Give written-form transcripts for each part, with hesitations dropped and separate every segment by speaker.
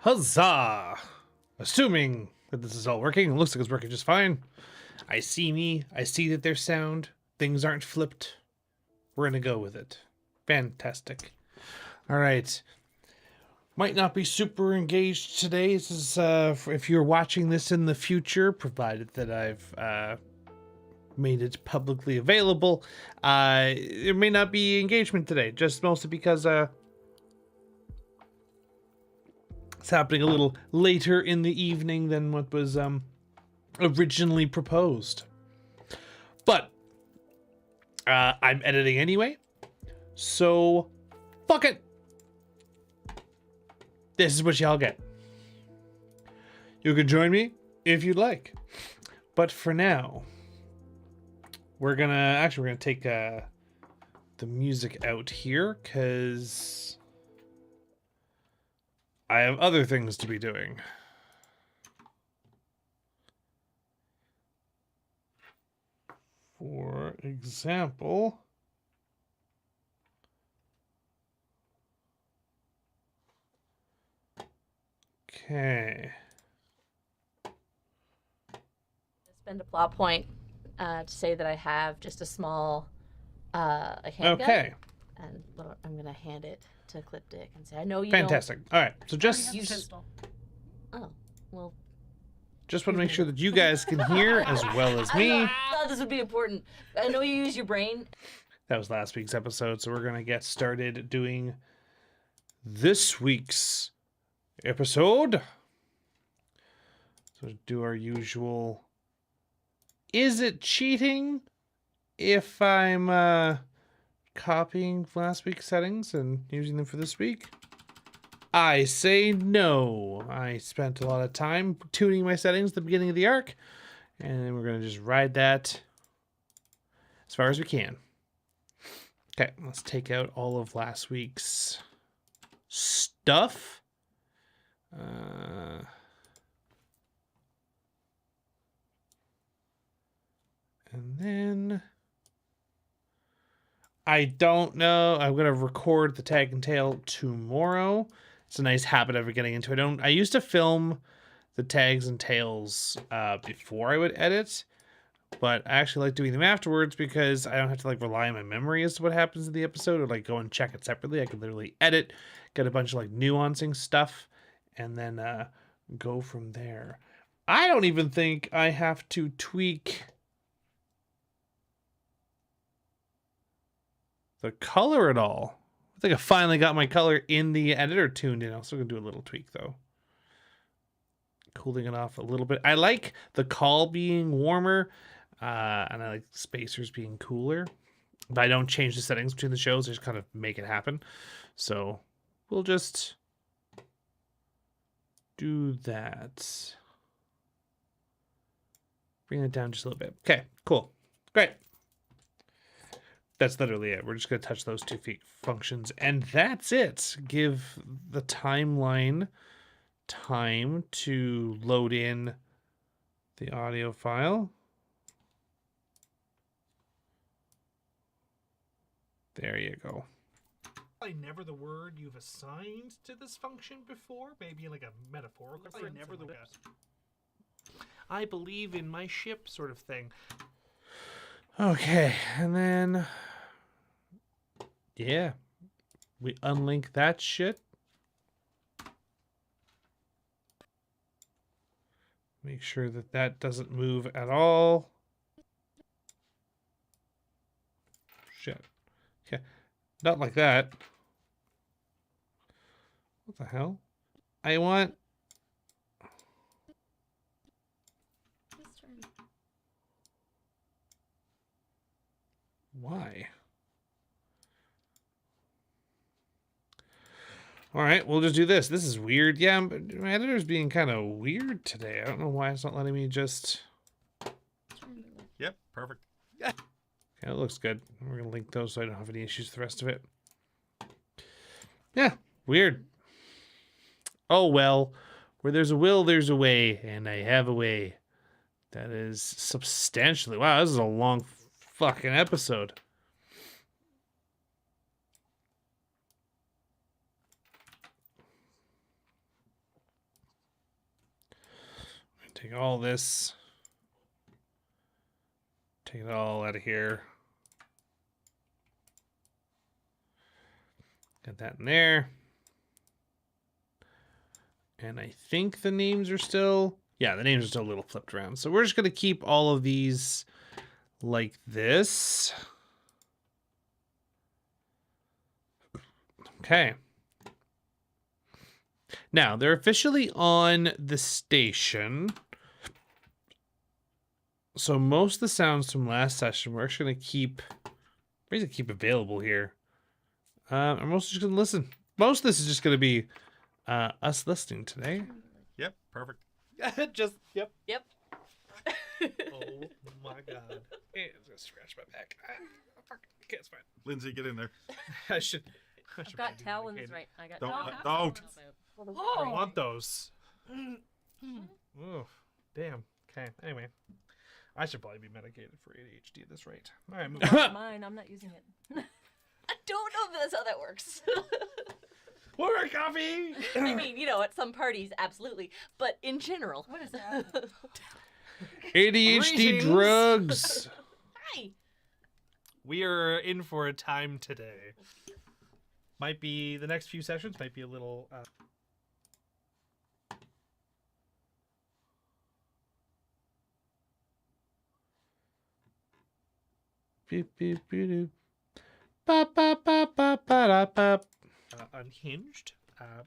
Speaker 1: Huzzah! Assuming that this is all working, it looks like it's working just fine. I see that there's sound. Things aren't flipped. We're gonna go with it. Fantastic. All right. Might not be super engaged today. This is if you're watching this in the future, provided that I've made it publicly available. There may not be engagement today, just mostly because it's happening a little later in the evening than what was originally proposed. But I'm editing anyway, so fuck it. This is what y'all get. You can join me if you'd like, but for now, we're gonna take the music out here because I have other things to be doing. For example, okay.
Speaker 2: Spend a plot point to say that I have just a small a handgun.
Speaker 1: Okay.
Speaker 2: And I'm gonna hand it to Clip Dick and say, I know you
Speaker 1: Fantastic. All right. So just
Speaker 2: Oh, well.
Speaker 1: Just want to make sure that you guys can hear as well as me.
Speaker 2: I thought this would be important. I know you use your brain.
Speaker 1: That was last week's episode, so we're gonna get started doing this week's episode. So do our usual. Is it cheating if I'm copying last week's settings and using them for this week? I say no. I spent a lot of time tuning my settings at the beginning of the arc, and then we're going to just ride that as far as we can. Okay, let's take out all of last week's stuff. And then I don't know. I'm gonna record the tag and tail tomorrow. It's a nice habit of getting into. I used to film the tags and tails before I would edit, but I actually like doing them afterwards because I don't have to like rely on my memory as to what happens in the episode or like go and check it separately. I can literally edit, get a bunch of like nuancing stuff, and then go from there. I don't even think I have to tweak the color at all. I think I finally got my color in the editor tuned in. I'm still gonna do a little tweak though. Cooling it off a little bit. I like the call being warmer, and I like spacers being cooler. But I don't change the settings between the shows. I just kind of make it happen. So we'll just do that. Bring it down just a little bit. Okay, cool. Great. That's literally it. We're just going to touch those two functions, and that's it. Give the timeline time to load in the audio file. There you go.
Speaker 3: Probably never the word you've assigned to this function before. Maybe like a metaphorical sense. Never the word. I believe in my ship sort of thing.
Speaker 1: Okay, and then yeah, we unlink that shit. Make sure that that doesn't move at all. Shit. Okay, not like that. What the hell? I want. Why? All right, we'll just do this. This is weird. Yeah, but my editor's being kind of weird today. I don't know why it's not letting me just...
Speaker 3: Yep, perfect.
Speaker 1: Yeah. Okay, it looks good. We're going to link those so I don't have any issues with the rest of it. Yeah, weird. Oh, well. Where there's a will, there's a way. And I have a way. That is substantially... Wow, this is a long fucking episode. Take all this. Take it all out of here. Get that in there. And I think the names are still... Yeah, the names are still a little flipped around. So we're just going to keep all of these like this. Okay. Now, they're officially on the station. So most of the sounds from last session we're actually going to keep... We're going to keep available here. I'm mostly just going to listen. Most of this is just going to be us listening today.
Speaker 4: Yep, perfect.
Speaker 3: Just, yep.
Speaker 2: Yep.
Speaker 3: Oh my god. Hey, I'm gonna scratch my back. Fuck. Okay, it's fine.
Speaker 4: Lindsay, get in there.
Speaker 3: I should
Speaker 2: I've got
Speaker 3: probably be
Speaker 2: talons
Speaker 3: medicated.
Speaker 2: right. I got
Speaker 4: Don't-
Speaker 2: talons.
Speaker 4: don't.
Speaker 3: I want those. Ooh, damn. Okay, anyway. I should probably be medicated for ADHD at this rate. All right, move on.
Speaker 2: Mine. I'm not using it. I don't know if that's how that works.
Speaker 3: More coffee!
Speaker 2: I mean, you know, at some parties, absolutely, but in general.
Speaker 5: What is that?
Speaker 1: ADHD
Speaker 3: Greetings.
Speaker 1: drugs.
Speaker 2: Hi.
Speaker 3: We are in for a time today. Might be the next few sessions might be a little
Speaker 1: Beep, beep, beep, beep. Ba, ba, ba, ba, ba, da, ba.
Speaker 3: unhinged.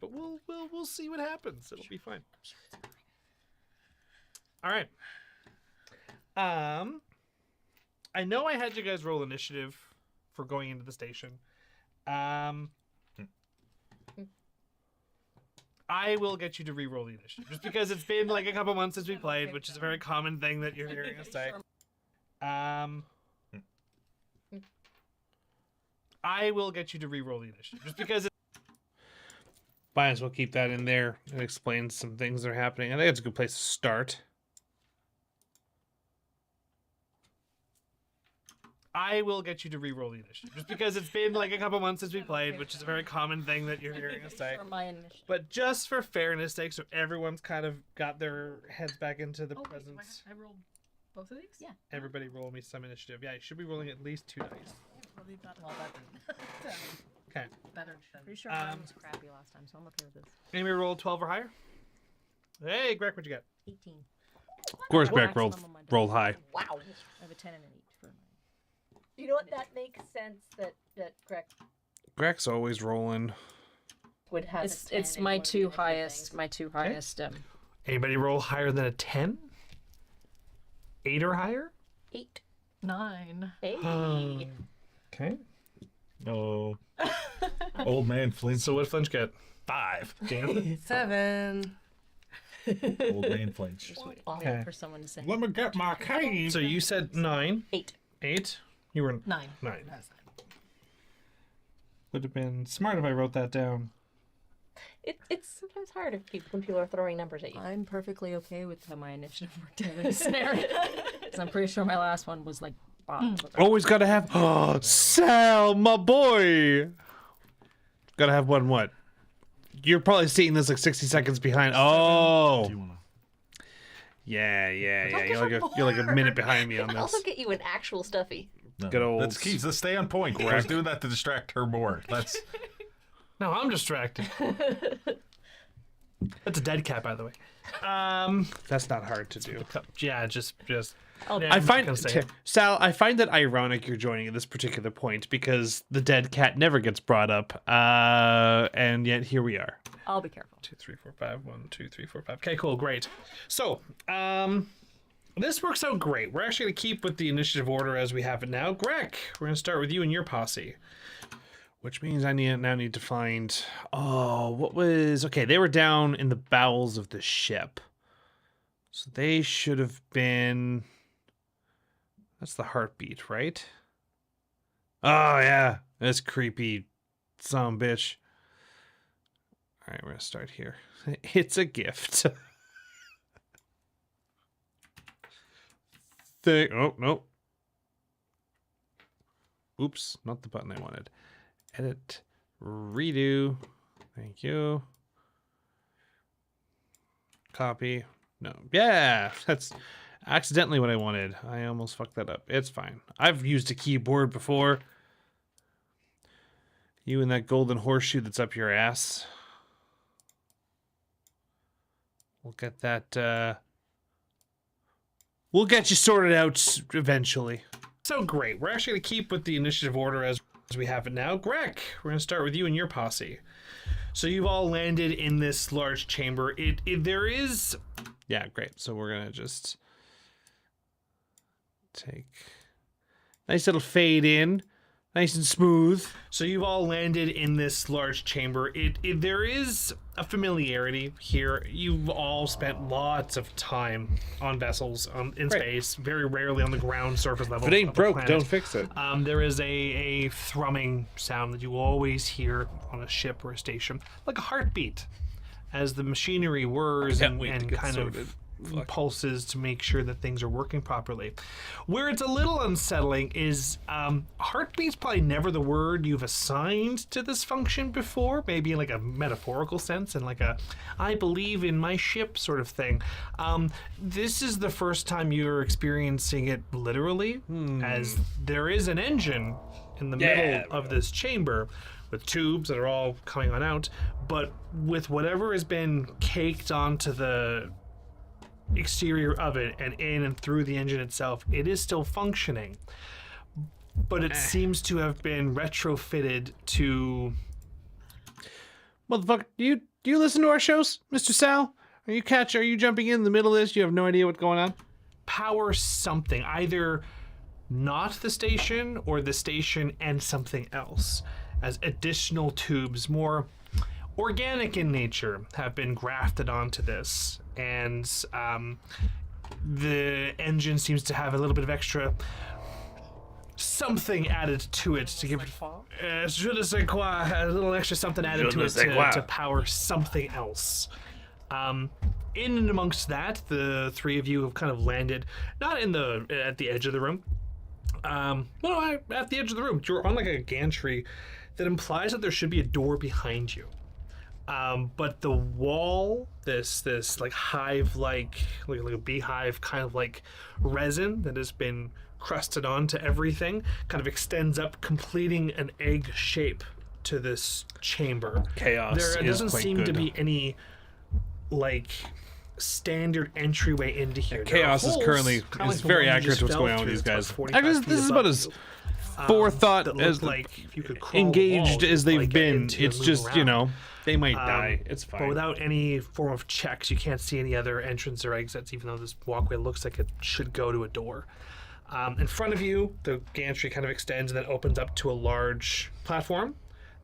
Speaker 3: But we'll see what happens. It'll be fine. All right. I know I had you guys roll initiative for going into the station. I will get you to re-roll the initiative just because it's been like a couple months since we played, which is a very common thing that you're hearing us say. I will get you to re-roll the initiative just because
Speaker 1: Might as well keep that in there. It explains some things that are happening. I think it's a good place to start.
Speaker 3: I will get you to re-roll the initiative just because it's been like a couple months since we played, which is a very common thing that you're hearing us say.
Speaker 2: For my initiative.
Speaker 3: But just for fairness sake, so everyone's kind of got their heads back into the
Speaker 5: Oh, wait,
Speaker 3: presence.
Speaker 5: I rolled both of these?
Speaker 2: Yeah.
Speaker 3: Everybody roll me some initiative. Yeah, you should be rolling at least 2 dice.
Speaker 5: Well, that didn't.
Speaker 3: Okay.
Speaker 5: Better than.
Speaker 2: Pretty sure mine was crappy last time, so I'm okay with this.
Speaker 3: Anybody roll 12 or higher? Hey, Greg, what'd you get?
Speaker 2: 18.
Speaker 1: Of course,
Speaker 2: What?
Speaker 1: Greg rolled
Speaker 2: Maximum on my die.
Speaker 1: rolled high.
Speaker 2: Wow. I have a 10 and an 8 for mine. You know what? That makes sense that Greg
Speaker 1: Greg's always rolling.
Speaker 2: would have.
Speaker 6: It's my two highest. My two highest.
Speaker 3: Anybody roll higher than a 10? 8 or higher?
Speaker 2: 8.
Speaker 5: 9.
Speaker 2: Hey.
Speaker 3: Okay.
Speaker 4: Oh. Old man Flint.
Speaker 3: So what did Flinch get?
Speaker 4: 5.
Speaker 3: Dan?
Speaker 5: 7.
Speaker 4: Old man Flinch.
Speaker 2: Awful
Speaker 3: Okay.
Speaker 2: for someone to say.
Speaker 4: Let me get my cane.
Speaker 3: So you said 9.
Speaker 2: 8.
Speaker 3: 8? You were
Speaker 5: 9.
Speaker 3: 9.
Speaker 5: That's 9.
Speaker 3: Would have been smart if I wrote that down.
Speaker 2: It's sometimes hard if when people are throwing numbers at you.
Speaker 6: I'm perfectly okay with how my initiative worked out in this scenario. 'Cause I'm pretty sure my last one was like bottom.
Speaker 1: Always gotta have. Oh, Sal, my boy. Gotta have one. What? You're probably seeing this like 60 seconds behind. Oh,
Speaker 4: Do you wanna...
Speaker 1: yeah.
Speaker 2: Don't
Speaker 1: You're like a minute behind me on
Speaker 2: I'll also
Speaker 1: this.
Speaker 2: get you an actual stuffy.
Speaker 4: No.
Speaker 1: Good old-
Speaker 4: Let's keep. Let's stay on point. We're just doing that to distract her more. Let's.
Speaker 3: No, I'm distracted. That's a dead cat, by the way.
Speaker 1: That's not hard to do.
Speaker 3: Yeah, just. Yeah,
Speaker 1: I
Speaker 3: I'm not
Speaker 1: find
Speaker 3: gonna say it.
Speaker 1: Sal, I find that ironic you're joining at this particular point because the dead cat never gets brought up, and yet here we are.
Speaker 6: I'll be careful.
Speaker 3: 2, 3, 4, 5. 1, 2, 3, 4, 5. Okay, cool, great. So, this works out great. We're actually gonna keep with the initiative order as we have it now. Greg, we're gonna start with you and your posse. Which means I now need to find. Oh, what was okay? They were down in the bowels of the ship, so they should have been. That's the heartbeat, right? Oh yeah, that's creepy, son of a bitch. All right, we're gonna start here. It's a gift. Oh no. Oops, not the button I wanted. Edit, redo. Thank you. Copy,
Speaker 1: No. Yeah, that's accidentally what I wanted. I almost fucked that up. It's fine. I've used a keyboard before. You and that golden horseshoe that's up your ass. We'll get that, we'll get you sorted out eventually.
Speaker 3: So great. We're actually going to keep with the initiative order as we have it now. Greg, we're going to start with you and your posse. So you've all landed in this large chamber. There is...
Speaker 1: Yeah, great. So we're going to just take... Nice little fade in. Nice and smooth.
Speaker 3: So you've all landed in this large chamber. There is a familiarity here. You've all spent lots of time on vessels in space, very rarely on the ground surface level.
Speaker 1: If it ain't
Speaker 3: of a
Speaker 1: broke,
Speaker 3: planet.
Speaker 1: don't fix it.
Speaker 3: There is a thrumming sound that you always hear on a ship or a station, like a heartbeat, as the machinery whirs
Speaker 1: Can't wait to
Speaker 3: and
Speaker 1: get
Speaker 3: kind
Speaker 1: sorted.
Speaker 3: of pulses to make sure that things are working properly. Where it's a little unsettling is heartbeat's probably never the word you've assigned to this function before, maybe in like a metaphorical sense and like a I believe in my ship sort of thing. This is the first time you're experiencing it literally, as there is an engine in the middle of this chamber with tubes that are all coming on out, but with whatever has been caked onto the exterior of it and in and through the engine itself, it is still functioning, but it seems to have been retrofitted to...
Speaker 1: Motherfucker, do you listen to our shows, Mr. Sal? Are you jumping in the middle of this? You have no idea what's going on?
Speaker 3: power something, either not the station or the station and something else, as additional tubes, more organic in nature, have been grafted onto this. And the engine seems to have a little bit of extra something added to it to give it je ne sais quoi, a little extra something added to it to power something else. In and amongst that, the three of you have kind of landed not at the edge of the room. At the edge of the room. You're on like a gantry that implies that there should be a door behind you. But the wall, this like hive like a beehive kind of like resin that has been crusted onto everything kind of extends up, completing an egg shape to this chamber.
Speaker 1: Chaos
Speaker 3: There
Speaker 1: is
Speaker 3: doesn't
Speaker 1: quite
Speaker 3: seem
Speaker 1: good.
Speaker 3: to be any like standard entryway into here. There are
Speaker 1: Chaos is
Speaker 3: holes,
Speaker 1: currently
Speaker 3: kinda like
Speaker 1: is
Speaker 3: the
Speaker 1: very
Speaker 3: one you
Speaker 1: accurate
Speaker 3: just
Speaker 1: to what's
Speaker 3: fell
Speaker 1: going on with
Speaker 3: through.
Speaker 1: these
Speaker 3: It's about
Speaker 1: guys.
Speaker 3: 45
Speaker 1: Actually,
Speaker 3: feet
Speaker 1: this is
Speaker 3: above
Speaker 1: about as
Speaker 3: you.
Speaker 1: forethought
Speaker 3: That
Speaker 1: as
Speaker 3: look like if you could crawl the
Speaker 1: engaged
Speaker 3: walls,
Speaker 1: as
Speaker 3: you could,
Speaker 1: they've
Speaker 3: get
Speaker 1: been.
Speaker 3: into
Speaker 1: It's
Speaker 3: and
Speaker 1: just,
Speaker 3: move
Speaker 1: you
Speaker 3: around.
Speaker 1: know, they might die. It's
Speaker 3: But
Speaker 1: fine.
Speaker 3: without any form of checks, you can't see any other entrance or exits, even though this walkway looks like it should go to a door. In front of you, the gantry kind of extends and then opens up to a large platform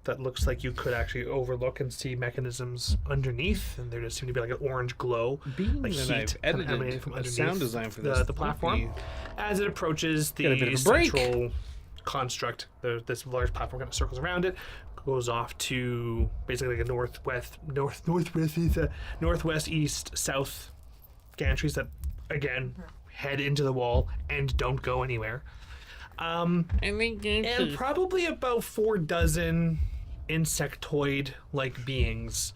Speaker 3: that looks like you could actually overlook and see mechanisms underneath, and there does seem to be like an orange glow,
Speaker 1: Being
Speaker 3: like
Speaker 1: that
Speaker 3: heat
Speaker 1: I've
Speaker 3: kind of
Speaker 1: edited
Speaker 3: emanating from
Speaker 1: a
Speaker 3: underneath
Speaker 1: sound design for
Speaker 3: the
Speaker 1: this,
Speaker 3: platform.
Speaker 1: might
Speaker 3: As it approaches
Speaker 1: Get a bit
Speaker 3: the
Speaker 1: of a break.
Speaker 3: central construct, this large platform kind of circles around it, goes off to basically like a northwest, east, south gantries that again head into the wall and don't go anywhere. And probably about 4 dozen insectoid-like beings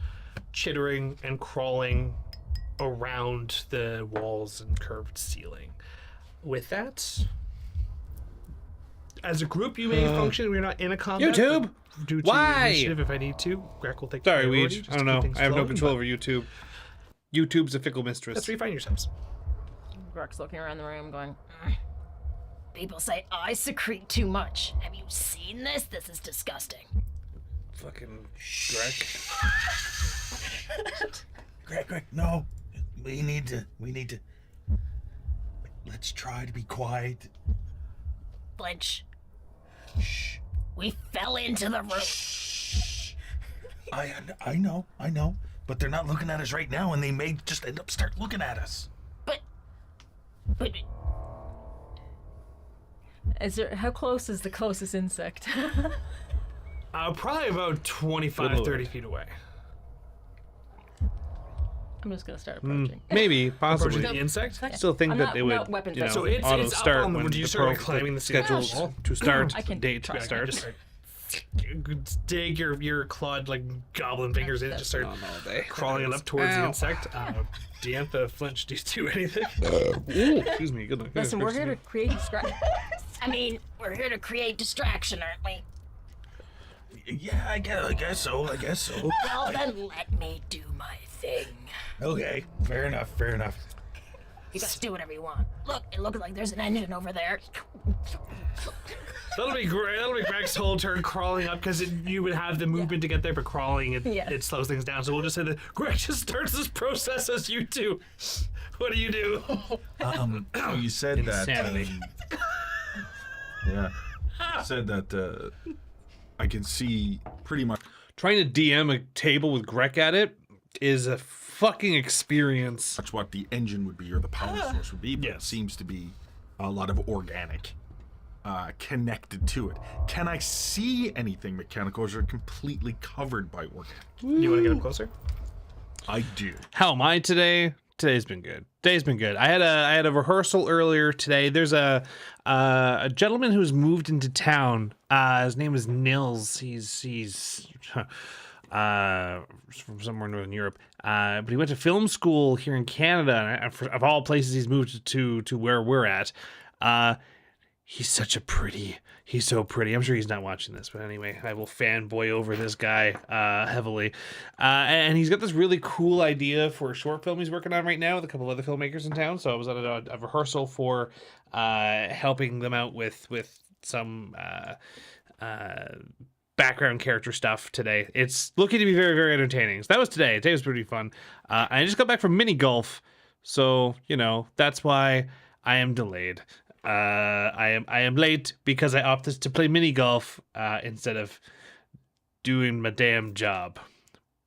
Speaker 3: chittering and crawling around the walls and curved ceiling. With that, as a group, you may function. We're not in a combat.
Speaker 1: YouTube?
Speaker 3: but Due to
Speaker 1: Why?
Speaker 3: initiative, if I need to, Greg will take
Speaker 1: Sorry,
Speaker 3: priority,
Speaker 1: Weege.
Speaker 3: just
Speaker 1: I don't
Speaker 3: to keep
Speaker 1: know.
Speaker 3: things
Speaker 1: I have no
Speaker 3: flowing,
Speaker 1: control
Speaker 3: but
Speaker 1: over YouTube. YouTube's a fickle mistress.
Speaker 3: That's where you find yourselves.
Speaker 6: Greg's looking around the room going,
Speaker 5: People say I secrete too much. Have you seen this? This is disgusting.
Speaker 1: Fucking Greg.
Speaker 7: Greg, no. We need to. Let's try to be quiet.
Speaker 5: Flinch. Shh. We fell into the room.
Speaker 7: I know. But they're not looking at us right now, and they may just end up start looking at us.
Speaker 5: But
Speaker 6: how close is the closest insect?
Speaker 3: Probably about 25,
Speaker 1: Good
Speaker 3: 30
Speaker 1: lord.
Speaker 3: feet away.
Speaker 6: I'm just gonna start approaching.
Speaker 1: Maybe,
Speaker 3: Approaching
Speaker 1: possibly.
Speaker 3: the insect.
Speaker 1: Still think
Speaker 6: I'm
Speaker 1: that
Speaker 6: not-
Speaker 1: they
Speaker 6: I'm
Speaker 1: would,
Speaker 6: not weapon
Speaker 3: So
Speaker 1: you know,
Speaker 3: it's
Speaker 1: auto
Speaker 3: up
Speaker 1: start
Speaker 3: on the-
Speaker 1: when
Speaker 3: would you
Speaker 1: the
Speaker 3: start climbing the ceiling
Speaker 1: schedules
Speaker 3: wall?
Speaker 1: to start
Speaker 6: I can
Speaker 1: date
Speaker 6: try.
Speaker 1: starts.
Speaker 3: Just start dig your clawed like goblin fingers in and just start crawling it up towards the insect. Diantha flinch. Do you do anything?
Speaker 1: Ooh, excuse me. Good.
Speaker 6: Listen, we're here to create distraction.
Speaker 5: I mean, we're here to create distraction, aren't we?
Speaker 7: Yeah, I guess so.
Speaker 5: Well, then let me do my thing.
Speaker 7: Okay, fair enough.
Speaker 5: You guys do whatever you want. Look, it looks like there's an engine over there.
Speaker 3: That'll be great. That'll be Greg's whole turn crawling up because you would have the movement to get there, but crawling it slows things down. So we'll just say that Greg just starts this process as you do. What do you do?
Speaker 4: So you said that.
Speaker 3: Insanity.
Speaker 4: Yeah. You said that I can see pretty much.
Speaker 1: Trying to DM a table with Greg at it is a fucking experience.
Speaker 4: That's what the engine would be or the power source would be, but it seems to be a lot of organic connected to it. Can I see anything mechanical, or is it completely covered by organic?
Speaker 3: You want to get up closer?
Speaker 4: I do.
Speaker 1: How am I today? Today's been good. I had a rehearsal earlier today. There's a gentleman who's moved into town. His name is Nils. He's from somewhere in Northern Europe. But he went to film school here in Canada. And of all places, he's moved to where we're at. He's so pretty. I'm sure he's not watching this, but anyway, I will fanboy over this guy heavily. And he's got this really cool idea for a short film he's working on right now with a couple other filmmakers in town. So I was at a rehearsal for helping them out with some background character stuff today. It's looking to be very, very entertaining. So that was today. Today was pretty fun. I just got back from mini golf, so that's why I am delayed. I am late because I opted to play mini golf instead of doing my damn job.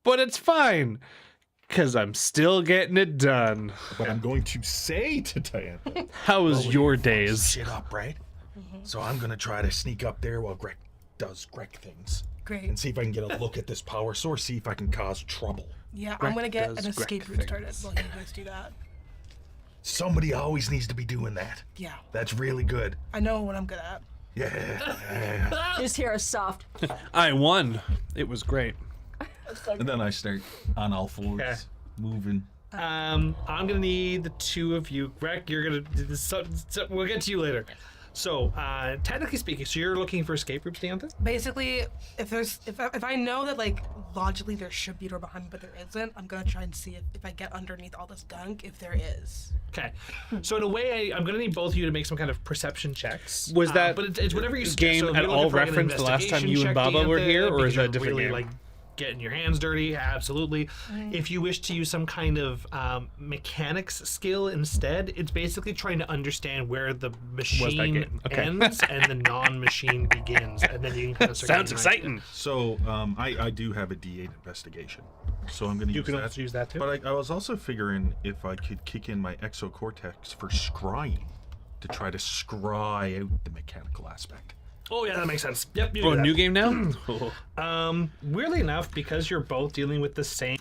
Speaker 1: But it's fine, because I'm still getting it done.
Speaker 4: But I'm going to say to Diana,
Speaker 1: How was your days?
Speaker 7: Shit up, right? So I'm gonna try to sneak up there while Greg does Greg things.
Speaker 8: Great.
Speaker 7: And see if I can get a look at this power source, see if I can cause trouble.
Speaker 8: Yeah, I'm gonna get
Speaker 1: does
Speaker 8: an escape
Speaker 1: Greg
Speaker 8: route started
Speaker 1: things.
Speaker 8: while you guys do that.
Speaker 7: Somebody always needs to be doing that.
Speaker 8: Yeah,
Speaker 7: That's really good.
Speaker 8: I know what I'm good at.
Speaker 7: Yeah.
Speaker 6: Just hear a soft.
Speaker 1: I won. It was great.
Speaker 4: and then I start on all fours,
Speaker 3: Okay.
Speaker 4: moving.
Speaker 3: I'm gonna need the two of you. Greg, you're gonna. We'll get to you later. So, technically speaking, so you're looking for escape routes, Diantha?
Speaker 8: Basically, if I know that like logically there should be a door behind me, but there isn't, I'm gonna try and see if I get underneath all this gunk, if there is.
Speaker 3: Okay. So in a way, I'm gonna need both of you to make some kind of perception checks.
Speaker 1: Was that
Speaker 3: But it's whatever you
Speaker 1: game
Speaker 3: so if
Speaker 1: at
Speaker 3: you're
Speaker 1: all
Speaker 3: looking for, like, an
Speaker 1: referenced the last time you and
Speaker 3: investigation
Speaker 1: Baba
Speaker 3: check,
Speaker 1: were here, or
Speaker 3: Diantha,
Speaker 1: is that a
Speaker 3: because you're
Speaker 1: different
Speaker 3: really,
Speaker 1: game?
Speaker 3: like getting your hands dirty? Absolutely. If you wish to use some kind of mechanics skill instead, it's basically trying to understand where the machine
Speaker 1: game? Okay.
Speaker 3: ends and the non-machine begins, and then you can kind of start
Speaker 1: Sounds
Speaker 3: getting right
Speaker 1: exciting.
Speaker 4: So I do have a D8 investigation, so I'm going to
Speaker 3: You
Speaker 4: use
Speaker 3: can
Speaker 4: that.
Speaker 3: also use that too.
Speaker 4: But I was also figuring if I could kick in my exocortex for scrying to try to scry out the mechanical aspect.
Speaker 3: Oh yeah, that makes sense. Yep. You do
Speaker 1: Oh,
Speaker 3: that.
Speaker 1: new game now?
Speaker 3: Weirdly enough, because you're both dealing with the same.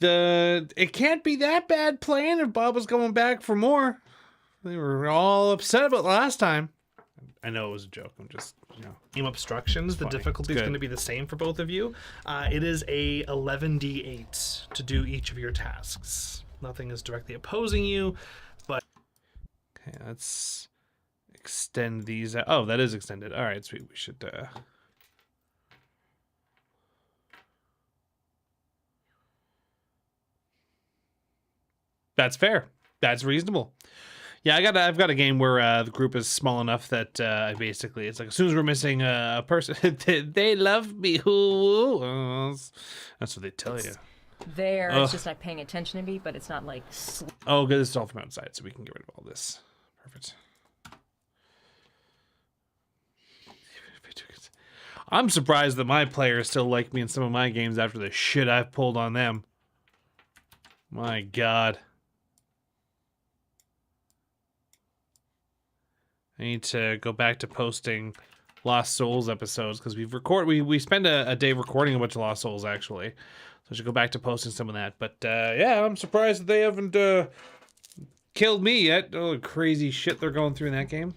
Speaker 1: It can't be that bad playing if Bob was going back for more. They were all upset about last time. I know it was a joke. I'm just,
Speaker 3: Team obstructions, the
Speaker 1: Fine.
Speaker 3: difficulty is
Speaker 1: Good.
Speaker 3: going to be the same for both of you. It is a 11d8 to do each of your tasks. Nothing is directly opposing you, but
Speaker 1: Okay, let's extend these out. Oh, that is extended. All right, sweet. We should. That's fair. That's reasonable. Yeah, I've got a game where the group is small enough that basically it's like as soon as we're missing a person, they love me. Ooh. That's what they tell you.
Speaker 6: There,
Speaker 1: Ugh.
Speaker 6: it's just not paying attention to me, but it's not like.
Speaker 1: Oh, good. This is all from outside, so we can get rid of all this. Perfect. I'm surprised that my players still like me in some of my games after the shit I've pulled on them. My God. I need to go back to posting Lost Souls episodes because we spend a day recording a bunch of Lost Souls actually. So I should go back to posting some of that. But yeah, I'm surprised that they haven't killed me yet. Oh, the crazy shit they're going through in that game.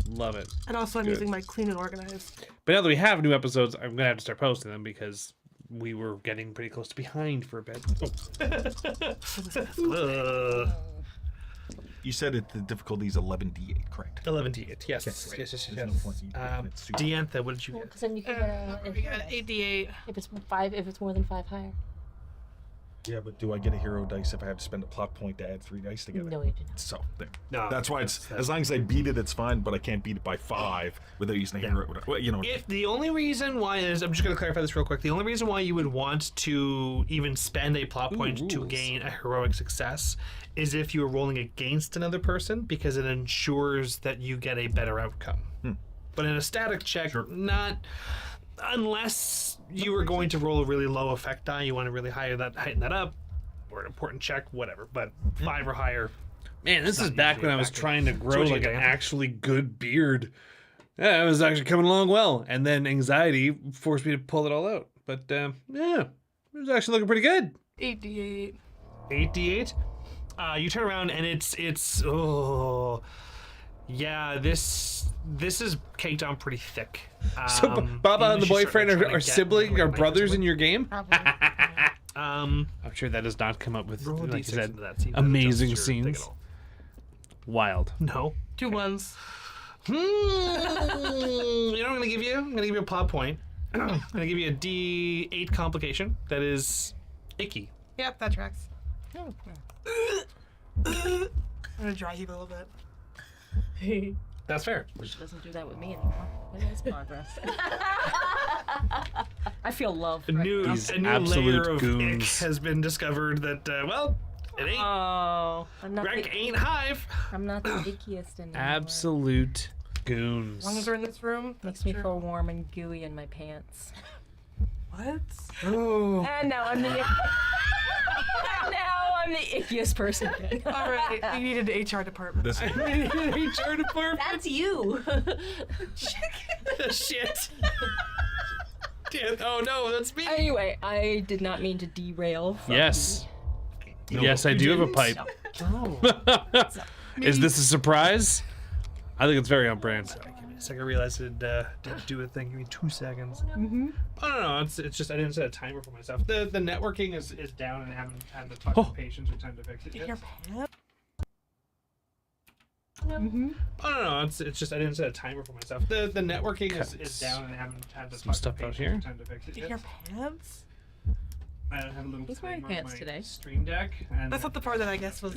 Speaker 1: Love it.
Speaker 8: And also, I'm
Speaker 1: Good.
Speaker 8: using my clean and organized.
Speaker 1: But now that we have new episodes, I'm gonna have to start posting them because we were getting pretty close to behind for a bit.
Speaker 4: You said it, the difficulty is 11d8, correct?
Speaker 3: 11d8. Yes.
Speaker 4: Okay,
Speaker 3: Yes. Yes.
Speaker 4: There's no point in you picking it super-
Speaker 3: Diantha, what did you get?
Speaker 2: Because then you can get
Speaker 8: We got 8d8.
Speaker 2: if it's 5, if it's more than 5 higher.
Speaker 4: Yeah, but do I get a hero dice if I have to spend a plot point to add 3 dice together?
Speaker 2: No, you do not.
Speaker 4: So there.
Speaker 3: No.
Speaker 4: That's why it's as long as I beat it, it's fine. But I can't beat it by 5 without using a hero. Well, you know.
Speaker 3: If the only reason why is, I'm just going to clarify this real quick. The only reason why you would want to even spend a plot point to
Speaker 1: rules.
Speaker 3: gain a heroic success is if you are rolling against another person, because it ensures that you get a better outcome. But in a static check, not unless you were going to roll a really low effect die, you want to really heighten that up, or an important check, whatever. But 5 or higher.
Speaker 1: Man, this is
Speaker 3: not
Speaker 1: back
Speaker 3: usually
Speaker 1: when I was
Speaker 3: effective.
Speaker 1: trying to
Speaker 3: So
Speaker 1: grow
Speaker 3: what'd you
Speaker 1: like
Speaker 3: get,
Speaker 1: an
Speaker 3: Diantha?
Speaker 1: actually good beard. Yeah, it was actually coming along well, and then anxiety forced me to pull it all out. But yeah, it was actually looking pretty good.
Speaker 8: 8d8.
Speaker 3: 8d8. You turn around and it's oh yeah, this is caked on pretty thick.
Speaker 1: So Baba and the boyfriend are sibling, are brothers in
Speaker 3: your
Speaker 1: your game.
Speaker 3: um.
Speaker 1: I'm sure that does not come up with,
Speaker 3: Roll a
Speaker 1: like you
Speaker 3: d6
Speaker 1: said,
Speaker 3: into that, see if that
Speaker 1: amazing
Speaker 3: adjusts your thing
Speaker 1: scenes.
Speaker 3: at all.
Speaker 1: Wild.
Speaker 3: No.
Speaker 8: 2 ones.
Speaker 3: You know what I'm gonna give you? I'm gonna give you a plot point. I'm gonna give you a D8 complication that is icky.
Speaker 8: Yep, that tracks. I'm gonna dry heave a little bit.
Speaker 3: That's fair.
Speaker 6: Which doesn't do that with me anymore. It is progress. I feel love.
Speaker 3: A new
Speaker 1: These
Speaker 3: layer
Speaker 1: absolute
Speaker 3: of
Speaker 1: goons.
Speaker 3: ick has been discovered that well, it ain't.
Speaker 6: Oh, I'm not.
Speaker 3: Greg
Speaker 6: The,
Speaker 3: ain't Hive.
Speaker 6: I'm not the ickiest anymore.
Speaker 1: Absolute goons.
Speaker 8: As long as we're in this room,
Speaker 6: Makes me feel warm and gooey in my pants.
Speaker 8: What?
Speaker 3: Oh.
Speaker 6: And now I'm the. Now I'm the ickiest person again.
Speaker 8: All right, we needed an HR department.
Speaker 4: This,
Speaker 3: HR department.
Speaker 2: That's you.
Speaker 3: Shit. Oh no, that's me.
Speaker 6: Anyway, I did not mean to derail. From
Speaker 1: Yes.
Speaker 4: No,
Speaker 1: Yes, I
Speaker 4: you
Speaker 1: do have a
Speaker 4: didn't?
Speaker 1: pipe.
Speaker 3: Oh.
Speaker 1: Is this a surprise? I think it's very on brand.
Speaker 3: Give me a second. I realized it didn't do a thing. Give me 2 seconds. Oh no, it's just I didn't set a timer for myself. The networking is down and I haven't had the fucking patience or time to fix it yet.
Speaker 8: Your pants?
Speaker 3: Oh no, it's just I didn't set a timer for myself. The networking is
Speaker 1: Cuts.
Speaker 3: down and I haven't had the
Speaker 1: Some
Speaker 3: fucking
Speaker 1: stuff out
Speaker 3: patience
Speaker 1: here.
Speaker 3: or time to fix it
Speaker 8: Your
Speaker 3: yet.
Speaker 8: pants?
Speaker 3: I have a little
Speaker 6: He's wearing
Speaker 3: timer on
Speaker 6: pants
Speaker 3: my
Speaker 6: today.
Speaker 3: Stream Deck. And
Speaker 8: That's not the part that I guess was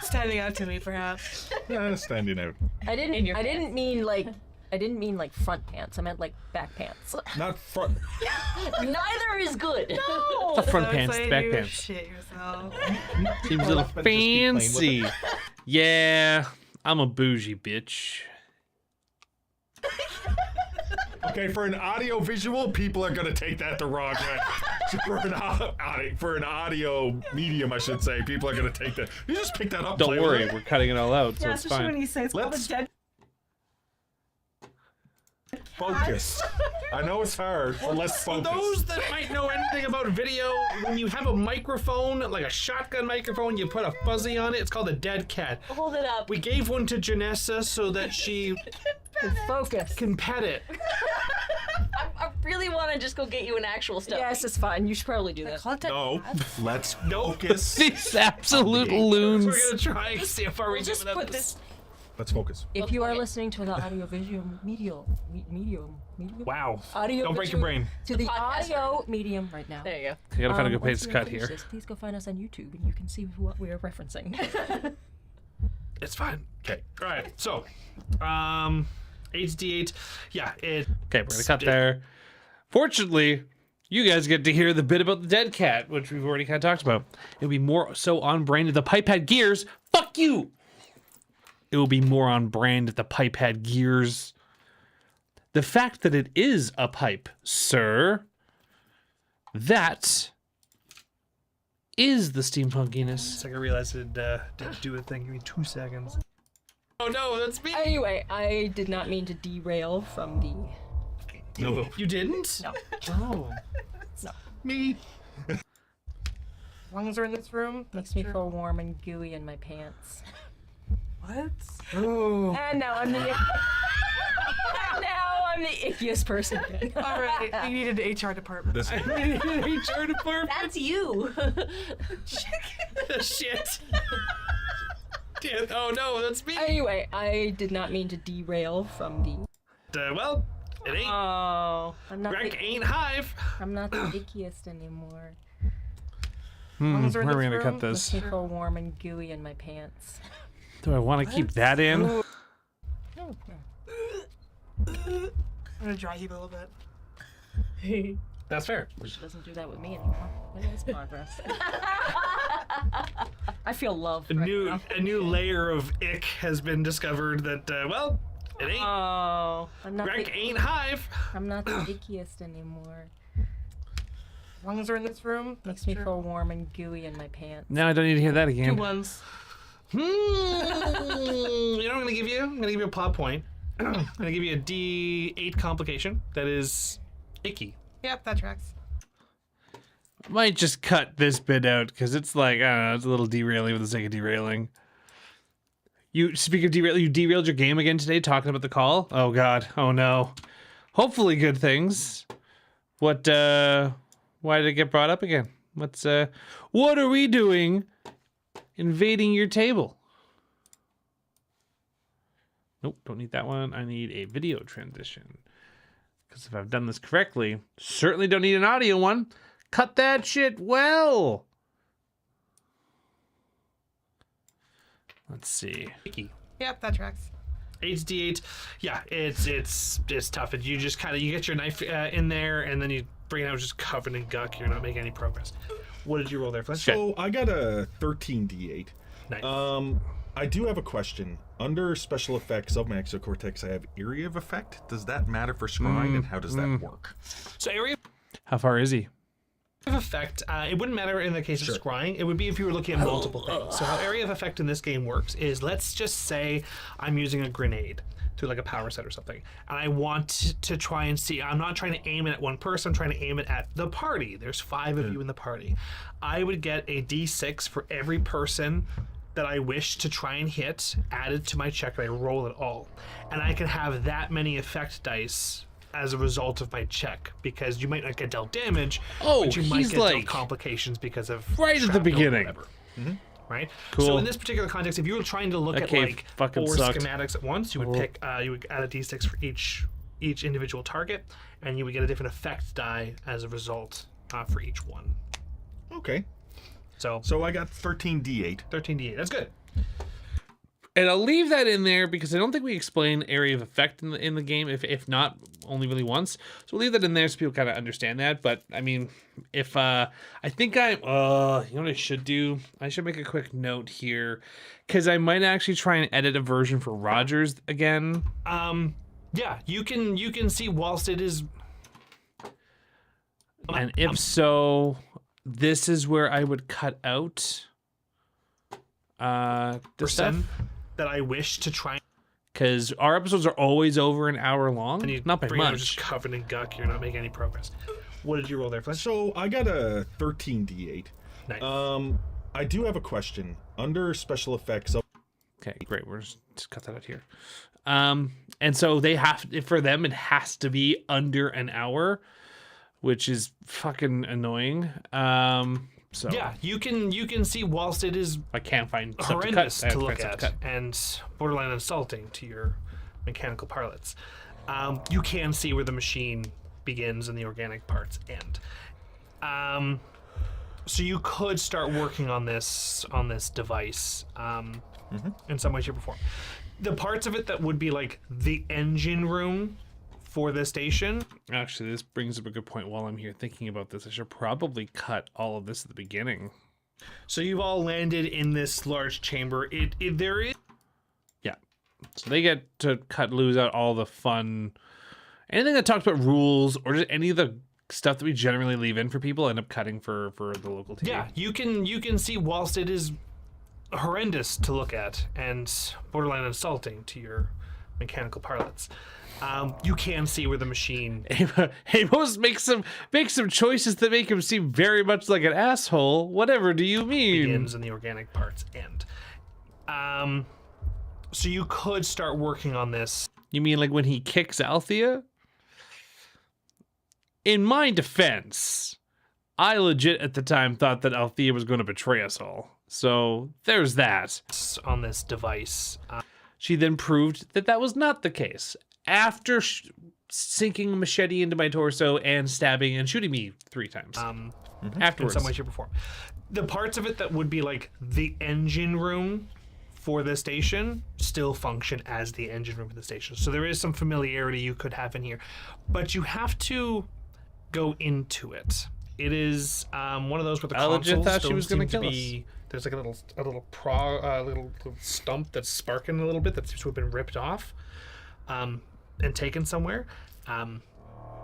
Speaker 8: standing out to me, perhaps.
Speaker 4: standing out.
Speaker 6: I didn't mean like front pants. I meant like back pants.
Speaker 4: Not front.
Speaker 2: Neither is good.
Speaker 1: The front
Speaker 8: So
Speaker 1: pants,
Speaker 8: excited
Speaker 1: back
Speaker 8: you
Speaker 1: pants.
Speaker 8: Shit yourself.
Speaker 1: Seems a little
Speaker 4: But just keep playing with
Speaker 1: fancy. Yeah, I'm a bougie bitch.
Speaker 4: Okay, for an audio visual, people are gonna take that the wrong way. So for an audio medium, I should say, people are gonna take that. You just pick that up.
Speaker 1: Don't
Speaker 4: play
Speaker 1: worry,
Speaker 4: with it.
Speaker 1: we're cutting it all out, so it's fine.
Speaker 6: you say it's
Speaker 4: called a dead- Focus. I know it's hard, but let's
Speaker 3: For
Speaker 4: focus.
Speaker 3: those that might know anything about video, when you have a microphone, like a shotgun microphone, you put a fuzzy on it. It's called a dead cat.
Speaker 2: Hold it up.
Speaker 3: We gave one to Janessa so that she
Speaker 6: Focus.
Speaker 3: can pet it.
Speaker 2: I really want to just go get you an actual stuff.
Speaker 6: Yes, it's fine. You should probably do that.
Speaker 4: No, let's
Speaker 3: Nope.
Speaker 4: focus.
Speaker 1: These absolute
Speaker 3: We're
Speaker 1: loons.
Speaker 3: gonna try and see how far we
Speaker 2: We'll
Speaker 3: get
Speaker 2: just
Speaker 3: without
Speaker 2: put this.
Speaker 4: Let's focus.
Speaker 6: If you are
Speaker 2: Okay.
Speaker 6: listening to the audio-visual medium,
Speaker 3: Wow.
Speaker 6: audio
Speaker 3: Don't break your brain.
Speaker 6: to the
Speaker 2: podcast
Speaker 6: audio medium right now.
Speaker 2: There you go.
Speaker 1: I gotta find a good
Speaker 6: once
Speaker 1: place to
Speaker 6: we
Speaker 1: cut
Speaker 6: finish
Speaker 1: here.
Speaker 6: this, please go find us on YouTube and you can see what we are referencing.
Speaker 3: It's fine.
Speaker 4: Okay.
Speaker 3: All right. So, HD8. Yeah. It.
Speaker 1: Okay, we're gonna cut there. Fortunately, you guys get to hear the bit about the dead cat, which we've already kind of talked about. It'll be more so on brand if the pipe had gears. Fuck you! It will be more on brand if the pipe had gears. The fact that it is a pipe, sir, that is the steampunkiness.
Speaker 3: It's like I realized it didn't do a thing. Give me 2 seconds. Oh no, that's me.
Speaker 6: Anyway, I did not mean to derail from the.
Speaker 4: No.
Speaker 3: You didn't?
Speaker 6: No.
Speaker 3: Oh.
Speaker 4: Me.
Speaker 8: As long as we're in this room,
Speaker 6: Makes me feel warm and gooey in my pants.
Speaker 8: What?
Speaker 3: Oh.
Speaker 6: And now I'm the ickiest person.
Speaker 8: All right, we need an HR department.
Speaker 4: This
Speaker 3: HR department.
Speaker 2: That's you.
Speaker 3: Shit. Yeah, oh no, that's me.
Speaker 6: Anyway, I did not mean to derail from the.
Speaker 3: Well, it ain't.
Speaker 6: Oh, I'm not.
Speaker 3: Greg ain't Hive.
Speaker 6: I'm not the ickiest anymore.
Speaker 1: Where
Speaker 8: as
Speaker 1: are
Speaker 8: we're
Speaker 1: we
Speaker 8: in
Speaker 1: gonna
Speaker 8: this
Speaker 1: cut
Speaker 8: room,
Speaker 1: this?
Speaker 6: Makes me feel warm and gooey in my pants.
Speaker 1: Do I want to keep that in?
Speaker 6: Oh,
Speaker 8: I'm gonna dry heave a little bit.
Speaker 3: That's fair.
Speaker 6: she doesn't do that with me anymore. It is progress. I feel love.
Speaker 3: A new layer of ick has been discovered that well, it ain't.
Speaker 6: Oh, I'm not.
Speaker 3: Greg ain't Hive.
Speaker 6: I'm not the ickiest anymore.
Speaker 8: As long as we're in this room,
Speaker 6: Makes me feel warm and gooey in my pants.
Speaker 1: No, I don't need to hear that
Speaker 8: two
Speaker 1: again.
Speaker 8: ones.
Speaker 3: You know what I'm gonna give you? I'm gonna give you a plot point. I'm gonna give you a D8 complication that is icky.
Speaker 8: Yep, that tracks.
Speaker 1: Might just cut this bit out because it's like, I don't know, it's a little derailing for the sake of derailing. You speak of derail, you derailed your game again today talking about the call? Oh god, oh no. Hopefully good things. What why did it get brought up again? What are we doing invading your table? Nope, don't need that one. I need a video transition. Because if I've done this correctly, certainly don't need an audio one. Cut that shit well. Let's see.
Speaker 3: Icky.
Speaker 8: Yep, that tracks.
Speaker 3: HD8. Yeah, it's tough. You just kind of you get your knife in there and then you bring it out just covered in gunk. You're not making any progress. What did you roll there, Fletch?
Speaker 4: So I got a 13d8.
Speaker 3: Nice.
Speaker 4: I do have a question. Under special effects of my exocortex, I have area of effect. Does that matter for scrying, and how does that work?
Speaker 3: So area
Speaker 1: How far is he?
Speaker 3: of effect, it wouldn't matter in the case of scrying. It would be if you were looking at multiple things. So how area of effect in this game works is, let's just say I'm using a grenade to like a power set or something, and I want to try and see. I'm not trying to aim it at one person. I'm trying to aim it at the party. There's 5 of you in the party. I would get a D6 for every person that I wish to try and hit added to my check, and I roll it all. And I can have that many effect dice as a result of my check, because you might not get dealt damage,
Speaker 1: Oh,
Speaker 3: but you might
Speaker 1: he's
Speaker 3: get dealt
Speaker 1: like
Speaker 3: complications because of
Speaker 1: right at the
Speaker 3: shrapnel or
Speaker 1: beginning.
Speaker 3: whatever. Right?
Speaker 1: Cool.
Speaker 3: So in this particular context, if you were trying to look
Speaker 1: That
Speaker 3: at
Speaker 1: cave
Speaker 3: like
Speaker 1: fucking
Speaker 3: 4
Speaker 1: sucked.
Speaker 3: schematics at once, you would pick you would add a d6 for each individual target, and you would get a different effect die as a result for each one.
Speaker 4: Okay.
Speaker 3: So
Speaker 4: I got 13d8.
Speaker 3: 13d8. That's good.
Speaker 1: And I'll leave that in there because I don't think we explain area of effect in the game. If not, only really once. So we'll leave that in there so people kind of understand that. But I mean, if I think you know what I should do? I should make a quick note here because I might actually try and edit a version for Rogers again.
Speaker 3: Yeah, you can see whilst it is.
Speaker 1: And if so, this is where I would cut out the stuff.
Speaker 3: That I wish to try
Speaker 1: Because our episodes are always over an hour long.
Speaker 3: and you
Speaker 1: Not by
Speaker 3: bring it out
Speaker 1: much.
Speaker 3: just covered in gunk. You're not making any progress. What did you roll there, Fletch?
Speaker 4: So I got a 13d8.
Speaker 3: Nice.
Speaker 4: I do have a question. Under special effects of
Speaker 1: Okay, great. We're just cut that out here. And so they have for them it has to be under an hour, which is fucking annoying. So
Speaker 3: Yeah, you can see whilst it is
Speaker 1: I can't find stuff
Speaker 3: horrendous
Speaker 1: to cut. I
Speaker 3: to
Speaker 1: have
Speaker 3: look
Speaker 1: stuff
Speaker 3: at
Speaker 1: to cut.
Speaker 3: and borderline insulting to your mechanical parlance. You can see where the machine begins and the organic parts end. So you could start working on this device in some way, shape, or form. The parts of it that would be like the engine room for the station.
Speaker 1: Actually, this brings up a good point. While I'm here thinking about this, I should probably cut all of this at the beginning.
Speaker 3: So you've all landed in this large chamber. There is.
Speaker 1: Yeah. So they get to lose out all the fun. Anything that talks about rules or just any of the stuff that we generally leave in for people end up cutting for the local team.
Speaker 3: Yeah, you can see whilst it is horrendous to look at and borderline insulting to your mechanical parlance. You can see where the machine
Speaker 1: Amos makes some choices that make him seem very much like an asshole. Whatever do you mean?
Speaker 3: begins and the organic parts end. So you could start working on this.
Speaker 1: You mean like when he kicks Althea? In my defense, I legit at the time thought that Althea was going to betray us all. So there's that.
Speaker 3: On this device.
Speaker 1: She then proved that that was not the case. After sinking a machete into my torso and stabbing and shooting me 3 times. Afterwards.
Speaker 3: In some way, shape, or form. The parts of it that would be like the engine room for the station still function as the engine room for the station. So there is some familiarity you could have in here. But you have to go into it. It is one of those where the
Speaker 1: I legit
Speaker 3: consoles
Speaker 1: thought she
Speaker 3: don't
Speaker 1: was gonna
Speaker 3: seem to
Speaker 1: kill
Speaker 3: be. There's like a little stump that's sparking a little bit that seems to have been ripped off and taken somewhere.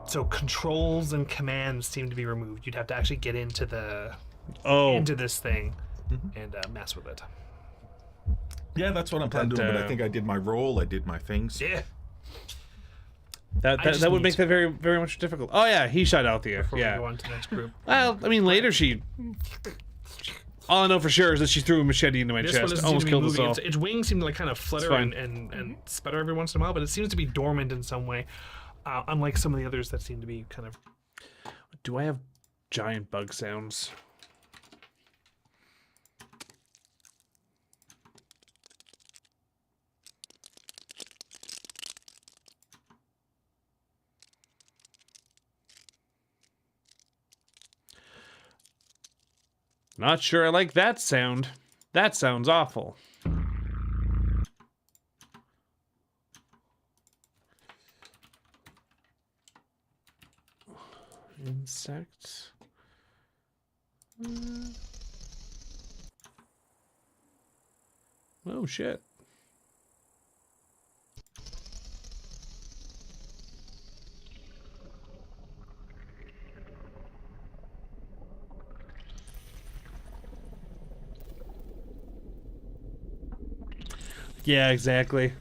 Speaker 3: So controls and commands seem to be removed. You'd have to actually get into this thing and mess with it.
Speaker 4: Yeah, that's what I'm planning to do. But I think I did my role. I did my things.
Speaker 3: Yeah.
Speaker 1: That would make that very, very much difficult. Oh yeah, he shot Althea.
Speaker 3: Before we
Speaker 1: Yeah.
Speaker 3: go on to the next group.
Speaker 1: Well, I mean, later she. All I know for sure is that she threw a machete into my
Speaker 3: This one
Speaker 1: chest.
Speaker 3: doesn't seem
Speaker 1: Almost
Speaker 3: to be
Speaker 1: killed us
Speaker 3: moving.
Speaker 1: all.
Speaker 3: Its wings seem to like kind of flutter
Speaker 1: fine.
Speaker 3: and sputter every once in a while, but it seems to be dormant in some way, unlike some of the others that seem to be kind of.
Speaker 1: Do I have giant bug sounds? Not sure I like that sound. That sounds awful. Insects. Oh shit. Yeah, exactly.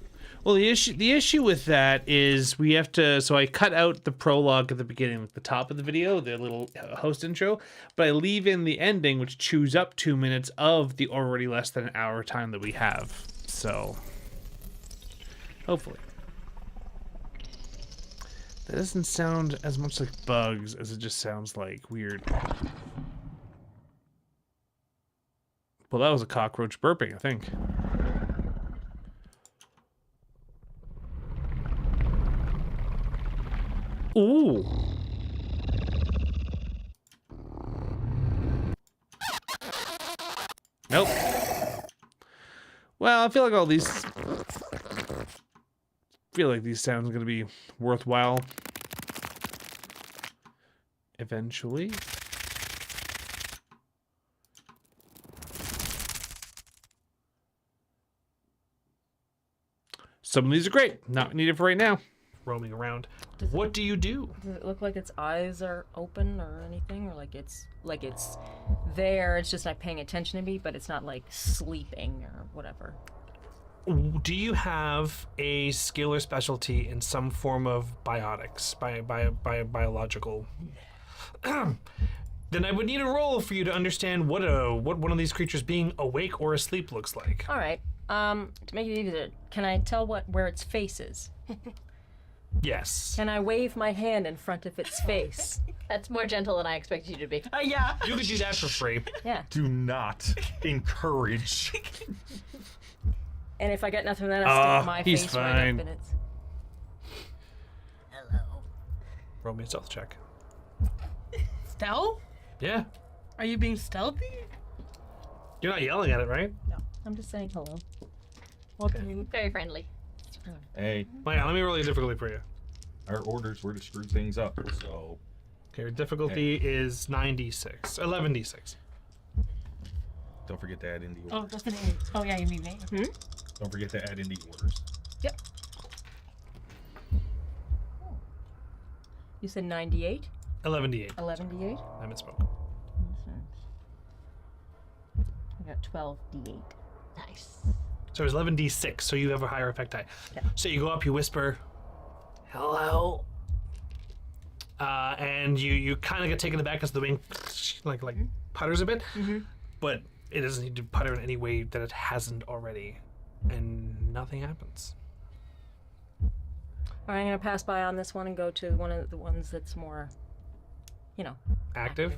Speaker 1: Well, the issue with that is we have to. So I cut out the prologue at the beginning, like the top of the video, the little host intro, but I leave in the ending, which chews up 2 minutes of the already less than an hour time that we have. So, hopefully, that doesn't sound as much like bugs as it just sounds like weird. Well, that was a cockroach burping, I think. Ooh. Nope. Well, I feel like all these sounds are gonna be worthwhile eventually. Some of these are great, not needed for right now.
Speaker 3: Roaming around. What do you do?
Speaker 6: Does it look like its eyes are open or anything, or like it's there? It's just not paying attention to me, but it's not like sleeping or whatever.
Speaker 3: Do you have a skill or specialty in some form of biotics, biological? Then I would need a roll for you to understand what one of these creatures being awake or asleep looks like.
Speaker 6: All right. To make it easier, can I tell where its face is?
Speaker 3: Yes.
Speaker 6: Can I wave my hand in front of its face?
Speaker 2: That's more gentle than I expected you to be.
Speaker 8: Yeah.
Speaker 3: You could do that for free.
Speaker 6: Yeah.
Speaker 4: Do not encourage.
Speaker 6: And if I get nothing, then I'll stick my
Speaker 1: he's
Speaker 6: face right
Speaker 1: fine.
Speaker 6: up in its.
Speaker 5: Hello.
Speaker 3: Roll me a stealth check.
Speaker 8: Stealth?
Speaker 3: Yeah.
Speaker 8: Are you being stealthy?
Speaker 3: You're not yelling at it, right?
Speaker 6: No, I'm just saying hello.
Speaker 2: Very friendly.
Speaker 4: Hey,
Speaker 3: Well, yeah, let me roll your difficulty for you.
Speaker 4: our orders were to screw things up, so
Speaker 3: Okay, your difficulty is 9d6. 11d6.
Speaker 4: don't forget to add in the
Speaker 8: Oh,
Speaker 4: orders.
Speaker 8: that's an 8. Oh, yeah, you need 8.
Speaker 4: Don't forget to add in the orders.
Speaker 8: Yep.
Speaker 6: You said 98?
Speaker 3: 11d8.
Speaker 6: 11d8?
Speaker 3: I misspoke.
Speaker 6: I got 12d8.
Speaker 2: Nice.
Speaker 3: So it was 11d6, so you have a higher effect die.
Speaker 6: Yeah.
Speaker 3: So you go up, you whisper, hello. And you kind of get taken aback as the wing like putters a bit, but it doesn't need to putter in any way that it hasn't already. And nothing happens.
Speaker 6: All right, I'm gonna pass by on this one and go to one of the ones that's more,
Speaker 3: Active?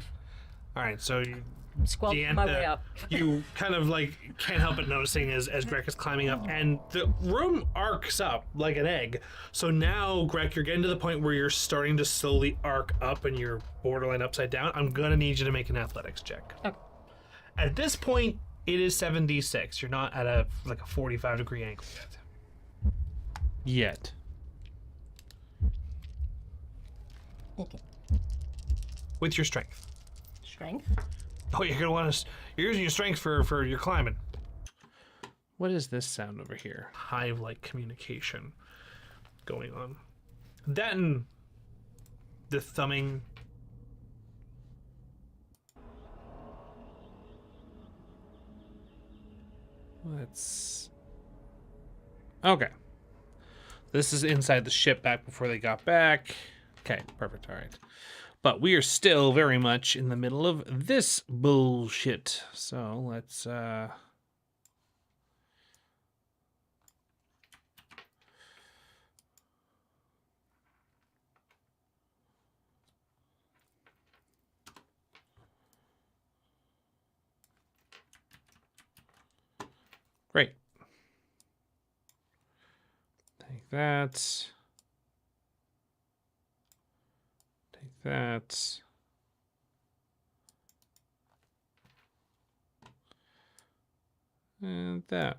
Speaker 3: All right, so you
Speaker 6: squelch my way up.
Speaker 3: you kind of like can't help but noticing as Greg is climbing up, and the room arcs up like an egg. So now, Greg, you're getting to the point where you're starting to slowly arc up and you're borderline upside down. I'm gonna need you to make an athletics check.
Speaker 6: Okay.
Speaker 3: At this point, it is 7d6. You're not at a 45-degree angle yet.
Speaker 1: Yet.
Speaker 6: Okay.
Speaker 3: With your strength.
Speaker 6: Strength.
Speaker 3: Oh, you're gonna want to. You're using your strength for your climbing.
Speaker 1: What is this sound over here?
Speaker 3: Hive-like communication going on. That and the thumbing.
Speaker 1: Let's. Okay. This is inside the ship back before they got back. Okay, perfect. All right. But we are still very much in the middle of this bullshit. So let's great. Take that. Take that. And that.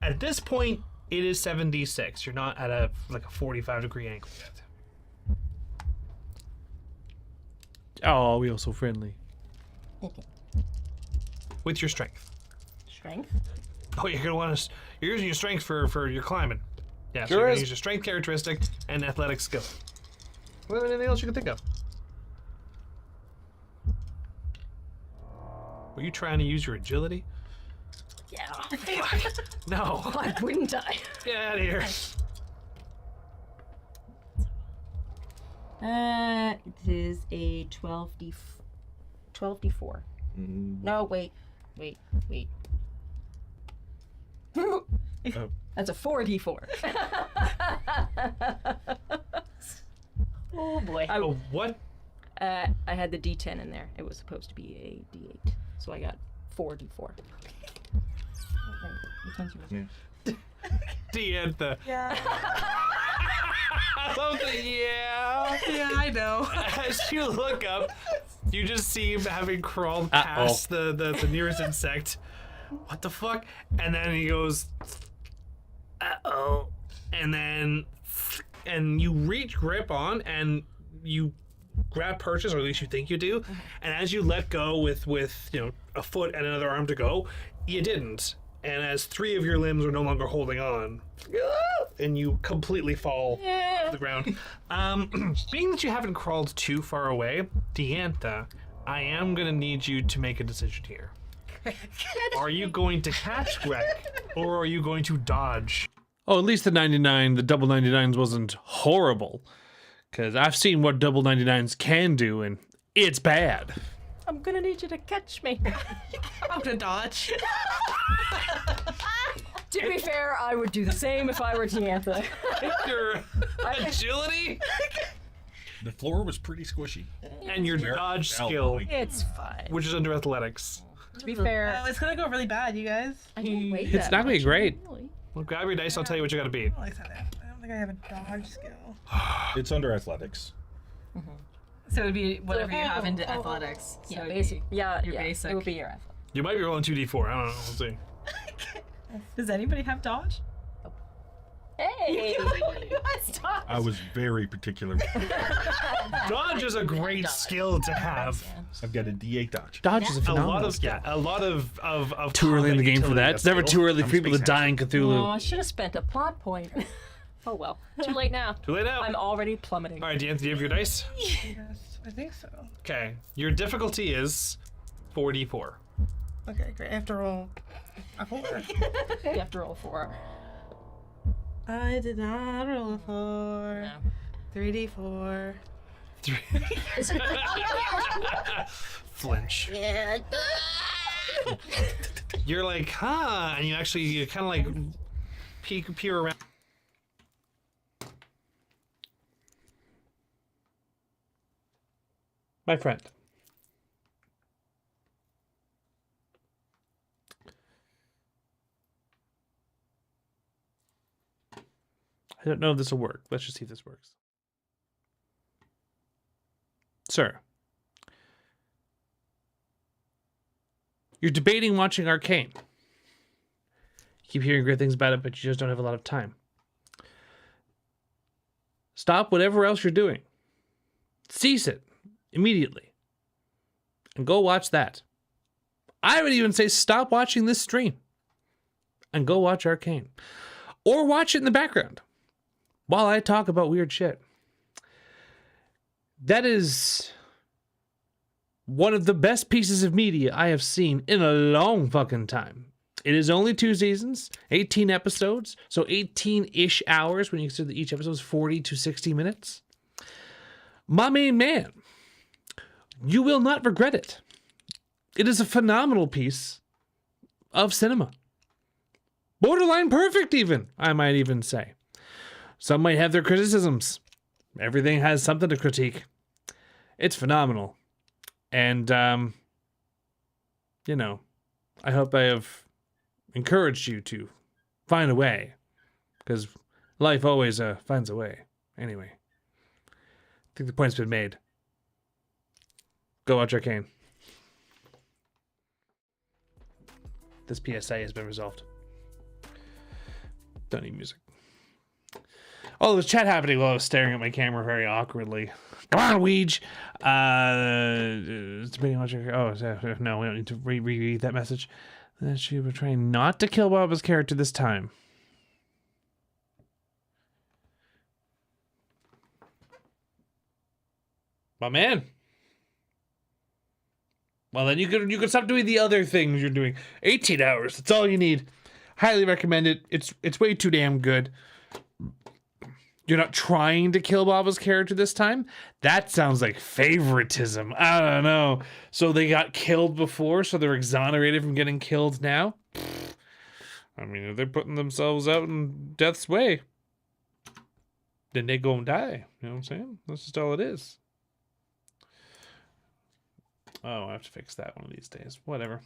Speaker 3: At this point, it is 7d6. You're not at a 45-degree angle yet.
Speaker 1: Oh, we are so friendly.
Speaker 6: Okay.
Speaker 3: With your strength.
Speaker 6: Strength.
Speaker 3: Oh, you're gonna want to. You're using your strength for your climbing. Yeah, so
Speaker 1: Sure
Speaker 3: you're gonna
Speaker 1: is.
Speaker 3: use your strength characteristic and athletic skill. What anything else you can think of? Were you trying to use your agility?
Speaker 6: Yeah.
Speaker 3: No.
Speaker 6: Why wouldn't I?
Speaker 3: Get out of here.
Speaker 6: It is a 12d4. No, wait. That's a 4d4. Oh boy.
Speaker 3: Oh, what?
Speaker 6: I had the d10 in there. It was supposed to be a d8, so I got 4d4.
Speaker 3: Diantha.
Speaker 8: Yeah.
Speaker 3: I love the yeah.
Speaker 8: Yeah, I know.
Speaker 3: As you look up, you just see him having crawled past the nearest insect. What the fuck? And then he goes, uh-oh. And you reach grip on and you grab purchase, or at least you think you do. And as you let go with a foot and another arm to go, you didn't. And as 3 of your limbs are no longer holding on, and you completely fall to the ground. Being that you haven't crawled too far away, Diantha, I am gonna need you to make a decision here. Are you going to catch Greg, or are you going to dodge?
Speaker 1: Oh, at least the double 99s wasn't horrible. Because I've seen what double 99s can do, and it's bad.
Speaker 6: I'm gonna need you to catch me.
Speaker 8: I'm gonna dodge.
Speaker 6: To be fair, I would do the same if I were Diantha.
Speaker 3: Your agility
Speaker 4: The floor was pretty squishy.
Speaker 3: and your dodge skill,
Speaker 6: It's fine.
Speaker 3: which is under athletics.
Speaker 6: To be fair,
Speaker 8: Oh, it's gonna go really bad, you guys.
Speaker 6: I didn't wait
Speaker 1: It's
Speaker 6: that
Speaker 1: not gonna be
Speaker 6: much,
Speaker 1: great.
Speaker 6: really.
Speaker 3: Well, grab your dice, I'll tell you what you gotta beat.
Speaker 8: I don't think I have a dodge skill.
Speaker 4: It's under athletics.
Speaker 9: So it would be whatever you have
Speaker 6: Oh,
Speaker 9: into
Speaker 6: oh,
Speaker 9: athletics. So
Speaker 6: Yeah,
Speaker 9: it'd
Speaker 6: basic.
Speaker 9: be-
Speaker 6: Yeah,
Speaker 9: your
Speaker 6: yeah.
Speaker 9: basic.
Speaker 6: It would be your athletics.
Speaker 3: You might be rolling 2d4, I don't know, we'll see.
Speaker 9: Does anybody have dodge?
Speaker 6: Hey!
Speaker 9: Stop.
Speaker 4: I was very particular.
Speaker 3: Dodge is a great skill to have.
Speaker 4: I've got a D8 dodge.
Speaker 1: Dodge is a
Speaker 3: A
Speaker 1: phenomenal
Speaker 3: lot of
Speaker 1: skill.
Speaker 3: too
Speaker 1: Too early in the game for that. It's never too early for people to die in
Speaker 6: Oh,
Speaker 1: Cthulhu.
Speaker 6: I should have spent a plot point. Oh well. Too late now.
Speaker 3: Too late now.
Speaker 6: I'm already plummeting.
Speaker 3: All right, Deanthony, do you have your dice?
Speaker 8: Yes, I think so.
Speaker 3: Okay, your difficulty is 4d4.
Speaker 8: Okay, great. I have to roll a 4.
Speaker 6: You have to roll 4.
Speaker 8: I did not roll a 4.
Speaker 6: No.
Speaker 8: 3d4.
Speaker 3: Flinch. You're like, huh? And you kind of like peer around.
Speaker 1: My friend. I don't know if this will work. Let's just see if this works. Sir. You're debating watching Arcane. You keep hearing great things about it, but you just don't have a lot of time. Stop whatever else you're doing. Cease it immediately. And go watch that. I would even say stop watching this stream. And go watch Arcane. Or watch it in the background while I talk about weird shit. That is one of the best pieces of media I have seen in a long fucking time. It is only 2 seasons, 18 episodes, so 18-ish hours when you consider that each episode is 40 to 60 minutes. My main man, you will not regret it. It is a phenomenal piece of cinema. Borderline perfect even, I might even say. Some might have their criticisms. Everything has something to critique. It's phenomenal. And, you know, I hope I have encouraged you to find a way. Because life always finds a way. Anyway. I think the point's been made. Go watch Arcane. This PSA has been resolved. Don't need music. Oh, there's chat happening while I was staring at my camera very awkwardly. Come on, Weege. No, we don't need to reread that message. That she was trying not to kill Boba's character this time. My man. Well, then you could stop doing the other things you're doing. 18 hours. That's all you need. Highly recommend it. It's way too damn good. You're not trying to kill Baba's character this time? That sounds like favoritism. I don't know. So they got killed before, so they're exonerated from getting killed now? I mean, if they're putting themselves out in death's way, then they go and die. You know what I'm saying? That's just all it is. Oh, I have to fix that one of these days. Whatever.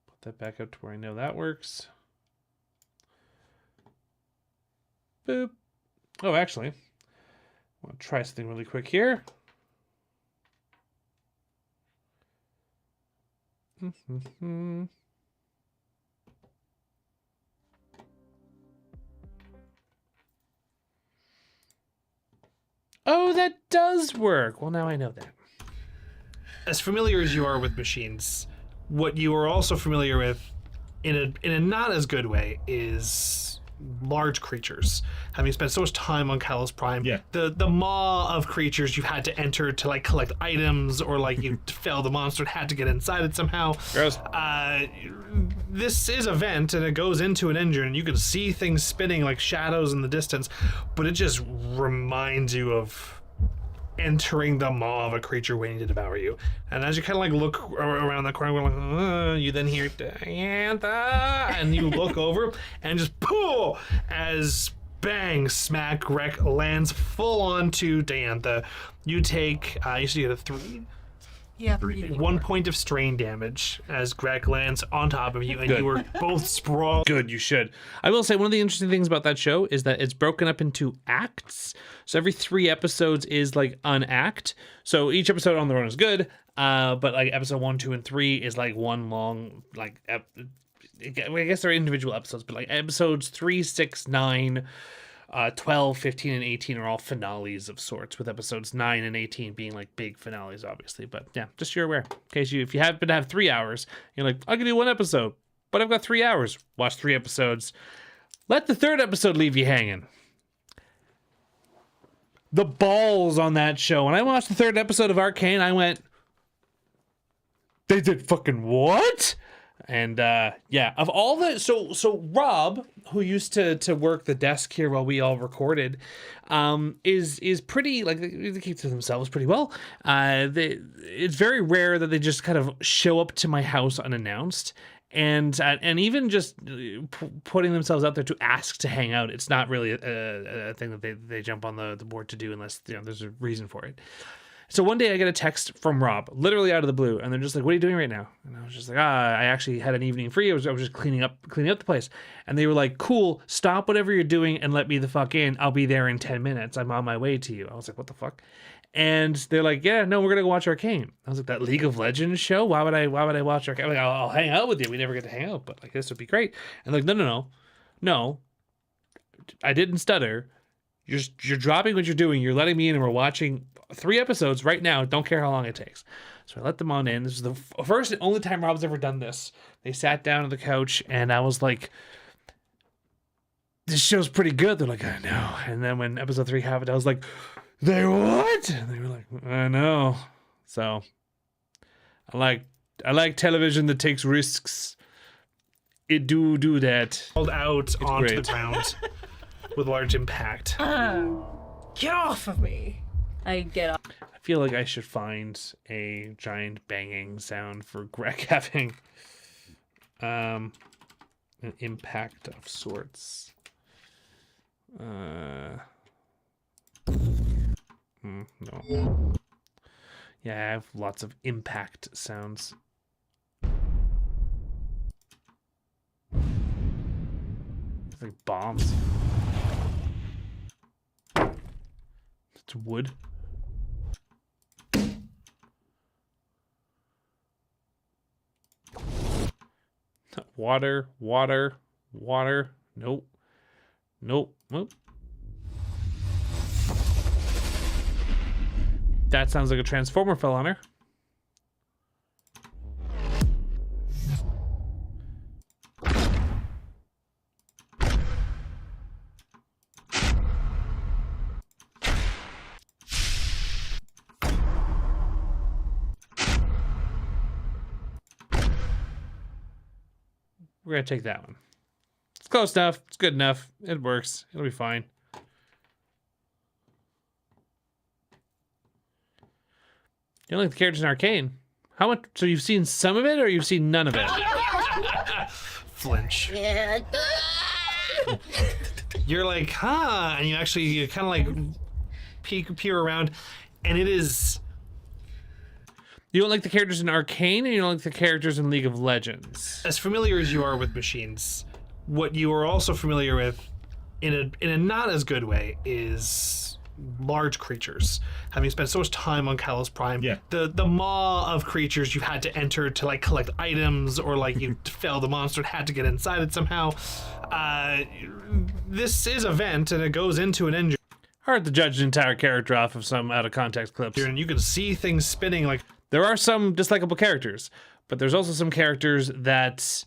Speaker 1: Put that back up to where I know that works. Boop. Oh, actually, I want to try something really quick here. Oh, that does work. Well, now I know that.
Speaker 3: As familiar as you are with machines, what you are also familiar with in a not as good way is large creatures. Having spent so much time on Kalos Prime,
Speaker 4: Yeah.
Speaker 3: the maw of creatures you've had to enter to like collect items, or like you fell the monster and had to get inside it somehow.
Speaker 1: Gross.
Speaker 3: This is a vent and it goes into an engine and you can see things spinning like shadows in the distance, but it just reminds you of entering the maw of a creature waiting to devour you. And as you kind of like look around that corner, like, you then hear Diantha, and you look over and just pull as bang, smack, wreck lands full onto Diantha. You take, you see a 3?
Speaker 8: Yeah,
Speaker 3: 1 point of strain damage as Greg lands on top of you, and you were both sprawled.
Speaker 1: Good, you should. I will say one of the interesting things about that show is that it's broken up into acts. So every 3 episodes is like an act. So each episode on their own is good, but like episode 1, 2, and 3 is like one long like. I guess they're individual episodes, but like episodes 3, 6, 9. 12, 15, and 18 are all finales of sorts, with episodes 9 and 18 being like big finales, obviously. But yeah, just so you're aware. In case if you happen to have 3 hours, you're like, I can do 1 episode, but I've got 3 hours. Watch 3 episodes. Let the 3rd episode leave you hanging. The balls on that show. When I watched the 3rd episode of Arcane, I went, they did fucking what? And yeah, of all the so Rob, who used to work the desk here while we all recorded, is pretty like they keep to themselves pretty well. It's very rare that they just kind of show up to my house unannounced. And even just putting themselves out there to ask to hang out, it's not really a thing that they jump on the board to do unless there's a reason for it. So one day I get a text from Rob, literally out of the blue, and they're just like, "What are you doing right now?" And I was just like, I actually had an evening free. I was just cleaning up the place." And they were like, "Cool, stop whatever you're doing and let me the fuck in. I'll be there in 10 minutes. I'm on my way to you." I was like, "What the fuck?" And they're like, "Yeah, no, we're gonna go watch Arcane." I was like, "That League of Legends show? Why would I watch Arcane?" I'm like, I'll hang out with you. We never get to hang out, but like this would be great. And like, no, I didn't stutter. You're dropping what you're doing. You're letting me in, and we're watching 3 episodes right now. Don't care how long it takes. So I let them on in. This is the first and only time Rob's ever done this. They sat down on the couch, and I was like, "This show's pretty good." They're like, "I know." And then when episode 3 happened, I was like, "They what?" And they were like, "I know." So I like television that takes risks. It do that.
Speaker 3: Rolled out onto
Speaker 1: great.
Speaker 3: the ground with large impact.
Speaker 8: Get off of me.
Speaker 6: I get up.
Speaker 1: I feel like I should find a giant banging sound for Greg having an impact of sorts. No. Yeah, I have lots of impact sounds. It's like bombs. It's wood. Water. Nope. That sounds like a transformer fell on her. We're gonna take that one. It's close enough. It's good enough. It works. It'll be fine. You don't like the characters in Arcane? How much? So you've seen some of it, or you've seen none of it?
Speaker 3: Flinch. You're like, huh? And you kind of like peer around, and it is.
Speaker 1: You don't like the characters in Arcane, and you don't like the characters in League of Legends.
Speaker 3: As familiar as you are with machines, what you are also familiar with, in a not as good way, is large creatures. Having spent so much time on Kalos Prime,
Speaker 4: Yeah.
Speaker 3: the maw of creatures you had to enter to like collect items, or like you fell the monster and had to get inside it somehow. This is a vent, and it goes into an engine,
Speaker 1: Hard to judge an entire character off of some out of context clips.
Speaker 3: and you can see things spinning like.
Speaker 1: There are some dislikable characters, but there's also some characters that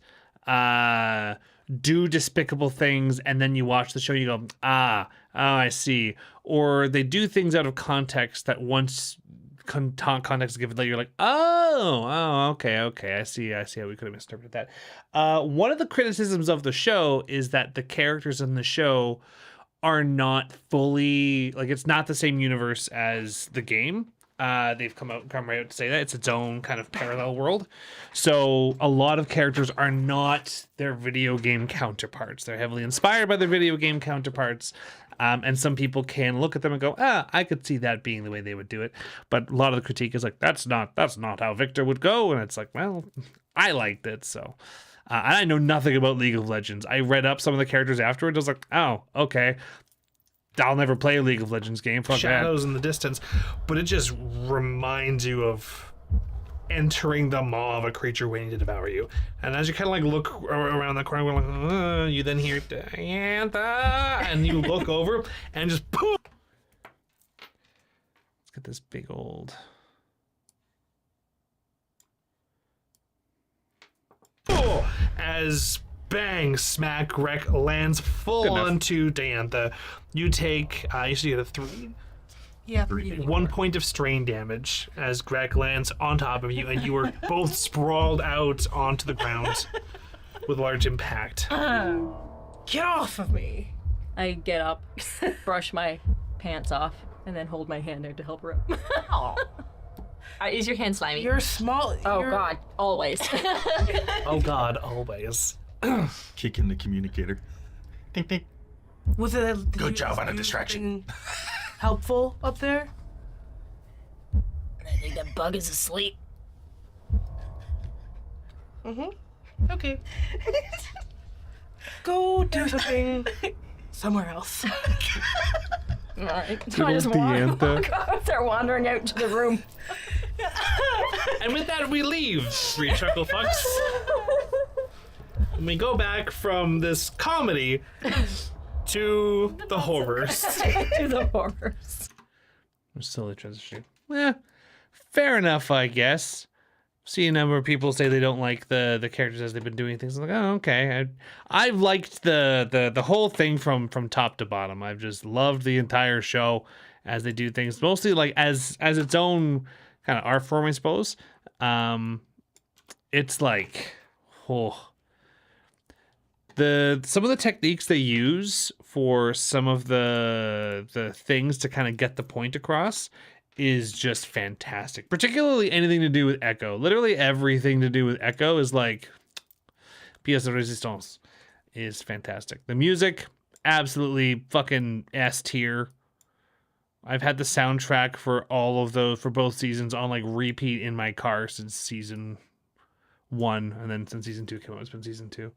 Speaker 1: do despicable things, and then you watch the show, you go, I see. Or they do things out of context that once context is given, that you're like, okay, I see how we could have misinterpreted that. One of the criticisms of the show is that the characters in the show are not fully, like, it's not the same universe as the game. They've come right out to say that it's its own kind of parallel world. So a lot of characters are not their video game counterparts. They're heavily inspired by their video game counterparts. And some people can look at them and go, I could see that being the way they would do it. But a lot of the critique is like, that's not how Victor would go. And it's like, well, I liked it. So, and I know nothing about League of Legends. I read up some of the characters afterwards. I was like, oh, okay. I'll never play a League of Legends game. Fuck
Speaker 3: Shadows in the distance, but it just reminds you of entering the maw of a creature waiting to devour you. And as you kind of like look around the corner, like, you then hear Diantha, and you look over and just poof.
Speaker 1: Let's get this big old.
Speaker 3: As bang, smack, wreck lands full
Speaker 1: Good enough.
Speaker 3: onto Diantha. You take, you should get a 3.
Speaker 8: Yeah.
Speaker 3: 1 point of strain damage as Greg lands on top of you, and you are both sprawled out onto the ground with large impact.
Speaker 8: Get off of me.
Speaker 6: I get up, brush my pants off, and then hold my hand out to help her up.
Speaker 2: Is your hand slimy?
Speaker 8: You're small.
Speaker 6: Oh
Speaker 8: you're-
Speaker 6: God, always.
Speaker 3: Oh God, always.
Speaker 4: Kick in the communicator. Ding, ding.
Speaker 8: Was it? Did
Speaker 7: Good
Speaker 8: you
Speaker 7: job on a
Speaker 8: do
Speaker 7: distraction.
Speaker 8: something helpful up there.
Speaker 5: I think that bug is asleep.
Speaker 8: Okay. Go do something somewhere else.
Speaker 6: Alright, so I just
Speaker 1: old Diantha.
Speaker 6: walk out. They're wandering out to the room.
Speaker 3: And with that, we leave Three Chuckle Fucks. And we go back from this comedy to the horrors.
Speaker 6: To the horrors.
Speaker 1: I'm slowly transitioning. Fair enough, I guess. See a number of people say they don't like the characters as they've been doing things. I'm like, oh, okay. I've liked the whole thing from top to bottom. I've just loved the entire show as they do things, mostly like as its own kind of art form, I suppose. It's like, some of the techniques they use for some of the things to kind of get the point across is just fantastic. Particularly anything to do with Echo. Literally everything to do with Echo is like pièce de résistance is fantastic. The music, absolutely fucking S tier. I've had the soundtrack for all of those for both seasons on like repeat in my car since season 1, and then since season 2 came out, it's been season 2.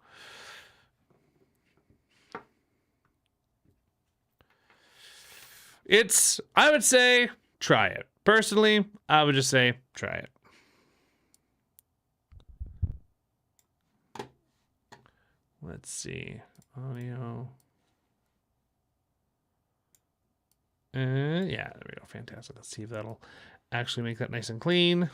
Speaker 1: I would say, try it. Personally, I would just say, try it. Let's see. Audio. Yeah, there we go. Fantastic. Let's see if that'll actually make that nice and clean.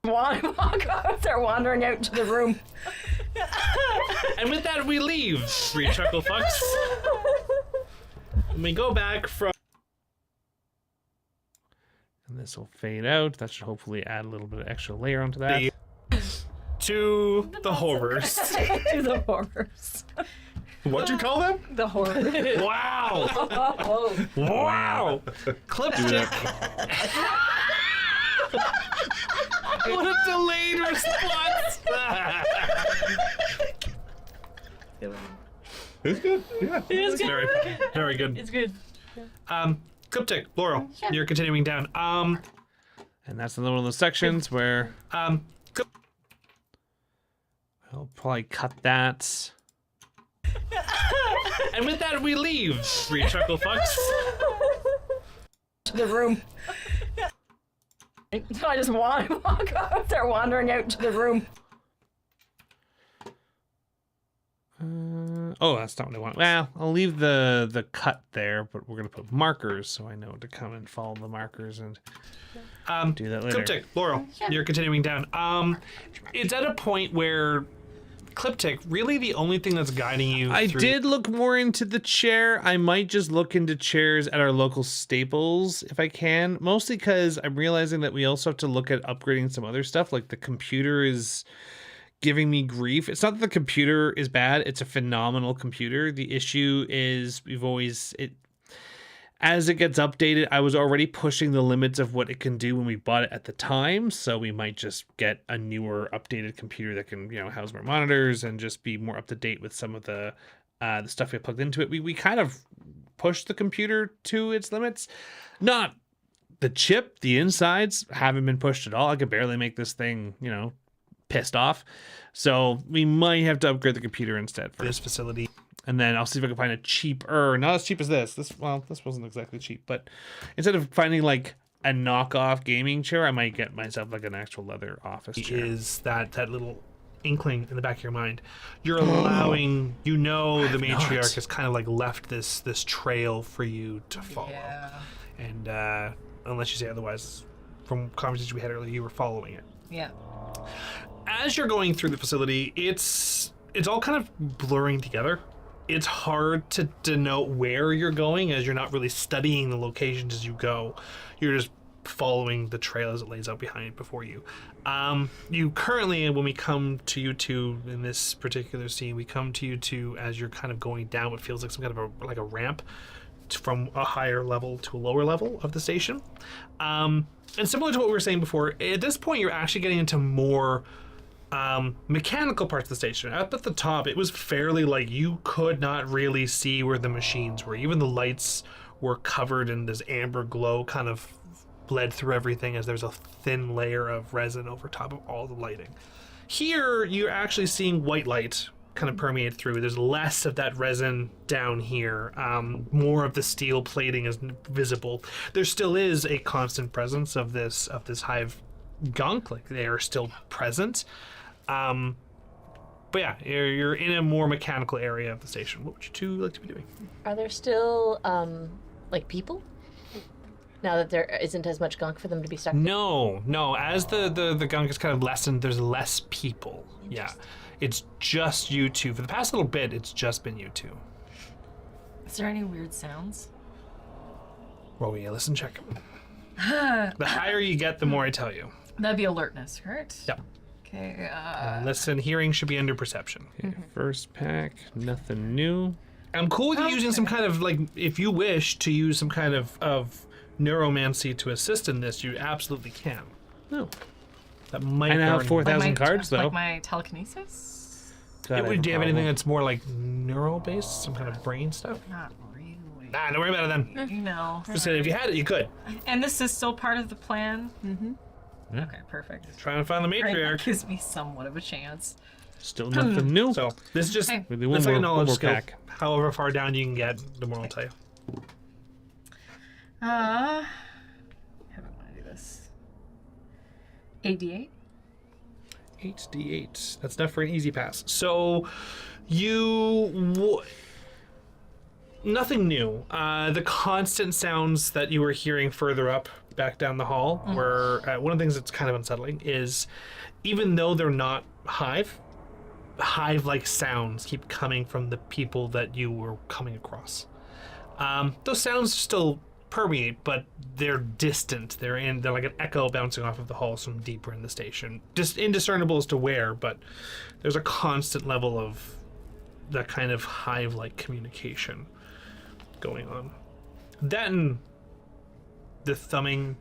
Speaker 6: Walk out. They're wandering out to the room.
Speaker 3: And with that, we leave Three Chuckle Fucks. And we go back from...
Speaker 1: And this will fade out. That should hopefully add a little bit of extra layer onto that.
Speaker 3: to the horrors.
Speaker 6: To the horrors.
Speaker 4: What'd you call them?
Speaker 6: The horrors.
Speaker 3: Wow!
Speaker 6: Oh.
Speaker 3: Wow! Clipstick. What a delayed response!
Speaker 4: It's good. Yeah.
Speaker 6: It's
Speaker 3: Very, very good.
Speaker 6: It's good.
Speaker 3: Clipstick, Laurel, you're continuing down.
Speaker 1: And that's another one of those sections where
Speaker 3: Clip-
Speaker 1: I'll probably cut that.
Speaker 3: and with that, we leave Three Chuckle Fucks.
Speaker 6: To the room. So I just walk out. They're wandering out to the room.
Speaker 1: Oh, that's not what I want. Well, I'll leave the cut there, but we're gonna put markers so I know to come and follow the markers and do that later.
Speaker 3: Clipstick, Laurel, you're continuing down. It's at a point where Clipstick, really the only thing that's guiding you
Speaker 1: I
Speaker 3: through...
Speaker 1: did look more into the chair. I might just look into chairs at our local Staples if I can. Mostly because I'm realizing that we also have to look at upgrading some other stuff. Like the computer is giving me grief. It's not that the computer is bad. It's a phenomenal computer. The issue is as it gets updated, I was already pushing the limits of what it can do when we bought it at the time. So we might just get a newer updated computer that can, house more monitors and just be more up to date with some of the stuff we plugged into it. We kind of pushed the computer to its limits. Not the chip, the insides haven't been pushed at all. I could barely make this thing, pissed off. So we might have to upgrade the computer instead for
Speaker 3: this facility.
Speaker 1: And then I'll see if I can find a cheaper, not as cheap as this. This wasn't exactly cheap, but instead of finding like a knockoff gaming chair, I might get myself like an actual leather office chair.
Speaker 3: Is that little inkling in the back of your mind? You're allowing, the matriarch has kind of like left this trail for you to follow.
Speaker 9: Yeah.
Speaker 3: And unless you say otherwise, from conversations we had earlier, you were following it.
Speaker 9: Yeah.
Speaker 3: As you're going through the facility, it's all kind of blurring together. it's hard to denote where you're going, as you're not really studying the locations as you go. You're just following the trail as it lays out behind before you. You currently, when we come to you two in this particular scene, we come to you two as you're kind of going down what feels like some kind of a ramp from a higher level to a lower level of the station. And similar to what we were saying before, at this point you're actually getting into more mechanical parts of the station. Up at the top, it was fairly like you could not really see where the machines were. Even the lights were covered in this amber glow, kind of bled through everything as there's a thin layer of resin over top of all the lighting. Here, you're actually seeing white light kind of permeate through. There's less of that resin down here. More of the steel plating is visible. There still is a constant presence of this hive gunk. Like, they are still present. But yeah, you're in a more mechanical area of the station. What would you two like to be doing?
Speaker 2: Are there still, like, people? Now that there isn't as much gunk for them to be stuck in?
Speaker 3: No. As the gunk is kind of lessened, there's less people. Yeah. It's just you two. For the past little bit, it's just been you two.
Speaker 9: Is there any weird sounds?
Speaker 3: Roll me a listen check. The higher you get, the more I tell you.
Speaker 9: That'd be alertness, correct?
Speaker 3: Yep.
Speaker 9: Okay.
Speaker 3: Listen, hearing should be under perception.
Speaker 1: Okay, first pack, nothing new.
Speaker 3: I'm cool with you using some kind of, like, if you wish to use some kind of neuromancy to assist in this, you absolutely can.
Speaker 1: No.
Speaker 3: That might
Speaker 1: I now have
Speaker 3: burn-
Speaker 1: 4,000 cards, though.
Speaker 9: Like my telekinesis?
Speaker 1: God, I
Speaker 3: Do you have
Speaker 1: a
Speaker 3: anything
Speaker 1: problem.
Speaker 3: that's more like neural-based, some kind of brain stuff?
Speaker 9: Not really.
Speaker 3: Nah, don't worry about it then.
Speaker 9: You know.
Speaker 3: Just saying, if you had it, you could.
Speaker 9: And this is still part of the plan? Mm-hmm.
Speaker 1: Yeah.
Speaker 9: Okay, perfect.
Speaker 3: Trying to find the
Speaker 9: Great, that
Speaker 3: matriarch.
Speaker 9: gives me somewhat of a chance.
Speaker 1: Still nothing new.
Speaker 3: So this is just
Speaker 9: Okay.
Speaker 1: We do one
Speaker 3: it's like a
Speaker 1: more- one
Speaker 3: knowledge
Speaker 1: more
Speaker 3: skill.
Speaker 1: pack.
Speaker 3: However far down you can get, the more I'll tell you.
Speaker 9: How do I want to do this? 8d8?
Speaker 3: 8d8. That's enough for an easy pass. So nothing new. The constant sounds that you were hearing further up, back down the hall, were one of the things that's kind of unsettling is, even though they're not hive-like sounds keep coming from the people that you were coming across. Those sounds still permeate, but they're distant. They're like an echo bouncing off of the halls from deeper in the station. Just indiscernible as to where, but there's a constant level of that kind of hive-like communication going on. Then the thrumming,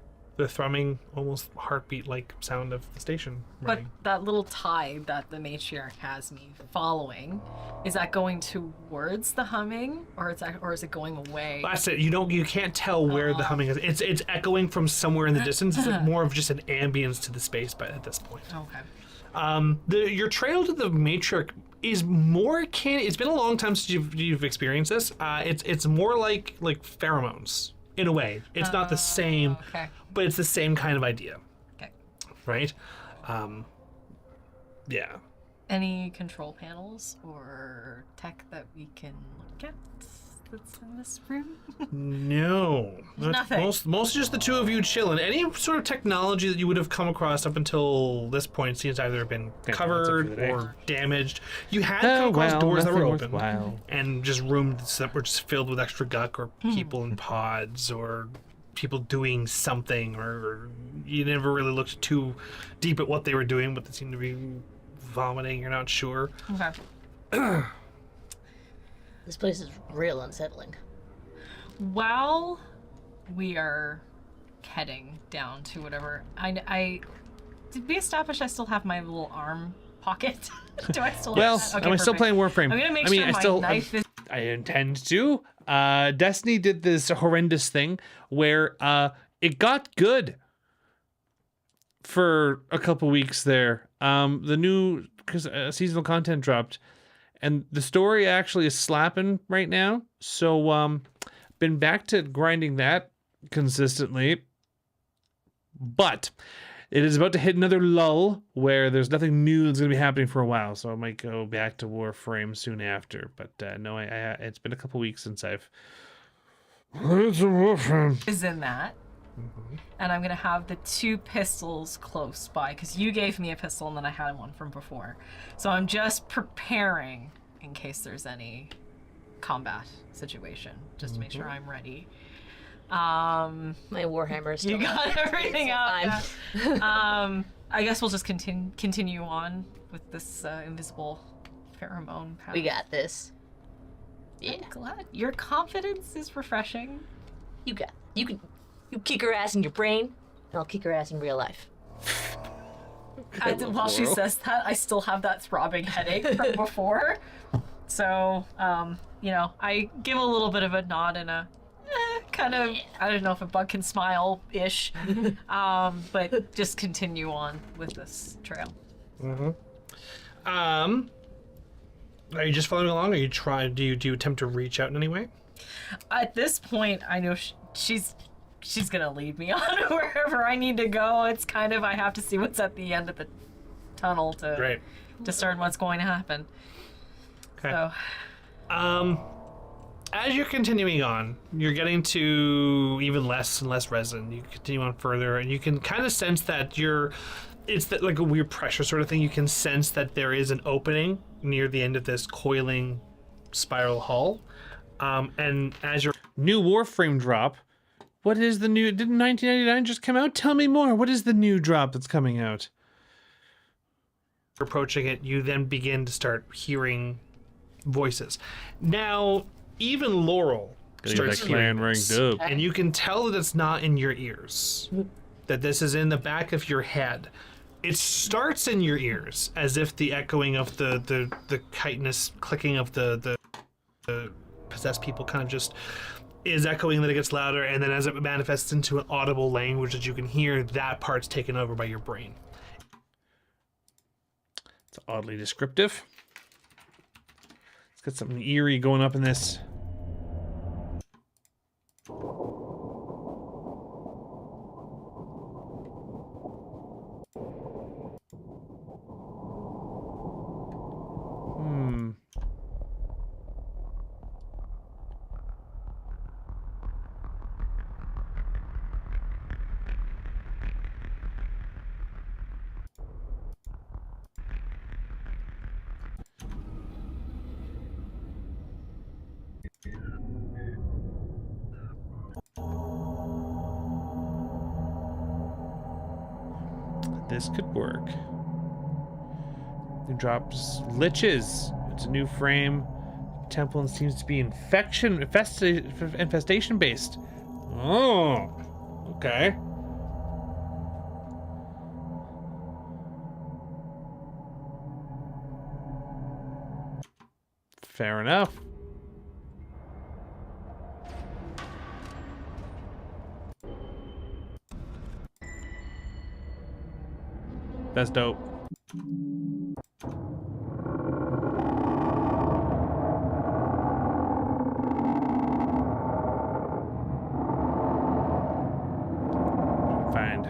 Speaker 3: almost heartbeat-like sound of the station
Speaker 9: But
Speaker 3: running.
Speaker 9: that little tide that the matriarch has me following, is that going towards the humming, or is it going away?
Speaker 3: That's it. You can't tell where the humming is. It's echoing from somewhere in the distance. It's like more of just an ambience to the space at this point.
Speaker 9: Okay.
Speaker 3: Your trail to the matriarch is more akin. It's been a long time since you've experienced this. It's more like pheromones in a way. It's not the same,
Speaker 9: Okay.
Speaker 3: but it's the same kind of idea,
Speaker 9: Okay.
Speaker 3: right? Yeah.
Speaker 9: Any control panels or tech that we can look at that's in this room?
Speaker 3: No.
Speaker 9: Nothing.
Speaker 3: Most just the two of you chilling. Any sort of technology that you would have come across up until this point seems to either been
Speaker 1: that's it for
Speaker 3: covered
Speaker 1: the day.
Speaker 3: or damaged. You had come across doors that were
Speaker 1: nothing
Speaker 3: open
Speaker 1: worthwhile.
Speaker 3: and just rooms that were just filled with extra gunk or people in pods or people doing something, or you never really looked too deep at what they were doing, but they seemed to be vomiting. You're not sure.
Speaker 9: Okay.
Speaker 2: This place is real unsettling.
Speaker 9: While we are heading down to whatever, I did we establish I still have my little arm pocket? Do I still
Speaker 1: Well,
Speaker 9: have that? Okay,
Speaker 1: I'm still
Speaker 9: perfect.
Speaker 1: playing Warframe.
Speaker 9: I'm gonna make
Speaker 1: I mean,
Speaker 9: sure
Speaker 1: I
Speaker 9: my
Speaker 1: still
Speaker 9: knife is.
Speaker 1: I intend to. Destiny did this horrendous thing where it got good for a couple weeks there. The new seasonal content dropped, and the story actually is slapping right now. So been back to grinding that consistently, but it is about to hit another lull where there's nothing new that's going to be happening for a while. So I might go back to Warframe soon after. But no, it's been a couple weeks since I've played some Warframe.
Speaker 9: Is in that. And I'm gonna have the two pistols close by because you gave me a pistol and then I had one from before. So I'm just preparing in case there's any combat situation, just to make sure I'm ready.
Speaker 2: My Warhammer is still
Speaker 9: You got everything out.
Speaker 2: time.
Speaker 9: Yeah. I guess we'll just continue on with this invisible pheromone path.
Speaker 2: We got this. Yeah.
Speaker 9: I'm glad. Your confidence is refreshing.
Speaker 2: You kick her ass in your brain, and I'll kick her ass in real life.
Speaker 9: While she says that, I still have that throbbing headache from before. So, I give a little bit of a nod and a kind of, I don't know if a bug can smile-ish, but just continue on with this trail.
Speaker 3: Are you just following along, or do you attempt to reach out in any way?
Speaker 9: At this point, I know she's gonna lead me on wherever I need to go. It's kind of, I have to see what's at the end of the tunnel to discern what's going to happen.
Speaker 3: Okay.
Speaker 9: So,
Speaker 3: as you're continuing on, you're getting to even less and less resin. You continue on further, and you can kind of sense that it's like a weird pressure sort of thing. You can sense that there is an opening near the end of this coiling spiral hull. And as your
Speaker 1: New Warframe drop. What is the new? Didn't 1999 just come out? Tell me more. What is the new drop that's coming out?
Speaker 3: approaching it, you then begin to start hearing voices. Now, even Laurel starts hearing this, and you can tell that it's not in your ears, that this is in the back of your head. It starts in your ears as if the echoing of the chitinous clicking of the possessed people kind of just is echoing, then it gets louder, and then as it manifests into an audible language that you can hear, that part's taken over by your brain.
Speaker 1: It's oddly descriptive. It's got something eerie going up in this. This could work. It drops liches. It's a new frame. Temple and seems to be infestation based. Oh, okay. Fair enough. That's dope. Find.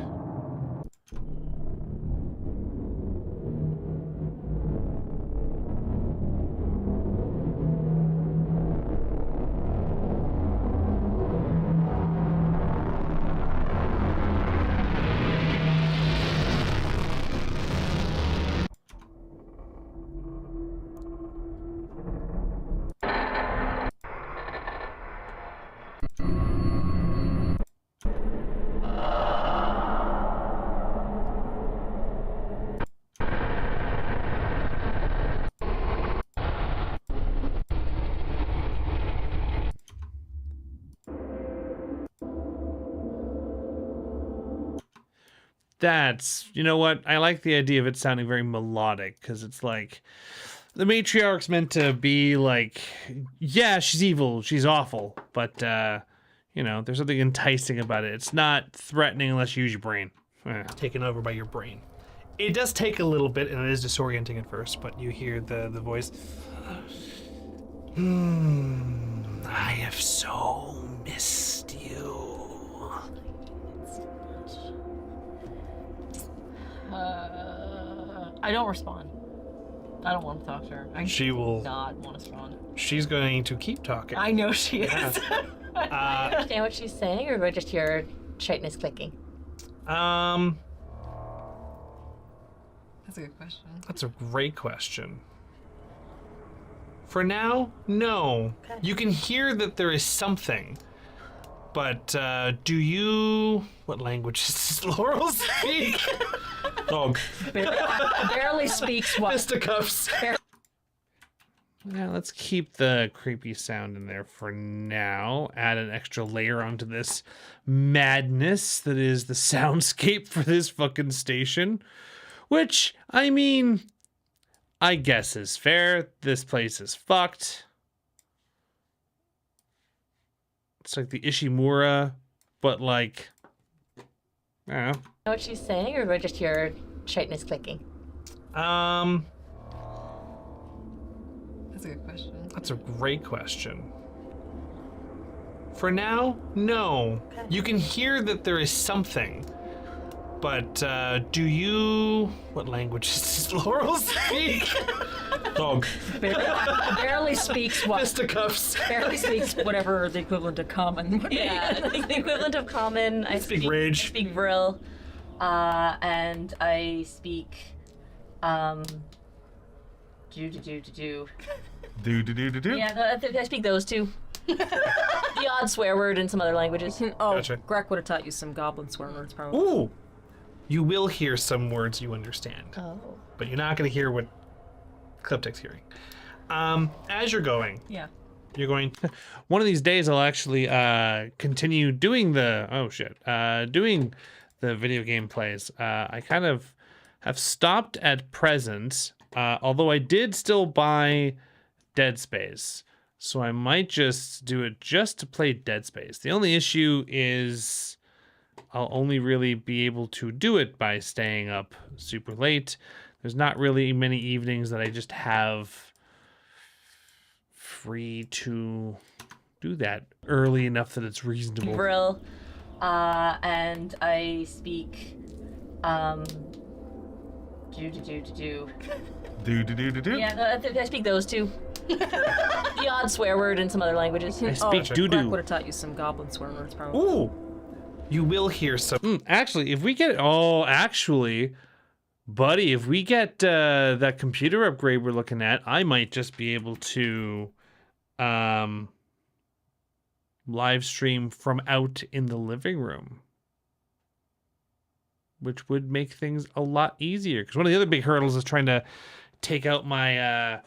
Speaker 1: That's, you know what? I like the idea of it sounding very melodic, because it's like the matriarch's meant to be like, yeah, she's evil, she's awful, but you know, there's something enticing about it. It's not threatening unless you use your brain.
Speaker 3: Taken over by your brain. It does take a little bit, and it is disorienting at first, but you hear the voice. I have so missed you.
Speaker 9: I don't respond. I don't want to talk to her.
Speaker 3: She will
Speaker 9: not want to respond.
Speaker 3: She's going to keep talking.
Speaker 9: I know she is.
Speaker 2: I understand what she's saying, or do I just hear chitinous clicking?
Speaker 3: That's
Speaker 9: a good question.
Speaker 3: That's a great question. For now, no. You can hear that there is something. But do you... What language does Laurel speak?
Speaker 4: Oh,
Speaker 6: Barely speaks what.
Speaker 3: Fisticuffs.
Speaker 1: Yeah, let's keep the creepy sound in there for now. Add an extra layer onto this madness that is the soundscape for this fucking station. Which, I mean, I guess is fair. This place is fucked. It's like the Ishimura, but like, I don't know.
Speaker 2: Know what she's saying, or do I just hear straightness clicking?
Speaker 9: That's a good question.
Speaker 3: That's a great question. For now, no. You can hear that there is something. But do you... What language does Laurel speak?
Speaker 4: oh,
Speaker 6: Barely speaks what.
Speaker 3: Fisticuffs.
Speaker 6: Barely speaks whatever the equivalent of common would be.
Speaker 2: Yeah, like the equivalent of common. I
Speaker 3: Speak rage.
Speaker 2: I speak Vril, and I speak do.
Speaker 4: do.
Speaker 2: Yeah, I speak those two. The odd swear word in some other languages.
Speaker 6: Oh,
Speaker 3: Gotcha.
Speaker 6: Greg would have taught you some goblin swear words, probably.
Speaker 3: Ooh! You will hear some words you understand.
Speaker 2: Oh.
Speaker 3: But you're not going to hear what Cliptic's hearing. As you're going,
Speaker 6: Yeah.
Speaker 3: you're going...
Speaker 1: One of these days, I'll actually continue doing the doing the video game plays. I kind of have stopped at present, although I did still buy Dead Space, so I might just do it just to play Dead Space. The only issue is I'll only really be able to do it by staying up super late. There's not really many evenings that I just have free to do that early enough that it's reasonable.
Speaker 2: Vril, and I speak do. Yeah, I speak those two. The odd swear word in some other languages.
Speaker 1: I speak
Speaker 6: Greg
Speaker 1: doo-doo.
Speaker 6: would have taught you some goblin swear words, probably.
Speaker 3: Ooh! You will hear some...
Speaker 1: Actually, if we get... Oh, actually, buddy, if we get that computer upgrade we're looking at, I might just be able to live stream from out in the living room, which would make things a lot easier. Because one of the other big hurdles is trying to take out my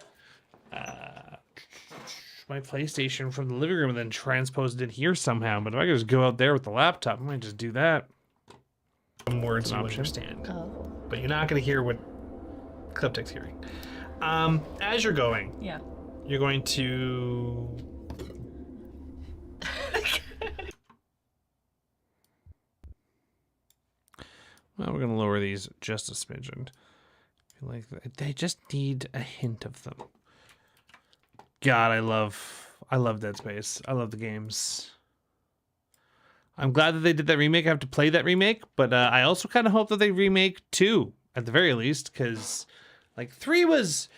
Speaker 1: my PlayStation from the living room and then transpose it in here somehow. But if I could just go out there with the laptop, I might just do that.
Speaker 3: Some words you
Speaker 1: option.
Speaker 3: understand.
Speaker 2: Oh.
Speaker 3: But you're not going to hear what Cliptic's hearing. As you're going,
Speaker 6: Yeah.
Speaker 3: you're going to...
Speaker 1: Well, we're gonna lower these just a smidgen. I feel like they just need a hint of them. God, I love Dead Space. I love the games. I'm glad that they did that remake. I have to play that remake, but I also kind of hope that they remake 2 at the very least, because like 3 was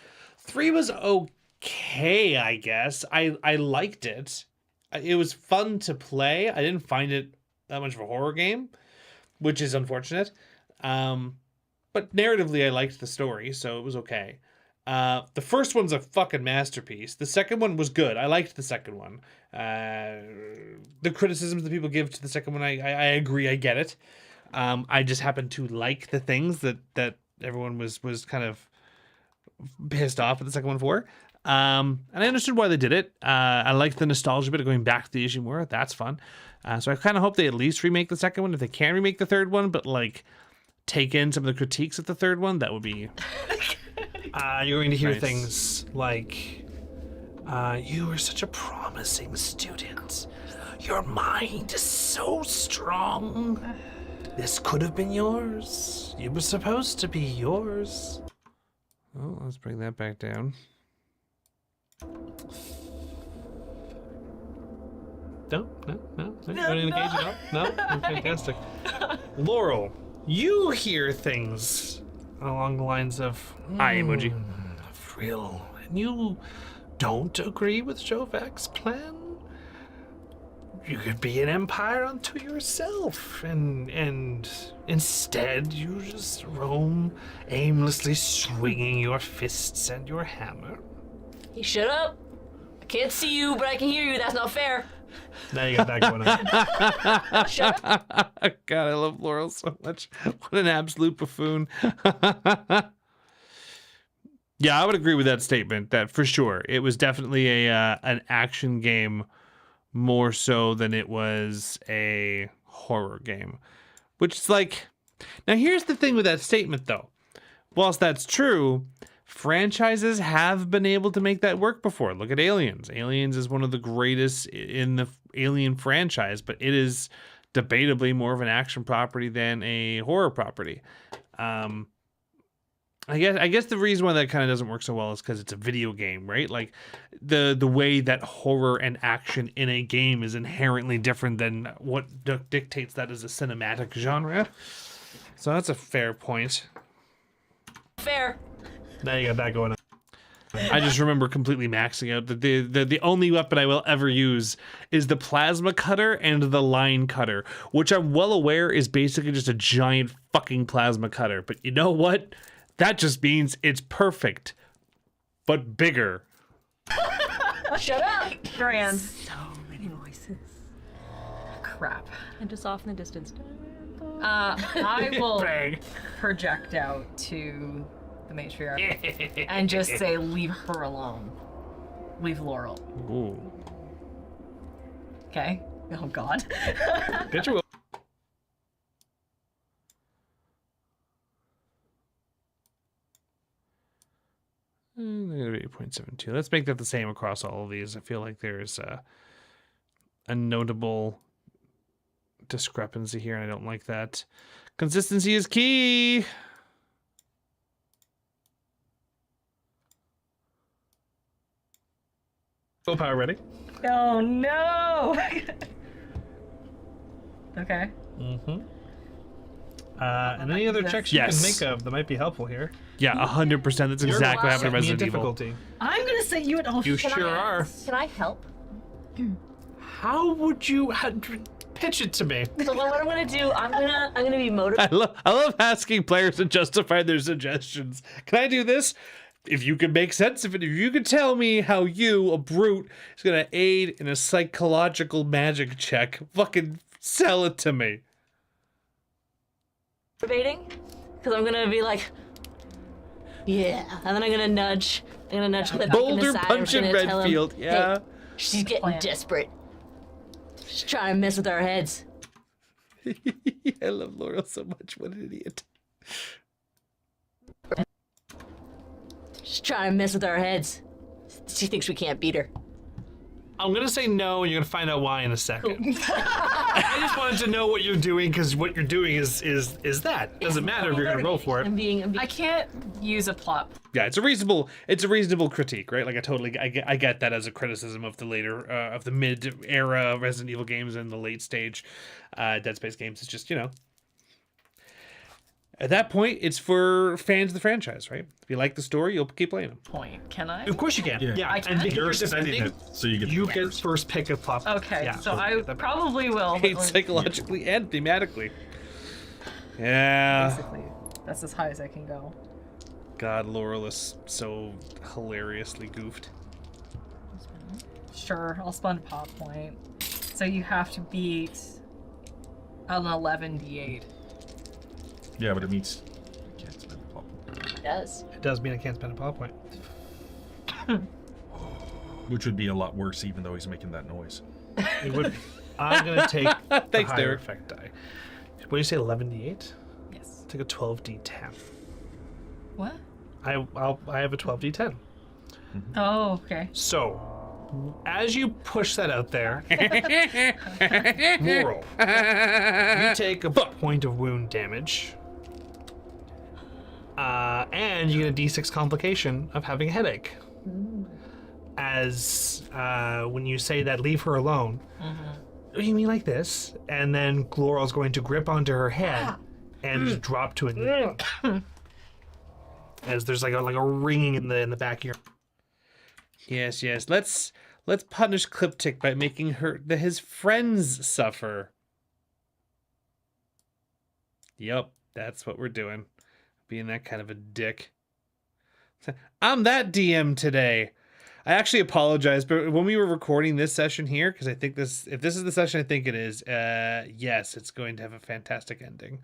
Speaker 1: okay, I guess. I liked it. It was fun to play. I didn't find it that much of a horror game, which is unfortunate. But narratively, I liked the story, so it was okay. The first one's a fucking masterpiece. The second one was good. I liked the second one. The criticisms that people give to the second one, I agree. I get it. I just happen to like the things that everyone was kind of pissed off at the second one for. And I understood why they did it. I liked the nostalgia bit of going back to the Ishimura. That's fun. So I kind of hope they at least remake the second one. If they can remake the third one, but like take in some of the critiques of the third one, that would be...
Speaker 3: You're going to hear
Speaker 1: Nice.
Speaker 3: things like, you are such a promising student. Your mind is so strong. This could have been yours. You were supposed to be yours.
Speaker 1: Oh, let's bring that back down.
Speaker 3: No. You don't engage at all? No? Oh, fantastic. Laurel, you hear things along the lines of
Speaker 1: Eye emoji.
Speaker 3: Frill, and you don't agree with Jovac's plan? You could be an empire unto yourself, and instead you just roam aimlessly swinging your fists and your hammer.
Speaker 2: He should have. I can't see you, but I can hear you. That's not fair.
Speaker 3: Now you got that going on.
Speaker 2: Shut up.
Speaker 1: God, I love Laurel so much. What an absolute buffoon. Yeah, I would agree with that statement. That for sure, it was definitely an action game more so than it was a horror game. Which is like, now here's the thing with that statement though. Whilst that's true, franchises have been able to make that work before. Look at Aliens. Aliens is one of the greatest in the Alien franchise, but it is debatably more of an action property than a horror property. I guess the reason why that kind of doesn't work so well is because it's a video game, right? Like the way that horror and action in a game is inherently different than what dictates that as a cinematic genre. So that's a fair point.
Speaker 2: Fair.
Speaker 3: Now you got that going on.
Speaker 1: I just remember completely maxing out that the only weapon I will ever use is the plasma cutter and the line cutter, which I'm well aware is basically just a giant fucking plasma cutter. But you know what? That just means it's perfect, but bigger.
Speaker 2: Shut up.
Speaker 9: Grand.
Speaker 6: So many voices.
Speaker 9: Crap.
Speaker 6: And just off in the distance.
Speaker 9: I will
Speaker 3: Bang.
Speaker 9: project out to the matriarch and just say, leave her alone. Leave Laurel.
Speaker 1: Ooh.
Speaker 9: Okay? Oh, God.
Speaker 3: Get your will.
Speaker 1: Negative 8.72. Let's make that the same across all of these. I feel like there's a notable discrepancy here, and I don't like that. Consistency is key.
Speaker 3: Full power ready.
Speaker 9: Oh, no! Okay.
Speaker 3: Mm-hmm. And any other checks you
Speaker 1: Yes.
Speaker 3: can think of that might be helpful here?
Speaker 1: Yeah, 100%. That's exactly what happened to
Speaker 3: Set me a
Speaker 1: Resident Evil.
Speaker 3: difficulty.
Speaker 9: I'm gonna say you at all.
Speaker 3: You sure are.
Speaker 2: Can I help?
Speaker 3: How would you pitch it to me?
Speaker 2: So what I'm gonna do, I'm gonna be motivated.
Speaker 1: I love asking players to justify their suggestions. Can I do this? If you can make sense of it, if you can tell me how you, a brute, is gonna aid in a psychological magic check, fucking sell it to me.
Speaker 2: Because I'm gonna be like, yeah, and then I'm gonna nudge Clip back in the
Speaker 1: Boulder
Speaker 2: side.
Speaker 1: punch
Speaker 2: I'm
Speaker 1: in
Speaker 2: gonna tell him,
Speaker 1: Redfield, yeah.
Speaker 2: Hey, she's getting
Speaker 9: Plan.
Speaker 2: desperate. She's trying to mess with our heads.
Speaker 1: I love Laurel so much. What an idiot.
Speaker 2: She's trying to mess with our heads. She thinks we can't beat her.
Speaker 3: I'm gonna say no, and you're gonna find out why in a second. I just wanted to know what you're doing, because what you're doing is that. Doesn't matter if you're gonna roll for it.
Speaker 2: I'm being
Speaker 9: I can't use a plot.
Speaker 1: Yeah, it's a reasonable critique, right? Like I get that as a criticism of the later of the mid era Resident Evil games and the late stage Dead Space games. It's just, you know, at that point it's for fans of the franchise, right? If you like the story, you'll keep playing them.
Speaker 9: Point. Can I?
Speaker 3: Of course you can.
Speaker 4: Yeah.
Speaker 9: I
Speaker 3: and
Speaker 9: can.
Speaker 3: you're
Speaker 4: You're setting
Speaker 3: defending.
Speaker 4: it so you get
Speaker 3: You get first pick of plot.
Speaker 9: Okay,
Speaker 3: Yeah,
Speaker 9: so I probably will.
Speaker 1: Both psychologically and thematically. Yeah.
Speaker 9: Basically, that's as high as I can go.
Speaker 1: God, Laurel is so hilariously goofed.
Speaker 9: Sure, I'll spend a pop point. So you have to beat an 11d8.
Speaker 4: Yeah, but it means you can't spend the plot.
Speaker 2: It does.
Speaker 3: It does mean I can't spend a plot point.
Speaker 4: Which would be a lot worse, even though he's making that noise.
Speaker 3: It would be. I'm gonna take
Speaker 1: Thanks,
Speaker 3: the higher
Speaker 1: Derek.
Speaker 3: effect die. What do you say, 11d8?
Speaker 9: Yes.
Speaker 3: Take a 12d10.
Speaker 9: What?
Speaker 3: I have a 12d10.
Speaker 9: Oh, okay.
Speaker 3: So, as you push that out there, Laurel, you take a point of wound damage, and you get a d6 complication of having a headache. As when you say that, leave her alone. What do you mean like this? And then Laurel's going to grip onto her head and just drop to a knee. As there's like a ringing in the back of your.
Speaker 1: Yes. Let's punish Cliptic by making his friends suffer. Yep, that's what we're doing. Being that kind of a dick. I'm that DM today. I actually apologize, but when we were recording this session here, because I think if this is the session I think it is, yes, it's going to have a fantastic ending.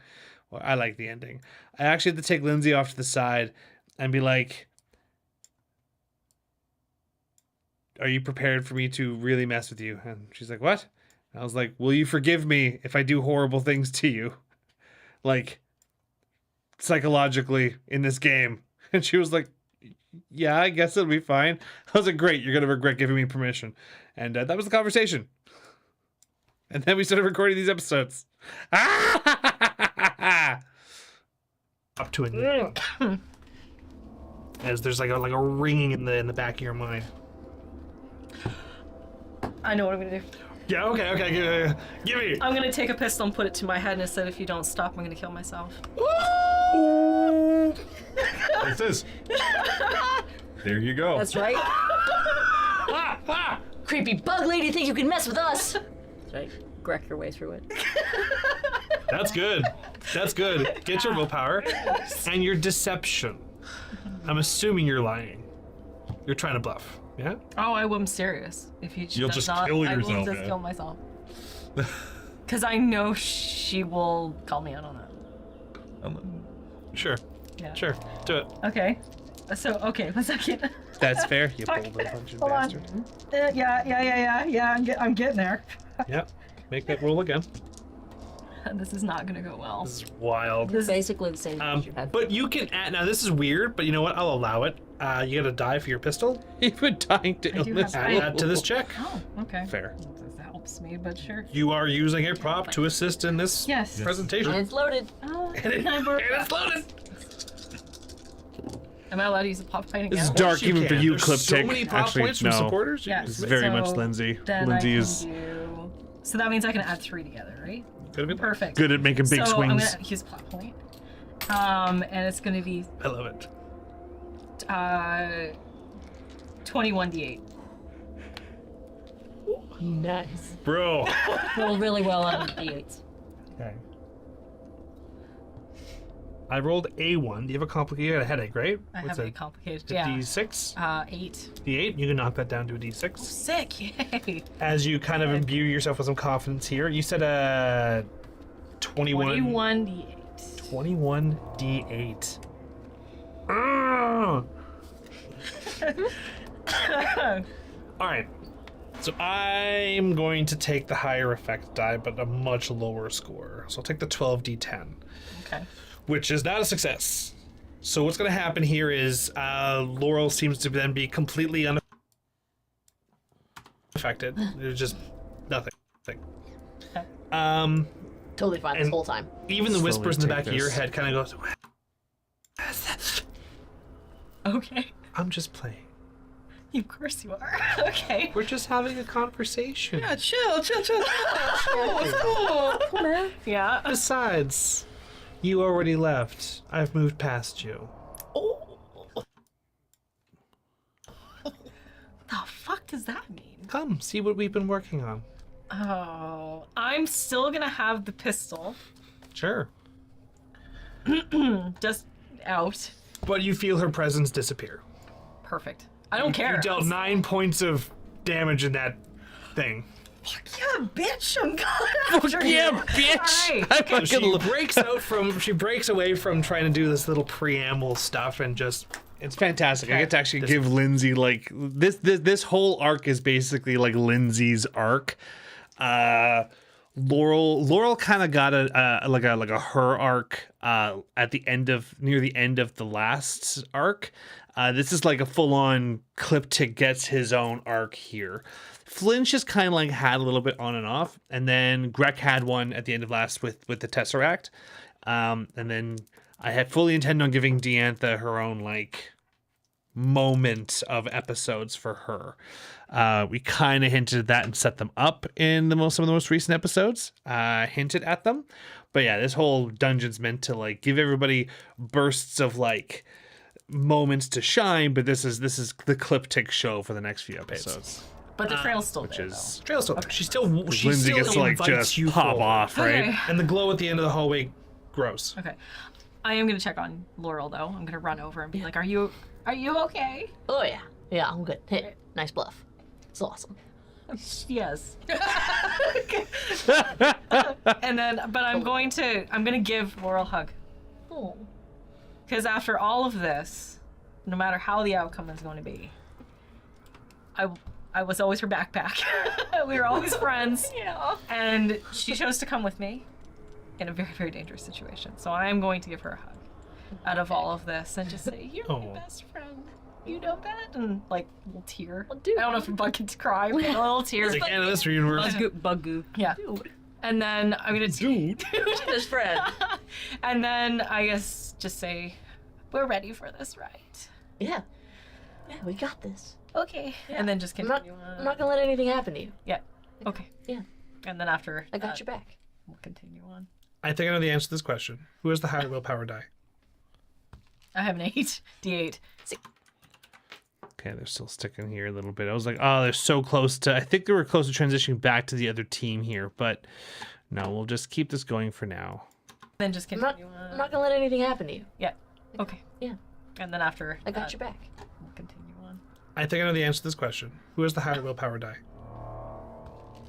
Speaker 1: Well, I like the ending. I actually had to take Lindsay off to the side and be like, are you prepared for me to really mess with you? And she's like, what? And I was like, will you forgive me if I do horrible things to you? Like, psychologically in this game. And she was like, yeah, I guess it'll be fine. I was like, great, you're going to regret giving me permission. And that was the conversation. And then we started recording these episodes.
Speaker 3: Up to it. As there's like a ringing in the back of your mind.
Speaker 9: I know what I'm gonna do.
Speaker 3: Yeah, okay, give me.
Speaker 9: I'm gonna take a pistol and put it to my head and said, if you don't stop, I'm gonna kill myself.
Speaker 4: Like this. There you go.
Speaker 2: That's right. Creepy bug lady, think you can mess with us? That's right. Grek your way through it.
Speaker 3: That's good. That's good. Get your willpower and your deception. I'm assuming you're lying. You're trying to bluff. Yeah?
Speaker 9: Oh, I'm serious. If he
Speaker 4: You'll
Speaker 9: does
Speaker 4: just
Speaker 9: not,
Speaker 4: kill
Speaker 9: I will
Speaker 4: yourself,
Speaker 9: just
Speaker 4: man.
Speaker 9: kill myself. Because I know she will call me out on that.
Speaker 3: Sure.
Speaker 9: Yeah.
Speaker 3: Sure. Do it.
Speaker 9: Okay. So, okay, 1 second.
Speaker 1: That's fair. You
Speaker 9: Fuck.
Speaker 1: bold punching
Speaker 9: Hold on.
Speaker 1: bastard.
Speaker 9: Yeah. I'm getting there.
Speaker 3: Yep. Make that roll again.
Speaker 9: This is not gonna go well.
Speaker 3: This is wild.
Speaker 2: This is basically the same as you had.
Speaker 3: But you can add. Now this is weird, but you know what? I'll allow it. You gotta die for your pistol.
Speaker 1: Even dying to
Speaker 9: I do
Speaker 1: illness.
Speaker 9: have-
Speaker 3: Add that to this check.
Speaker 9: Oh, okay.
Speaker 1: Fair.
Speaker 9: This helps me, but sure.
Speaker 3: You are using a prop to assist in this
Speaker 9: Yes.
Speaker 3: presentation.
Speaker 2: And it's loaded.
Speaker 9: Oh,
Speaker 3: And it's loaded.
Speaker 9: am I allowed to use the pop point again?
Speaker 1: This is dark
Speaker 3: You
Speaker 1: even for
Speaker 3: can.
Speaker 1: you,
Speaker 3: There's
Speaker 1: Clip
Speaker 3: so
Speaker 1: Tick.
Speaker 3: many prop
Speaker 1: Actually,
Speaker 3: points from
Speaker 1: no.
Speaker 3: supporters.
Speaker 9: Yes.
Speaker 1: This is very much
Speaker 9: So
Speaker 1: Lindsay.
Speaker 9: Then
Speaker 1: Lindsay
Speaker 9: I
Speaker 1: is
Speaker 9: can do... So that means I can add 3 together, right?
Speaker 3: Could have been.
Speaker 9: Perfect.
Speaker 1: good at making big
Speaker 9: so
Speaker 1: swings.
Speaker 9: I'm gonna use plot point. And it's gonna be
Speaker 3: I love it.
Speaker 9: 21d8.
Speaker 2: Nice.
Speaker 3: Bro.
Speaker 2: Rolled really well on the d8s.
Speaker 3: Okay. I rolled A1. Do you have a complicated headache, right?
Speaker 9: I
Speaker 3: What's
Speaker 9: have
Speaker 3: a
Speaker 9: a complicated.
Speaker 3: a
Speaker 9: Yeah.
Speaker 3: D6?
Speaker 9: 8.
Speaker 3: D8. You can knock that down to a D6.
Speaker 9: Sick! Yay!
Speaker 3: As you kind of imbue yourself with some confidence here, you said 21.
Speaker 9: 21d8.
Speaker 3: 21 D8. Ah! All right. So I'm going to take the higher effect die, but a much lower score. So I'll take the 12 D10,
Speaker 9: Okay.
Speaker 3: which is not a success. So what's going to happen here is Laurel seems to then be completely unaffected. There's just nothing.
Speaker 2: Totally fine this
Speaker 3: And-
Speaker 2: whole time.
Speaker 3: Even the
Speaker 1: Slowly
Speaker 3: whispers in the
Speaker 1: take
Speaker 3: back of your
Speaker 1: this.
Speaker 3: head kind of goes,
Speaker 9: Okay.
Speaker 3: I'm just playing.
Speaker 9: Of course you are. Okay.
Speaker 3: We're just having a conversation.
Speaker 8: Yeah, chill. What's cool?
Speaker 2: Cool, man.
Speaker 9: Yeah.
Speaker 3: Besides, you already left. I've moved past you.
Speaker 9: The fuck does that mean?
Speaker 3: Come, see what we've been working on.
Speaker 9: Oh, I'm still gonna have the pistol
Speaker 3: Sure.
Speaker 9: just out.
Speaker 3: But you feel her presence disappear.
Speaker 9: Perfect. I don't care.
Speaker 3: You dealt 9 points of damage in that thing.
Speaker 9: Yeah, bitch, I'm going after you.
Speaker 1: Yeah, bitch! I
Speaker 3: So
Speaker 1: fucking
Speaker 3: she breaks away from trying to do this little preamble stuff and just
Speaker 1: It's fantastic. I get to actually give Lindsay like this whole arc is basically like Lindsay's arc. Laurel kind of got a her arc at the end of near the end of the last arc. This is like a full on Clip Tick gets his own arc here. Flinch just kind of like had a little bit on and off, and then Grek had one at the end of last with the Tesseract, and then I had fully intended on giving Diantha her own like moment of episodes for her. We kind of hinted at that and set them up in some of the most recent episodes. Hinted at them, but yeah, this whole dungeon's meant to like give everybody bursts of like moments to shine. But this is the Clip Tick show for the next few episodes,
Speaker 9: But the trail's still
Speaker 1: which
Speaker 9: there,
Speaker 1: is
Speaker 3: trail still. She still
Speaker 1: Lindsay gets to like
Speaker 3: invites
Speaker 1: just
Speaker 3: you
Speaker 1: pop
Speaker 3: forward.
Speaker 1: off,
Speaker 9: though.
Speaker 1: right?
Speaker 9: Okay.
Speaker 3: And the glow at the end of the hallway grows.
Speaker 9: Okay. I am gonna check on Laurel though. I'm gonna run over and be like, "Are you okay?"
Speaker 2: Oh yeah. Yeah, I'm good. Hey, Nice bluff. It's awesome.
Speaker 9: Yes. And then, but I'm gonna give Laurel a hug.
Speaker 2: Oh.
Speaker 9: Because after all of this, no matter how the outcome is going to be, I was always her backpack. We were always friends.
Speaker 2: Yeah.
Speaker 9: And she chose to come with me in a very, very dangerous situation. So I am going to give her a hug out of all of this and just say, "You're my best friend. You know that?" And like a little tear.
Speaker 2: Well, dude.
Speaker 9: I don't know if a bug can cry, but a little tear.
Speaker 3: It's like, this universe.
Speaker 6: Bug goo.
Speaker 9: Yeah. And then I'm gonna
Speaker 2: Best friend.
Speaker 9: And then I guess just say, "We're ready for this, right?"
Speaker 2: Yeah. Yeah, we got this.
Speaker 9: Okay. And then just
Speaker 2: I'm not
Speaker 9: continue.
Speaker 2: gonna let anything happen to you.
Speaker 9: Yeah. Okay.
Speaker 2: Yeah.
Speaker 9: And then after
Speaker 2: I got your back.
Speaker 9: we'll continue on.
Speaker 3: I think I know the answer to this question. Who has the higher willpower die?
Speaker 9: I have an 8. D8.
Speaker 1: Okay, they're still sticking here a little bit. I was like, oh, they're so close to... I think they were close to transitioning back to the other team here, but no, we'll just keep this going for now.
Speaker 9: Then just
Speaker 2: I'm not
Speaker 9: continue
Speaker 2: I'm
Speaker 9: on.
Speaker 2: not gonna let anything happen to you.
Speaker 9: Yeah. Okay.
Speaker 2: Yeah.
Speaker 9: And then after
Speaker 2: I got your back.
Speaker 9: we'll continue on.
Speaker 3: I think I know the answer to this question. Who has the higher willpower die?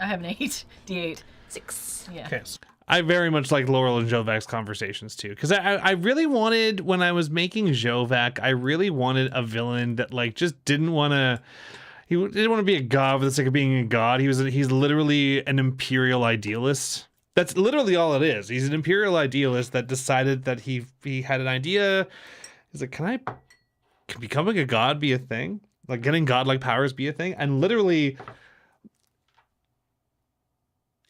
Speaker 9: I have an 8. D8.
Speaker 2: 6.
Speaker 9: Yeah.
Speaker 3: Okay.
Speaker 1: I very much like Laurel and Jovac's conversations too, because I really wanted, when I was making Jovac, I really wanted a villain that like just didn't want to. He didn't want to be a god for the sake of being a god. He's literally an imperial idealist. That's literally all it is. He's an imperial idealist that decided that he had an idea. He's like, can becoming a god be a thing? Like getting godlike powers be a thing? And literally.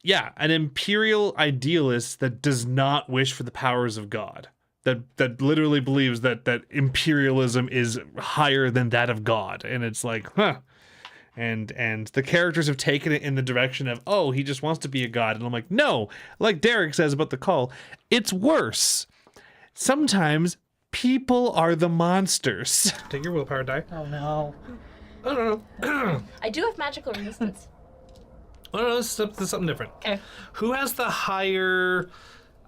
Speaker 1: Yeah, an imperial idealist that does not wish for the powers of God. That literally believes that imperialism is higher than that of God. And it's like, huh. And the characters have taken it in the direction of, oh, he just wants to be a god. And I'm like, no, like Derek says about the call, it's worse. Sometimes people are the monsters.
Speaker 3: Take your willpower die.
Speaker 9: Oh no.
Speaker 3: I don't know.
Speaker 2: I do have magical resistance.
Speaker 3: Oh, no, this is something different.
Speaker 9: Okay.
Speaker 3: Who has the higher,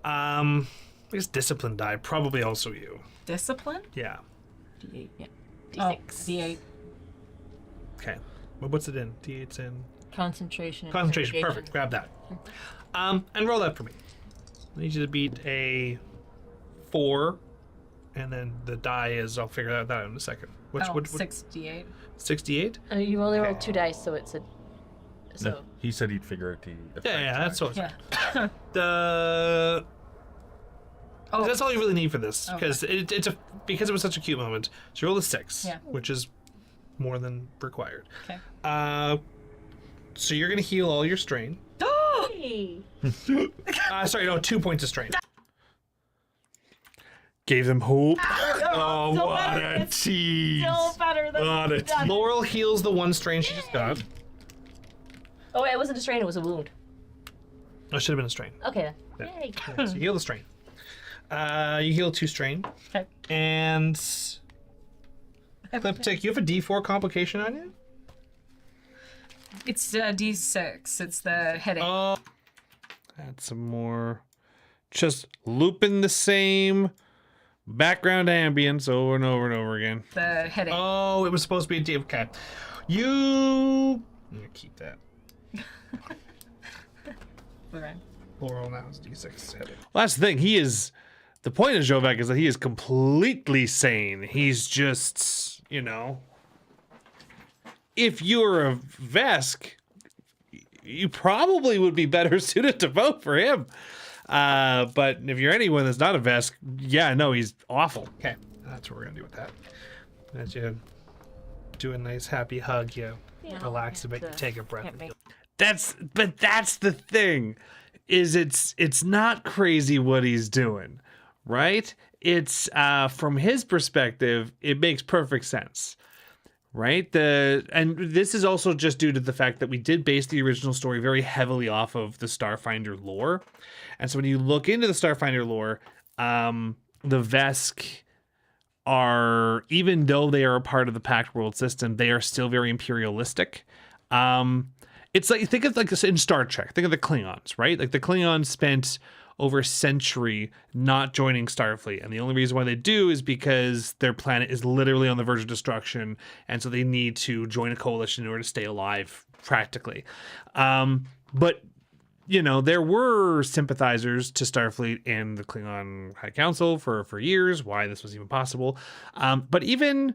Speaker 3: I guess discipline die? Probably also you.
Speaker 9: Discipline?
Speaker 3: Yeah.
Speaker 6: D8. Yeah.
Speaker 9: Oh, D8.
Speaker 3: Okay. Well, what's it in? D8's in
Speaker 6: Concentration. and
Speaker 3: concentration.
Speaker 6: segregation.
Speaker 3: Perfect. Grab that. And roll that for me. I need you to beat a 4, and then the die is, I'll figure that out in a second. What
Speaker 9: 6 D8.
Speaker 3: 68?
Speaker 2: You only rolled 2 dice, so it's a. So.
Speaker 4: No, he said he'd figure out the effect.
Speaker 3: Yeah, that's what.
Speaker 9: Yeah.
Speaker 3: The
Speaker 9: Oh.
Speaker 3: that's all you really need for this,
Speaker 9: Okay.
Speaker 3: because because it was such a cute moment. So you roll a 6,
Speaker 9: Yeah.
Speaker 3: which is more than required.
Speaker 9: Okay.
Speaker 3: So you're gonna heal all your strain.
Speaker 2: Hey.
Speaker 3: Sorry, no, 2 points of strain.
Speaker 1: Gave them hope.
Speaker 4: Oh, what a tease!
Speaker 9: Still better than
Speaker 4: What a tease.
Speaker 3: Laurel heals the 1 strain she just got.
Speaker 2: Oh, wait, it wasn't a strain, it was a wound.
Speaker 3: That should have been a strain.
Speaker 2: Okay then.
Speaker 3: Yeah.
Speaker 2: Yay.
Speaker 3: Yeah, so you heal the strain. You heal 2 strain.
Speaker 9: Okay.
Speaker 3: And Cliptic, you have a D4 complication on you?
Speaker 9: It's D6. It's the headache.
Speaker 3: Oh,
Speaker 1: Add some more. Just looping the same background ambience over and over and over again.
Speaker 9: The headache.
Speaker 3: oh, it was supposed to be a D. Okay. I'm gonna keep that.
Speaker 9: Okay.
Speaker 3: Laurel now is D6 headache.
Speaker 1: Well, that's the thing. The point of Jovac is that he is completely sane. He's just, if you're a Vesk, you probably would be better suited to vote for him. But if you're anyone that's not a Vesk, yeah, no, he's awful.
Speaker 3: Okay, that's what we're gonna do with that. As you do a nice happy hug, you relax a bit, you take a breath.
Speaker 6: Can't make
Speaker 1: That's the thing, is it's not crazy what he's doing, right? It's from his perspective, it makes perfect sense, right? And this is also just due to the fact that we did base the original story very heavily off of the Starfinder lore, and so when you look into the Starfinder lore, the Vesk are, even though they are a part of the Pact World system, they are still very imperialistic. It's like, think of like in Star Trek, think of the Klingons, right? Like the Klingons spent over a century not joining Starfleet. And the only reason why they do is because their planet is literally on the verge of destruction. And so they need to join a coalition in order to stay alive, practically. But you know, there were sympathizers to Starfleet in the Klingon High Council for years, why this was even possible. But even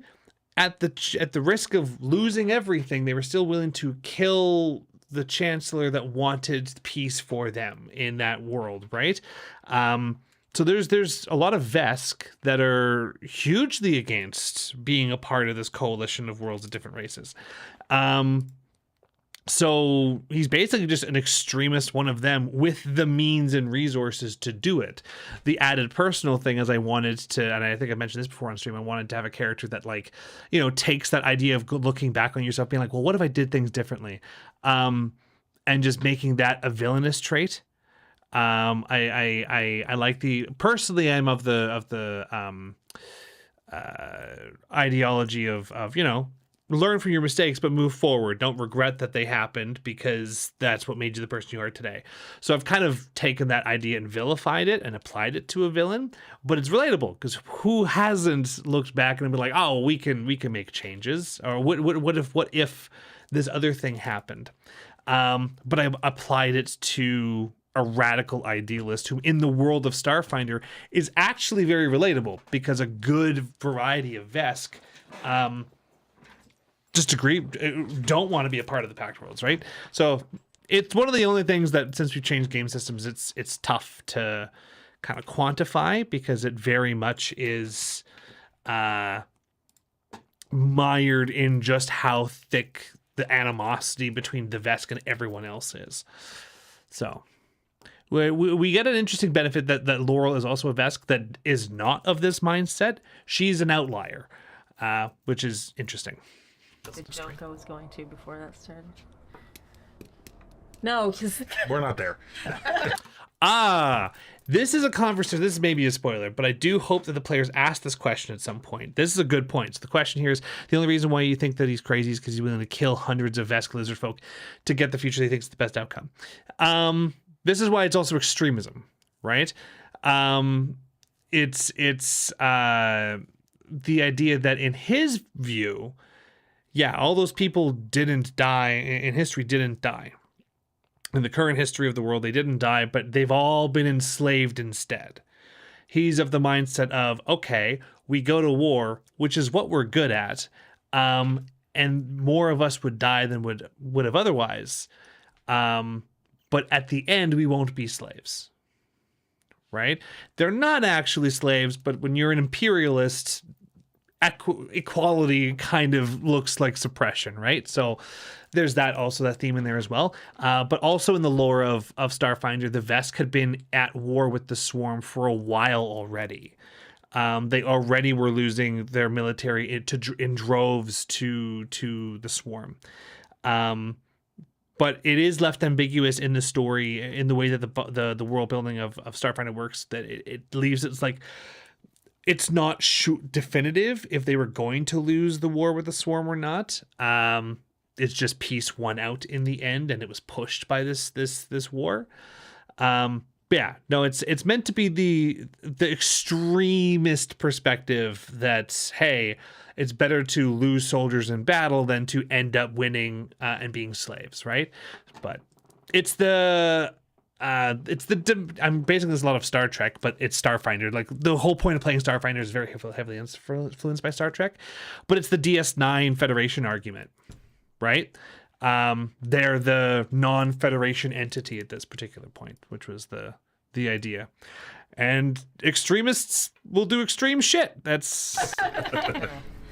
Speaker 1: at the risk of losing everything, they were still willing to kill the Chancellor that wanted peace for them in that world, right? So there's a lot of Vesk that are hugely against being a part of this coalition of worlds of different races. So he's basically just an extremist, one of them, with the means and resources to do it. The added personal thing is I wanted to, and I think I mentioned this before on stream, I wanted to have a character that, like, you know, takes that idea of looking back on yourself, being like, well, what if I did things differently? And just making that a villainous trait. I like personally, I'm of the ideology of, you know, learn from your mistakes, but move forward. Don't regret that they happened, because that's what made you the person you are today. So I've kind of taken that idea and vilified it and applied it to a villain, but it's relatable, because who hasn't looked back and been like, oh, we can make changes, or what if this other thing happened? But I applied it to a radical idealist who in the world of Starfinder is actually very relatable, because a good variety of Vesk, just don't want to be a part of the Pact Worlds, right? So it's one of the only things that, since we've changed game systems, it's tough to kind of quantify, because it very much is mired in just how thick the animosity between the Vesk and everyone else is. So we get an interesting benefit that Laurel is also a Vesk that is not of this mindset. She's an outlier, which is interesting.
Speaker 6: The joke I was going to before that started. No, because
Speaker 4: We're not there.
Speaker 1: This is a conversation. This is maybe a spoiler, but I do hope that the players ask this question at some point. This is a good point. So the question here is, the only reason why you think that he's crazy is because he's willing to kill hundreds of Vesk lizard folk to get the future he thinks is the best outcome. This is why it's also extremism, right? It's the idea that in his view, yeah, all those people didn't die in history, didn't die. In the current history of the world, they didn't die, but they've all been enslaved instead. He's of the mindset of, okay, we go to war, which is what we're good at, and more of us would die than would have otherwise. But at the end, we won't be slaves, right? They're not actually slaves, but when you're an imperialist, equality kind of looks like suppression, right? So there's that theme in there as well. But also in the lore of Starfinder, the Vesk had been at war with the Swarm for a while already. They already were losing their military in droves to the Swarm. But it is left ambiguous in the story, in the way that the world building of Starfinder works, that it leaves it's like, it's not definitive if they were going to lose the war with the Swarm or not. It's just peace won out in the end, and it was pushed by this war. Yeah, no, it's meant to be the extremist perspective that, hey, it's better to lose soldiers in battle than to end up winning and being slaves, right? But it's I'm basically there's a lot of Star Trek, but it's Starfinder. Like, the whole point of playing Starfinder is very heavily influenced by Star Trek, but it's the DS9 Federation argument, right? They're the non-Federation entity at this particular point, which was the idea. And extremists will do extreme shit. That's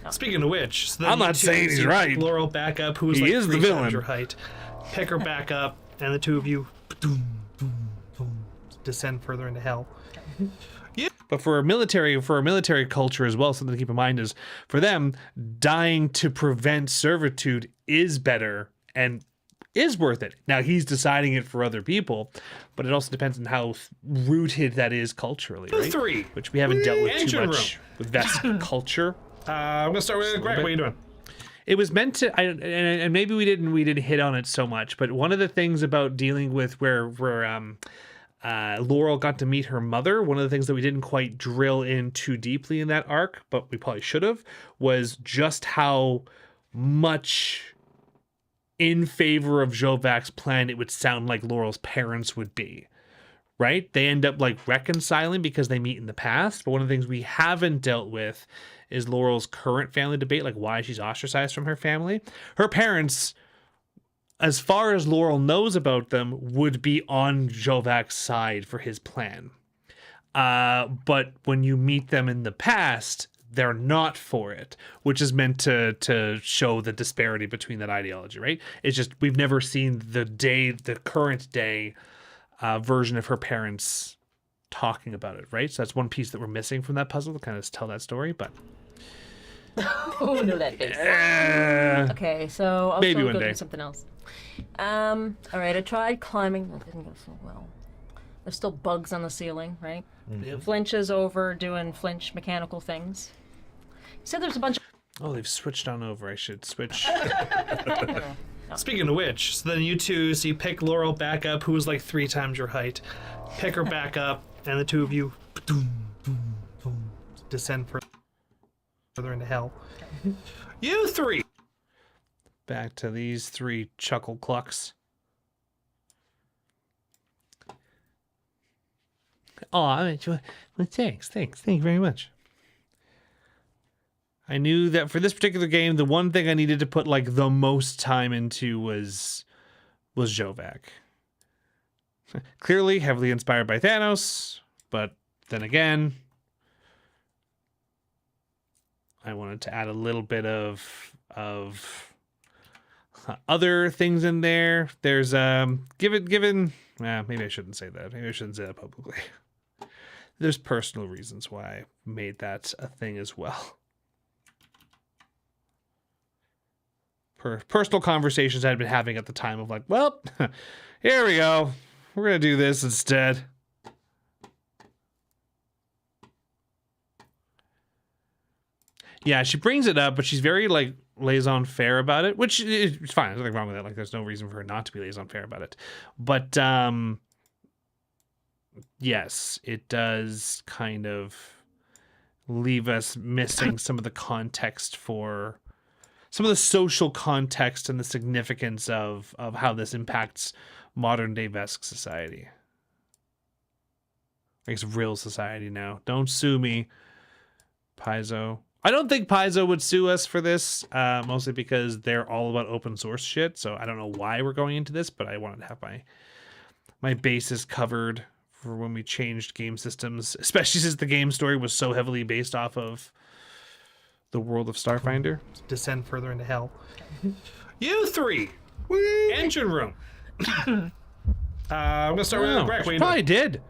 Speaker 3: Speaking of which, so
Speaker 1: I'm not saying he's right.
Speaker 3: Laurel back up, who is
Speaker 1: He
Speaker 3: like
Speaker 1: is the
Speaker 3: 3 times
Speaker 1: villain.
Speaker 3: your height. Pick her back up, and the two of you descend further into hell.
Speaker 1: But for a military culture as well, something to keep in mind is, for them, dying to prevent servitude is better and is worth it. Now, he's deciding it for other people, but it also depends on how rooted that is culturally, right?
Speaker 3: 3.
Speaker 1: Which we haven't dealt with too
Speaker 3: Engine
Speaker 1: much with Vesk culture.
Speaker 3: I'm gonna start with Greg. What are you doing?
Speaker 1: It was meant to, and maybe we didn't hit on it so much, but one of the things about dealing with where Laurel got to meet her mother. One of the things that we didn't quite drill in too deeply in that arc, but we probably should have, was just how much in favor of Jovac's plan it would sound like Laurel's parents would be. Right? They end up like reconciling because they meet in the past. But one of the things we haven't dealt with is Laurel's current family debate, like why she's ostracized from her family. Her parents, as far as Laurel knows about them, would be on Jovac's side for his plan. But when you meet them in the past, they're not for it, which is meant to show the disparity between that ideology, right? It's just we've never seen the current day version of her parents talking about it, right? So that's one piece that we're missing from that puzzle to kind of tell that story, but
Speaker 2: Oh, no, that face.
Speaker 6: Okay, so I'll
Speaker 1: Maybe
Speaker 6: still
Speaker 1: one
Speaker 6: go
Speaker 1: day.
Speaker 6: do something else. All right, I tried climbing. That didn't go so well. There's still bugs on the ceiling, right? Flinch is over doing Flinch mechanical things. You said there's a bunch of...
Speaker 1: oh, they've switched on over. I should switch.
Speaker 3: Speaking of which, so then you two see pick Laurel back up, who was like 3 times your height. Pick her back up, and the two of you descend further into hell. You 3.
Speaker 1: Back to these 3 chuckle clucks. Oh, well, thanks. Thank you very much. I knew that for this particular game, the one thing I needed to put like the most time into was Jovac. Clearly heavily inspired by Thanos, but then again, I wanted to add a little bit of other things in there. There's maybe I shouldn't say that. Maybe I shouldn't say that publicly. There's personal reasons why I made that a thing as well. Personal conversations I'd been having at the time of like, well, here we go. We're going to do this instead. Yeah, she brings it up, but she's very like laissez-faire about it, which is fine. There's nothing wrong with that. Like, there's no reason for her not to be laissez-faire about it. But yes, it does kind of leave us missing some of the context for some of the social context and the significance of how this impacts modern day Vesk society. I guess real society now. Don't sue me, Paizo. I don't think Paizo would sue us for this, mostly because they're all about open source shit. So I don't know why we're going into this, but I wanted to have my bases covered for when we changed game systems, especially since the game story was so heavily based off of the world of Starfinder.
Speaker 3: Descend further into hell. You 3. Engine room. I'm gonna start with Greg. What you
Speaker 1: Probably did.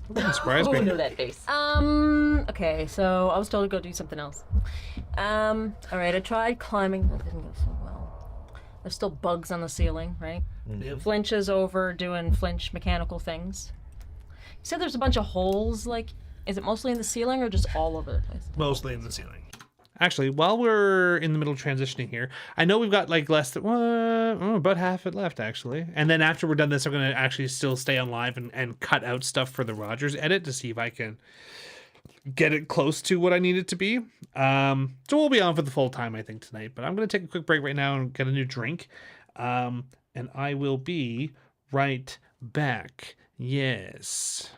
Speaker 1: Wouldn't surprise
Speaker 2: Oh,
Speaker 1: me.
Speaker 2: no, that face.
Speaker 6: Okay, so I was told to go do something else. All right, I tried climbing. That didn't go so well. There's still bugs on the ceiling, right? Flinch is over doing Flinch mechanical things. You said there's a bunch of holes, like, is it mostly in the ceiling or just all over the place?
Speaker 3: Mostly in the ceiling.
Speaker 1: Actually, while we're in the middle of transitioning here, I know we've got like less than about half it left actually. And then after we're done this, I'm going to actually still stay on live and cut out stuff for the Rogers edit to see if I can get it close to what I need it to be. So we'll be on for the full time, I think, tonight. But I'm going to take a quick break right now and get a new drink. And I will be right back. Yes.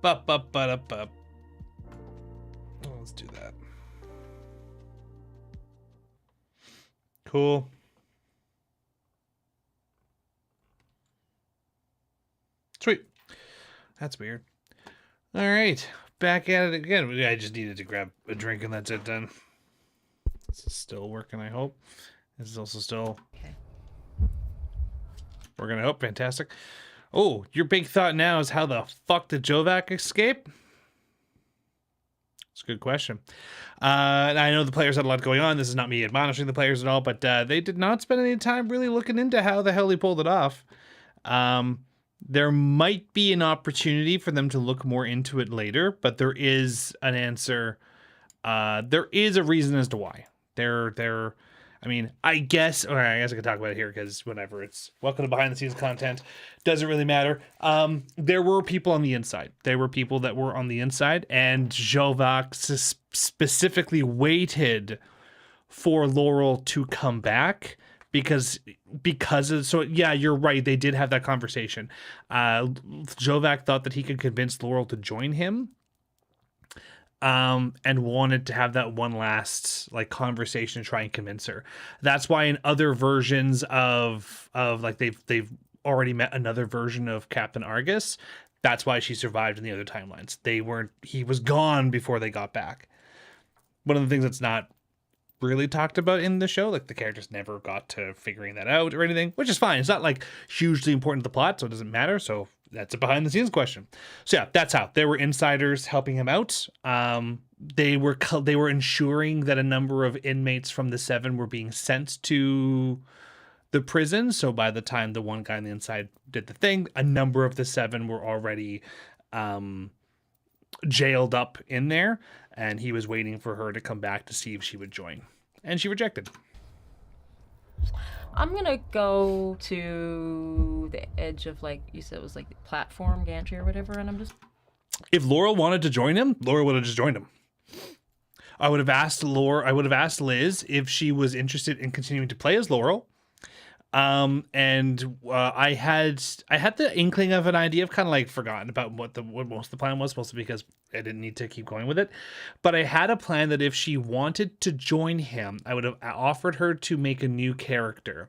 Speaker 1: Bup. Oh, let's do that. Cool. Sweet. That's weird. All right, back at it again. I just needed to grab a drink and that's it then. This is still working, I hope. This is also still working, I hope. Fantastic. Oh, your big thought now is how the fuck did Jovac escape? It's a good question. I know the players had a lot going on. This is not me admonishing the players at all, but they did not spend any time really looking into how the hell he pulled it off. There might be an opportunity for them to look more into it later, but there is an answer. There is a reason as to why. I mean, I guess I can talk about it here because whenever it's welcome to behind the scenes content, doesn't really matter. There were people on the inside. There were people that were on the inside, and Jovac specifically waited for Laurel to come back because of, so yeah, you're right. They did have that conversation. Jovac thought that he could convince Laurel to join him. And wanted to have that one last like conversation to try and convince her. That's why in other versions of like they've already met another version of Captain Argus. That's why she survived in the other timelines. He was gone before they got back. One of the things that's not really talked about in the show, like the characters never got to figuring that out or anything, which is fine. It's not like hugely important to the plot, so it doesn't matter. So that's a behind the scenes question. So yeah, that's how there were insiders helping him out. They were ensuring that a number of inmates from the 7 were being sent to the prison. So by the time the one guy on the inside did the thing, a number of the 7 were already jailed up in there, and he was waiting for her to come back to see if she would join, and she rejected.
Speaker 6: I'm gonna go to the edge of, like you said, it was like the platform gantry or whatever, and I'm just.
Speaker 1: If Laurel wanted to join him, Laurel would have just joined him. I would have asked Liz if she was interested in continuing to play as Laurel. I had the inkling of an idea. I've kind of like forgotten about what most of the plan was, mostly because I didn't need to keep going with it. But I had a plan that if she wanted to join him, I would have offered her to make a new character.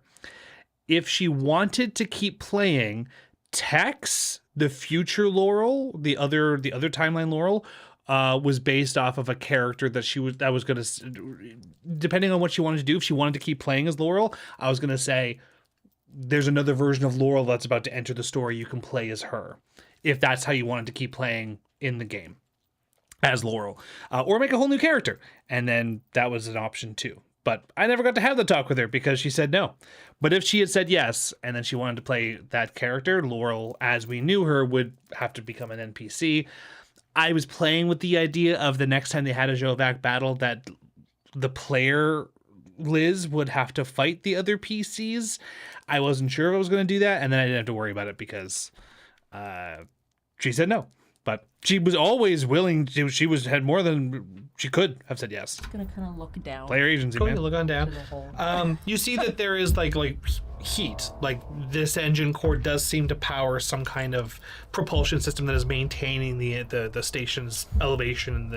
Speaker 1: If she wanted to keep playing, Tex, the future Laurel, the other timeline Laurel, was based off of a character that was going to, depending on what she wanted to do, if she wanted to keep playing as Laurel, I was going to say, there's another version of Laurel that's about to enter the story. You can play as her, if that's how you wanted to keep playing in the game as Laurel, or make a whole new character. And then that was an option too. But I never got to have the talk with her because she said no. But if she had said yes, and then she wanted to play that character, Laurel, as we knew her, would have to become an NPC. I was playing with the idea of the next time they had a Jovac battle that the player Liz would have to fight the other PCs. I wasn't sure if I was going to do that, and then I didn't have to worry about it because she said no. But she was always willing to. Had more than she could have said yes.
Speaker 6: I'm gonna kind of look down.
Speaker 1: Player agency,
Speaker 3: Going
Speaker 1: man.
Speaker 3: to look on down. You see that there is like heat. Like this engine core does seem to power some kind of propulsion system that is maintaining the station's elevation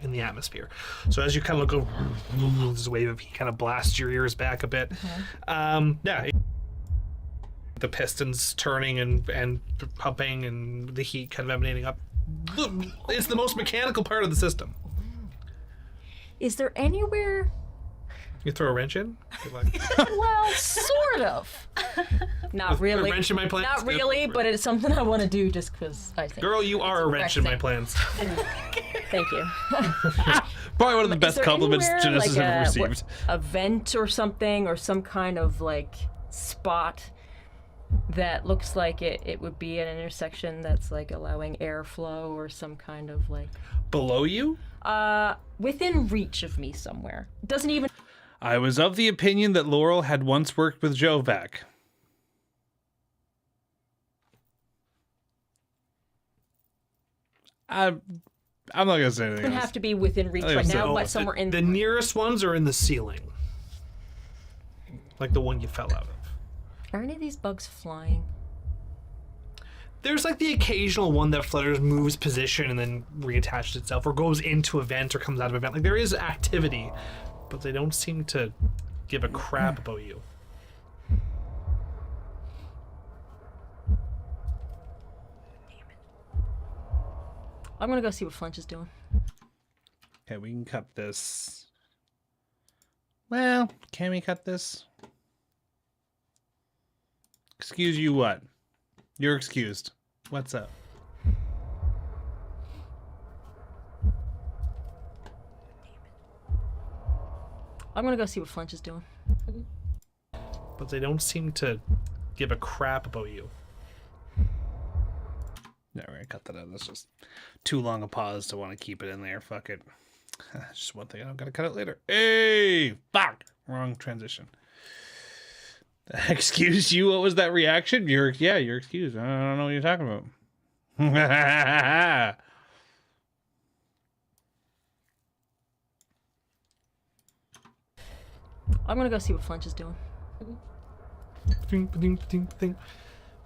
Speaker 3: in the atmosphere. So as you kind of look over, this wave of heat kind of blasts your ears back a bit. The pistons turning and pumping and the heat kind of emanating up. It's the most mechanical part of the system.
Speaker 6: Is there anywhere?
Speaker 3: You throw a wrench in? Good luck.
Speaker 6: Well, sort of. Not really.
Speaker 3: A wrench in my plans?
Speaker 6: Not really, but it's something I want to do just because I think.
Speaker 3: Girl, you are a wrench in my plans.
Speaker 6: Thank you.
Speaker 1: Probably one of the best compliments
Speaker 6: anywhere,
Speaker 1: Genesis
Speaker 6: like
Speaker 1: ever received.
Speaker 6: A vent or something, or some kind of like spot that looks like it would be an intersection that's like allowing airflow or some kind of like.
Speaker 3: Below you?
Speaker 6: Within reach of me somewhere. Doesn't even.
Speaker 1: I was of the opinion that Laurel had once worked with Jovac. I'm not gonna say anything
Speaker 6: Doesn't
Speaker 1: else.
Speaker 6: have to be within reach right now, but somewhere in.
Speaker 3: The nearest ones are in the ceiling. Like the one you fell out of.
Speaker 6: Are any of these bugs flying?
Speaker 3: There's like the occasional one that flutters, moves position, and then reattaches itself, or goes into a vent, or comes out of a vent. Like there is activity, but they don't seem to give a crap about you.
Speaker 6: I'm gonna go see what Flinch is doing.
Speaker 1: Okay, we can cut this. Well, can we cut this? Excuse you what? You're excused. What's up?
Speaker 6: I'm gonna go see what Flinch is doing.
Speaker 3: But they don't seem to give a crap about you.
Speaker 1: No, we're gonna cut that out. That's just too long a pause to want to keep it in there. Fuck it. Just one thing. I'm gonna cut it later. Hey, fuck! Wrong transition. Excuse you. What was that reaction? You're excused. I don't know what you're talking about.
Speaker 6: I'm gonna go see what Flinch is doing.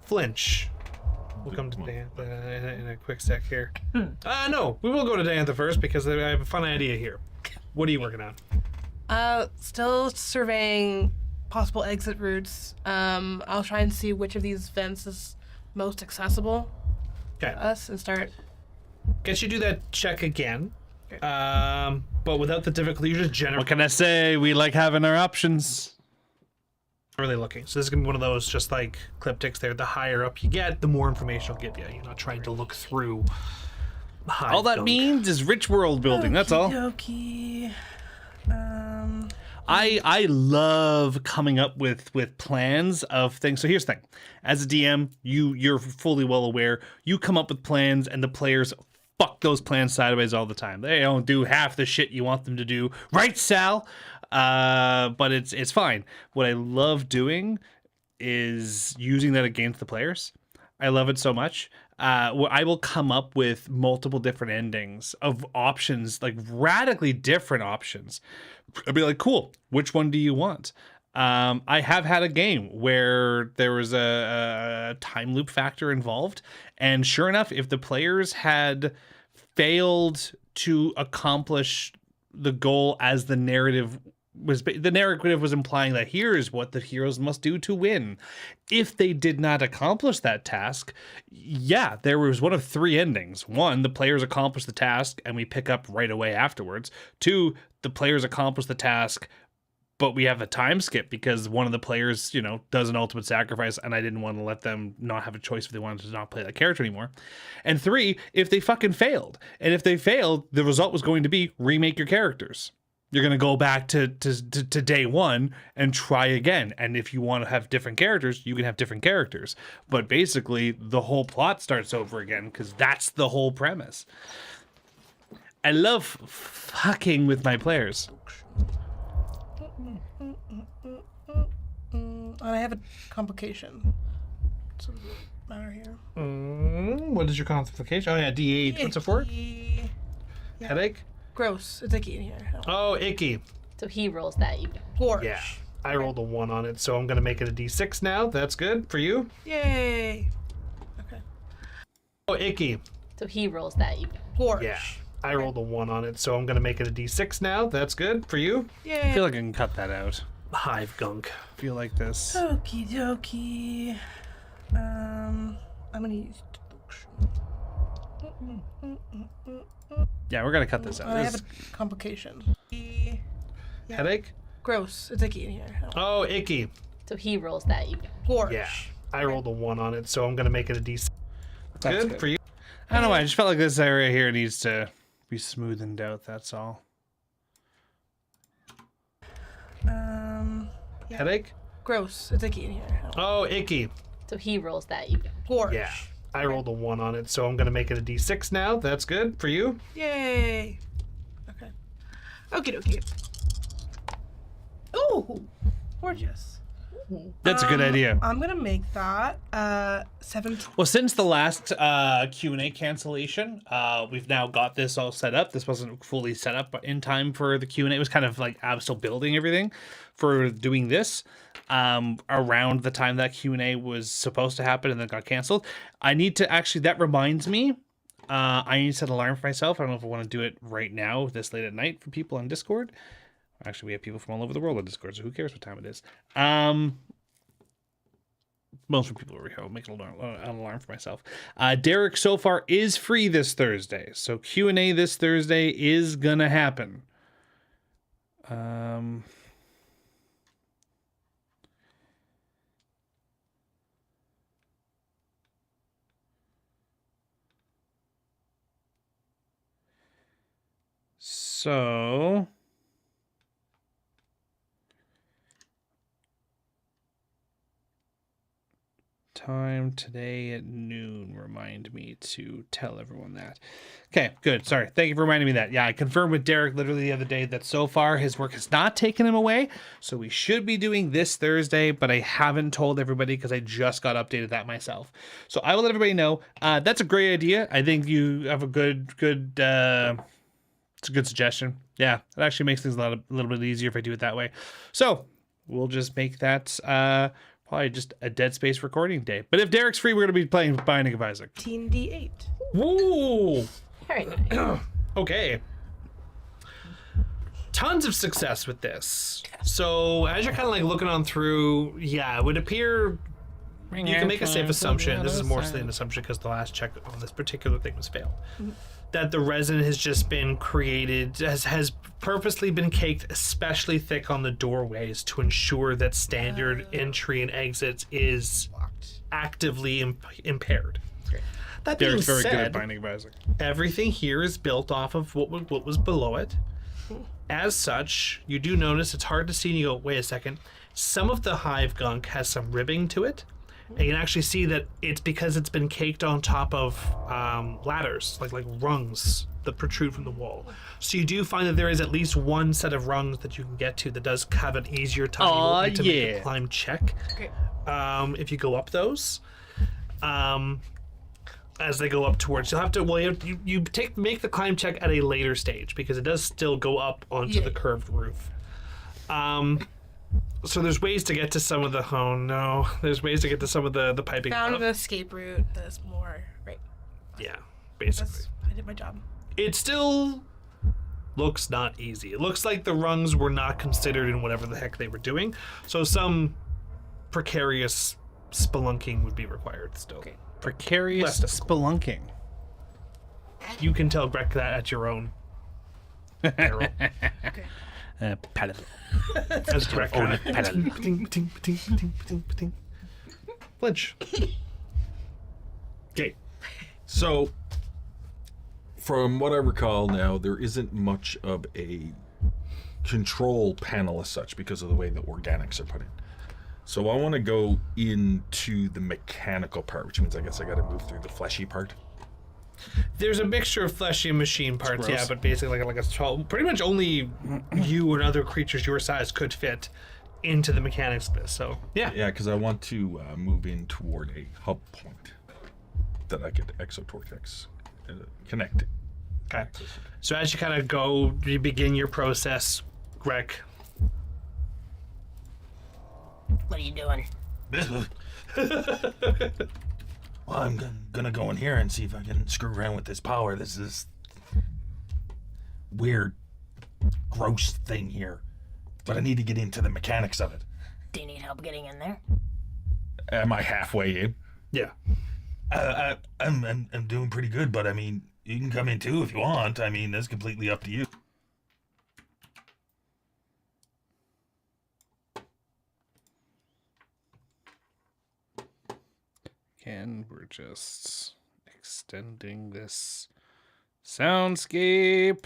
Speaker 3: Flinch. We'll come to Dan in a quick sec here. No, we will go to Dan first because I have a fun idea here. What are you working on?
Speaker 8: Still surveying possible exit routes. I'll try and see which of these vents is most accessible
Speaker 3: Okay.
Speaker 8: to us and start.
Speaker 3: Guess you do that check again. But without the difficulty, you're just
Speaker 1: What
Speaker 3: generally
Speaker 1: can I say? We like having our options.
Speaker 3: looking. So this is gonna be one of those just like cryptics there. The higher up you get, the more information it'll give you. You're not trying to look through high
Speaker 1: All that
Speaker 3: gunk.
Speaker 1: means is rich world building. That's all.
Speaker 8: Okey-dokey.
Speaker 1: I love coming up with plans of things. So here's the thing. As a DM, you're fully well aware. You come up with plans and the players fuck those plans sideways all the time. They don't do half the shit you want them to do. Right, Sal? But it's fine. What I love doing is using that against the players. I love it so much. I will come up with multiple different endings of options, like radically different options. I'll be like, cool, which one do you want? I have had a game where there was a time loop factor involved. And sure enough, if the players had failed to accomplish the goal as the narrative was implying that here is what the heroes must do to win. If they did not accomplish that task, yeah, there was one of three endings. One, the players accomplish the task and we pick up right away afterwards. Two, the players accomplish the task, but we have a time skip because one of the players, does an ultimate sacrifice and I didn't want to let them not have a choice if they wanted to not play that character anymore. And three, if they fucking failed. And if they failed, the result was going to be remake your characters. You're going to go back to day one and try again. And if you want to have different characters, you can have different characters. But basically, the whole plot starts over again because that's the whole premise. I love fucking with my players.
Speaker 8: I have a complication. What's the matter here?
Speaker 3: What is your complication? Oh yeah, D8. What's it for?
Speaker 8: Icky.
Speaker 3: Headache?
Speaker 8: Gross. It's icky in here.
Speaker 3: Oh, icky.
Speaker 2: So he rolls that. You don't.
Speaker 8: Gorge.
Speaker 3: Yeah. I rolled a 1 on it, so I'm going to make it a D6 now. That's good for you.
Speaker 8: Yay. Okay.
Speaker 3: Oh, icky.
Speaker 2: So he rolls that. You don't.
Speaker 8: Gorge.
Speaker 3: Yeah. I rolled a 1 on it, so I'm going to make it a D6 now. That's good for you.
Speaker 8: Yay.
Speaker 1: I feel like I can cut that out.
Speaker 3: Hive gunk.
Speaker 1: I feel like this.
Speaker 8: Okie dokie. I'm gonna use
Speaker 1: Yeah, we're gonna cut this out.
Speaker 8: I
Speaker 1: This
Speaker 8: have a complication.
Speaker 3: Headache?
Speaker 8: Gross. It's icky in here.
Speaker 3: Oh, icky.
Speaker 2: So he rolls that. You don't.
Speaker 8: Gorge.
Speaker 3: Yeah. I rolled a 1 on it, so I'm going to make it a D6.
Speaker 1: That's
Speaker 3: Good for you.
Speaker 1: I don't know why. I just felt like this area here needs to be smoothened out. That's all.
Speaker 3: Headache?
Speaker 8: Gross. It's icky in here.
Speaker 3: Oh, icky.
Speaker 2: So he rolls that. You don't.
Speaker 8: Gorge.
Speaker 3: Yeah. I rolled a 1 on it, so I'm going to make it a D6 now. That's good for you.
Speaker 8: Yay. Okie dokie. Ooh, gorgeous.
Speaker 1: That's a good idea.
Speaker 8: I'm gonna make that 7.
Speaker 3: Well, since the last Q&A cancellation, we've now got this all set up. This wasn't fully set up in time for the Q&A. It was kind of like I'm still building everything for doing this around the time that Q&A was supposed to happen and then got canceled. I need to actually, that reminds me, I need to set an alarm for myself. I don't know if I want to do it right now, this late at night for people on Discord. Actually, we have people from all over the world on Discord, so who cares what time it is? Most people over here. I'll make an alarm for myself. Derek so far is free this Thursday, so Q&A this Thursday is gonna happen. So time today at noon. Remind me to tell everyone that. Okay, good. Sorry. Thank you for reminding me that. Yeah, I confirmed with Derek literally the other day that so far his work has not taken him away. So we should be doing this Thursday, but I haven't told everybody because I just got updated that myself. So I will let everybody know. That's a great idea. I think you have a good it's a good suggestion. Yeah, it actually makes things a little bit easier if I do it that way. So we'll just make that probably just a Dead Space recording day. But if Derek's free, we're going to be playing Binding of Isaac.
Speaker 8: 18d8.
Speaker 3: Woo!
Speaker 2: Very nice.
Speaker 3: Okay. Tons of success with this. So as you're kind of like looking on through, yeah, it would appear you can make a safe assumption. This is mostly an assumption because the last check on this particular thing was failed. That the resin has just been created, has purposely been caked especially thick on the doorways to ensure that standard entry and exits is actively impaired. That being
Speaker 1: Derek's very
Speaker 3: said,
Speaker 1: good at Binding of Isaac.
Speaker 3: everything here is built off of what was below it. As such, you do notice it's hard to see and you go, wait a second. Some of the hive gunk has some ribbing to it. And you can actually see that it's because it's been caked on top of ladders, like rungs that protrude from the wall. So you do find that there is at least one set of rungs that you can get to that does have an easier time to make a climb check.
Speaker 8: Okay.
Speaker 3: If you go up those. As they go up towards, you'll have to. Well, you make the climb check at a later stage because it does still go up onto the curved roof. So there's ways to get to some of the. Oh no, there's ways to get to some of the piping.
Speaker 8: Found the escape route that's more right.
Speaker 3: Yeah, basically.
Speaker 8: I did my job.
Speaker 3: It still looks not easy. It looks like the rungs were not considered in whatever the heck they were doing. So some precarious spelunking would be required still. Okay.
Speaker 1: Precarious spelunking.
Speaker 3: You can tell Greg that at your own peril.
Speaker 1: Paddle.
Speaker 3: As Greg flinch.
Speaker 4: Okay. So, from what I recall now, there isn't much of a control panel as such because of the way the organics are put in. So I want to go into the mechanical part, which means I guess I got to move through the fleshy part.
Speaker 3: There's a mixture of fleshy and machine parts, yeah, but basically like a pretty much only you and other creatures your size could fit into the mechanics of this. So yeah,
Speaker 4: because I want to move in toward a hub point that I could exotortex connect.
Speaker 3: Okay. So as you kind of go, you begin your process, Greg.
Speaker 5: What are you doing?
Speaker 7: Well, I'm gonna go in here and see if I can screw around with this power. This is weird, gross thing here. But I need to get into the mechanics of it.
Speaker 5: Do you need help getting in there?
Speaker 4: Am I halfway in?
Speaker 3: Yeah.
Speaker 7: I'm doing pretty good, but I mean, you can come in too if you want. I mean, that's completely up to you.
Speaker 1: And we're just extending this soundscape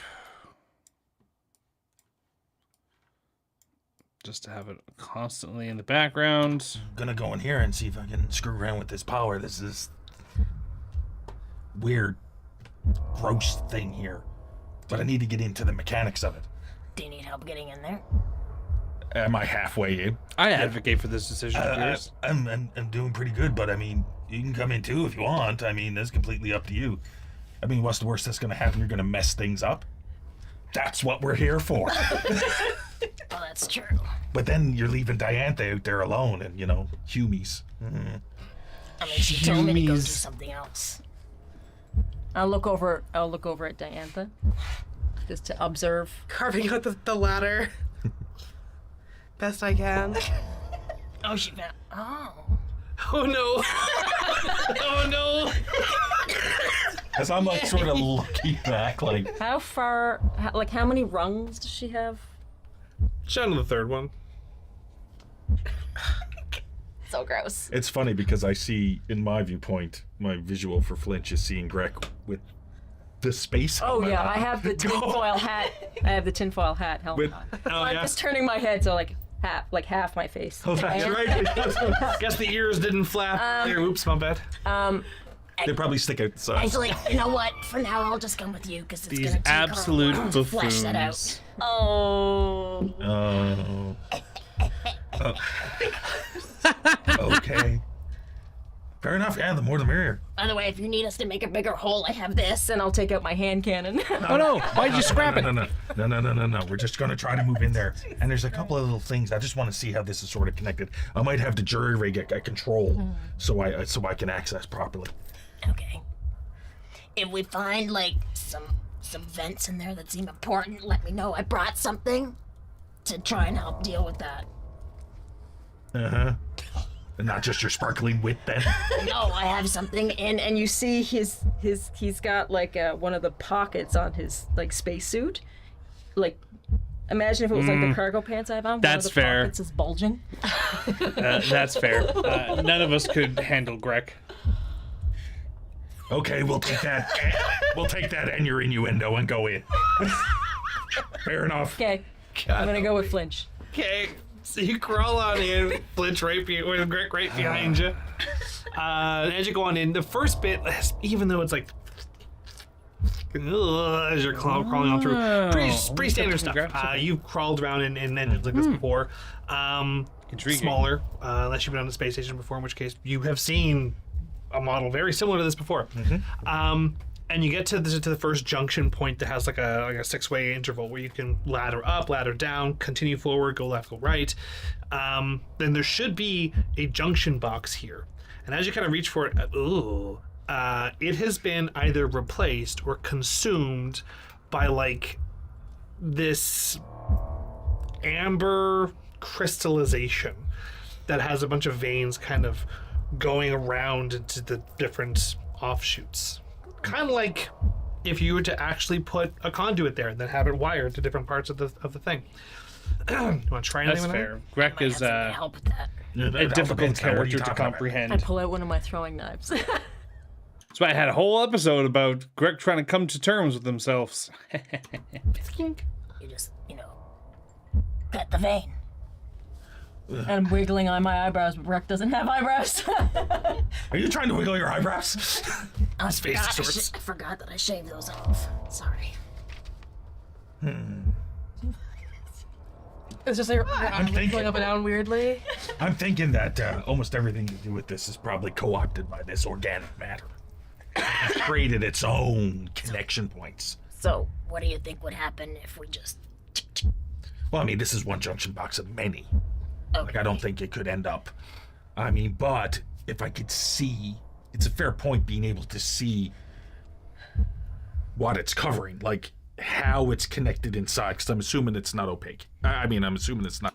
Speaker 1: just to have it constantly in the background.
Speaker 7: I'm gonna go in here and see if I can screw around with this power. This is weird, gross thing here. But I need to get into the mechanics of it.
Speaker 5: Do you need help getting in there?
Speaker 4: Am I halfway in?
Speaker 1: I advocate for this decision of yours.
Speaker 7: I'm doing pretty good, but I mean, you can come in too if you want. I mean, that's completely up to you.
Speaker 4: I mean, what's the worst that's going to happen? You're going to mess things up? That's what we're here for.
Speaker 5: Well, that's true.
Speaker 4: But then you're leaving Diantha out there alone and, Humies.
Speaker 5: I mean, she told me to go do
Speaker 1: Humies.
Speaker 5: something else.
Speaker 6: I'll look over at Diantha, just to observe.
Speaker 8: Carving out the ladder. Best I can.
Speaker 5: Oh, she found. Oh.
Speaker 3: Oh no! Oh no!
Speaker 4: As I'm like sort of looking back, like,
Speaker 6: How far? How many rungs does she have?
Speaker 3: Shout to the third one.
Speaker 2: So gross.
Speaker 4: it's funny because I see, in my viewpoint, my visual for Flinch is seeing Greg with the space
Speaker 6: Oh
Speaker 4: helmet
Speaker 6: yeah,
Speaker 4: on.
Speaker 6: I have the tinfoil hat. I have the tinfoil hat helmet
Speaker 4: With-
Speaker 6: on.
Speaker 3: Oh
Speaker 6: I'm
Speaker 3: yeah.
Speaker 6: just turning my head so half my face.
Speaker 4: Oh, that's right.
Speaker 3: Guess the ears didn't flap. There, oops, my bad.
Speaker 4: They probably stick out the sides.
Speaker 5: Actually, you know what? For now, I'll just come with you because it's
Speaker 1: These
Speaker 5: gonna take her a
Speaker 1: absolute
Speaker 5: while to flesh that out.
Speaker 1: buffoons.
Speaker 6: Oh.
Speaker 4: Oh. Okay.
Speaker 7: Fair enough. Yeah, the more the merrier.
Speaker 5: By the way, if you need us to make a bigger hole, I have this.
Speaker 6: Then I'll take out my hand cannon.
Speaker 1: Oh no! Why'd you scrap it?
Speaker 4: No. We're just gonna try to move in there. And there's a couple of little things. I just want to see how this is sort of connected. I might have the jury rig at control, so I can access properly.
Speaker 5: Okay. If we find like some vents in there that seem important, let me know. I brought something to try and help deal with that.
Speaker 4: And not just your sparkling wit, then.
Speaker 5: No, I have something in.
Speaker 6: and you see he's got like one of the pockets on his like spacesuit. Like, imagine if it was like the cargo pants I have on.
Speaker 1: That's
Speaker 6: one of the
Speaker 1: fair.
Speaker 6: Pockets is bulging.
Speaker 1: That's fair. None of us could handle Greg.
Speaker 4: Okay, we'll take that. We'll take that and your innuendo and go in. Fair enough.
Speaker 6: Okay, I'm gonna go with Flinch.
Speaker 3: Okay, so you crawl on in, Flinch with Greg right behind you. As you go on in, the first bit, even though it's like, as you're crawling on through, pretty standard stuff. You've crawled around in engines like this before.
Speaker 1: Intriguing.
Speaker 3: Smaller, unless you've been on the space station before, in which case you have seen a model very similar to this before. And you get to the first junction point that has like a 6-way interval where you can ladder up, ladder down, continue forward, go left, go right. Then there should be a junction box here. And as you kind of reach for it, it has been either replaced or consumed by like this amber crystallization that has a bunch of veins kind of going around into the different offshoots. Kind of like if you were to actually put a conduit there and then have it wired to different parts of the thing. You want to try anything
Speaker 1: That's
Speaker 3: with
Speaker 1: fair. Greg
Speaker 5: Might have
Speaker 1: is
Speaker 5: something to help with that.
Speaker 1: a difficult character to comprehend.
Speaker 6: I pull out one of my throwing knives.
Speaker 1: That's why I had a whole episode about Greg trying to come to terms with themselves.
Speaker 5: You just, cut the vein.
Speaker 6: And I'm wiggling on my eyebrows, but Breck doesn't have eyebrows.
Speaker 4: Are you trying to wiggle your eyebrows?
Speaker 5: I
Speaker 3: face
Speaker 5: forgot,
Speaker 3: distorts.
Speaker 5: I forgot that I shaved those off. Sorry.
Speaker 8: It's just like your arm
Speaker 4: thinking.
Speaker 8: going up and down weirdly.
Speaker 4: I'm thinking that almost everything to do with this is probably co-opted by this organic matter. It's created its own connection points.
Speaker 5: So, what do you think would happen if we just...
Speaker 4: Well, I mean, this is one junction box of many.
Speaker 5: Okay.
Speaker 4: Like, I don't think it could end up. I mean, but if I could see, it's a fair point being able to see what it's covering, like how it's connected inside, because I'm assuming it's not opaque. I'm assuming it's not.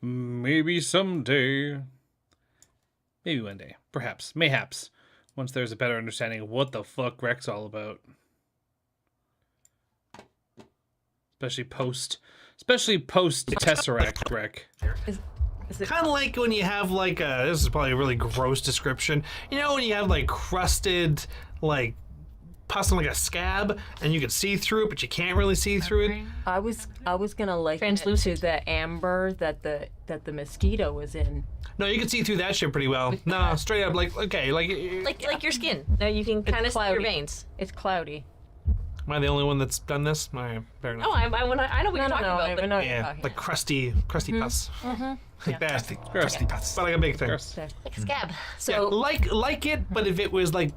Speaker 1: Maybe someday. Maybe one day. Perhaps. Mayhaps. Once there's a better understanding of what the fuck Greg's all about. Especially post Tesseract Greg.
Speaker 3: Kind of like when you have like this is probably a really gross description. You know when you have like crusted like pus on like a scab, and you can see through it, but you can't really see through it.
Speaker 6: I was gonna liken it to
Speaker 2: Translucent.
Speaker 6: the amber that the mosquito was in.
Speaker 3: No, you can see through that shit pretty well. No, straight up, like okay,
Speaker 2: Like your skin. Now you can kind of see your
Speaker 6: cloudy.
Speaker 2: veins.
Speaker 6: It's cloudy.
Speaker 3: Am I the only one that's done this? All right, fair enough.
Speaker 2: Oh, I know what you're talking about.
Speaker 6: I
Speaker 2: But
Speaker 6: know what you're
Speaker 3: Yeah,
Speaker 6: talking
Speaker 3: like crusty pus. Like that.
Speaker 7: Crusty pus.
Speaker 3: But like a big thing.
Speaker 6: about.
Speaker 2: like a scab.
Speaker 3: Yeah,
Speaker 2: So
Speaker 3: like it, but if it was like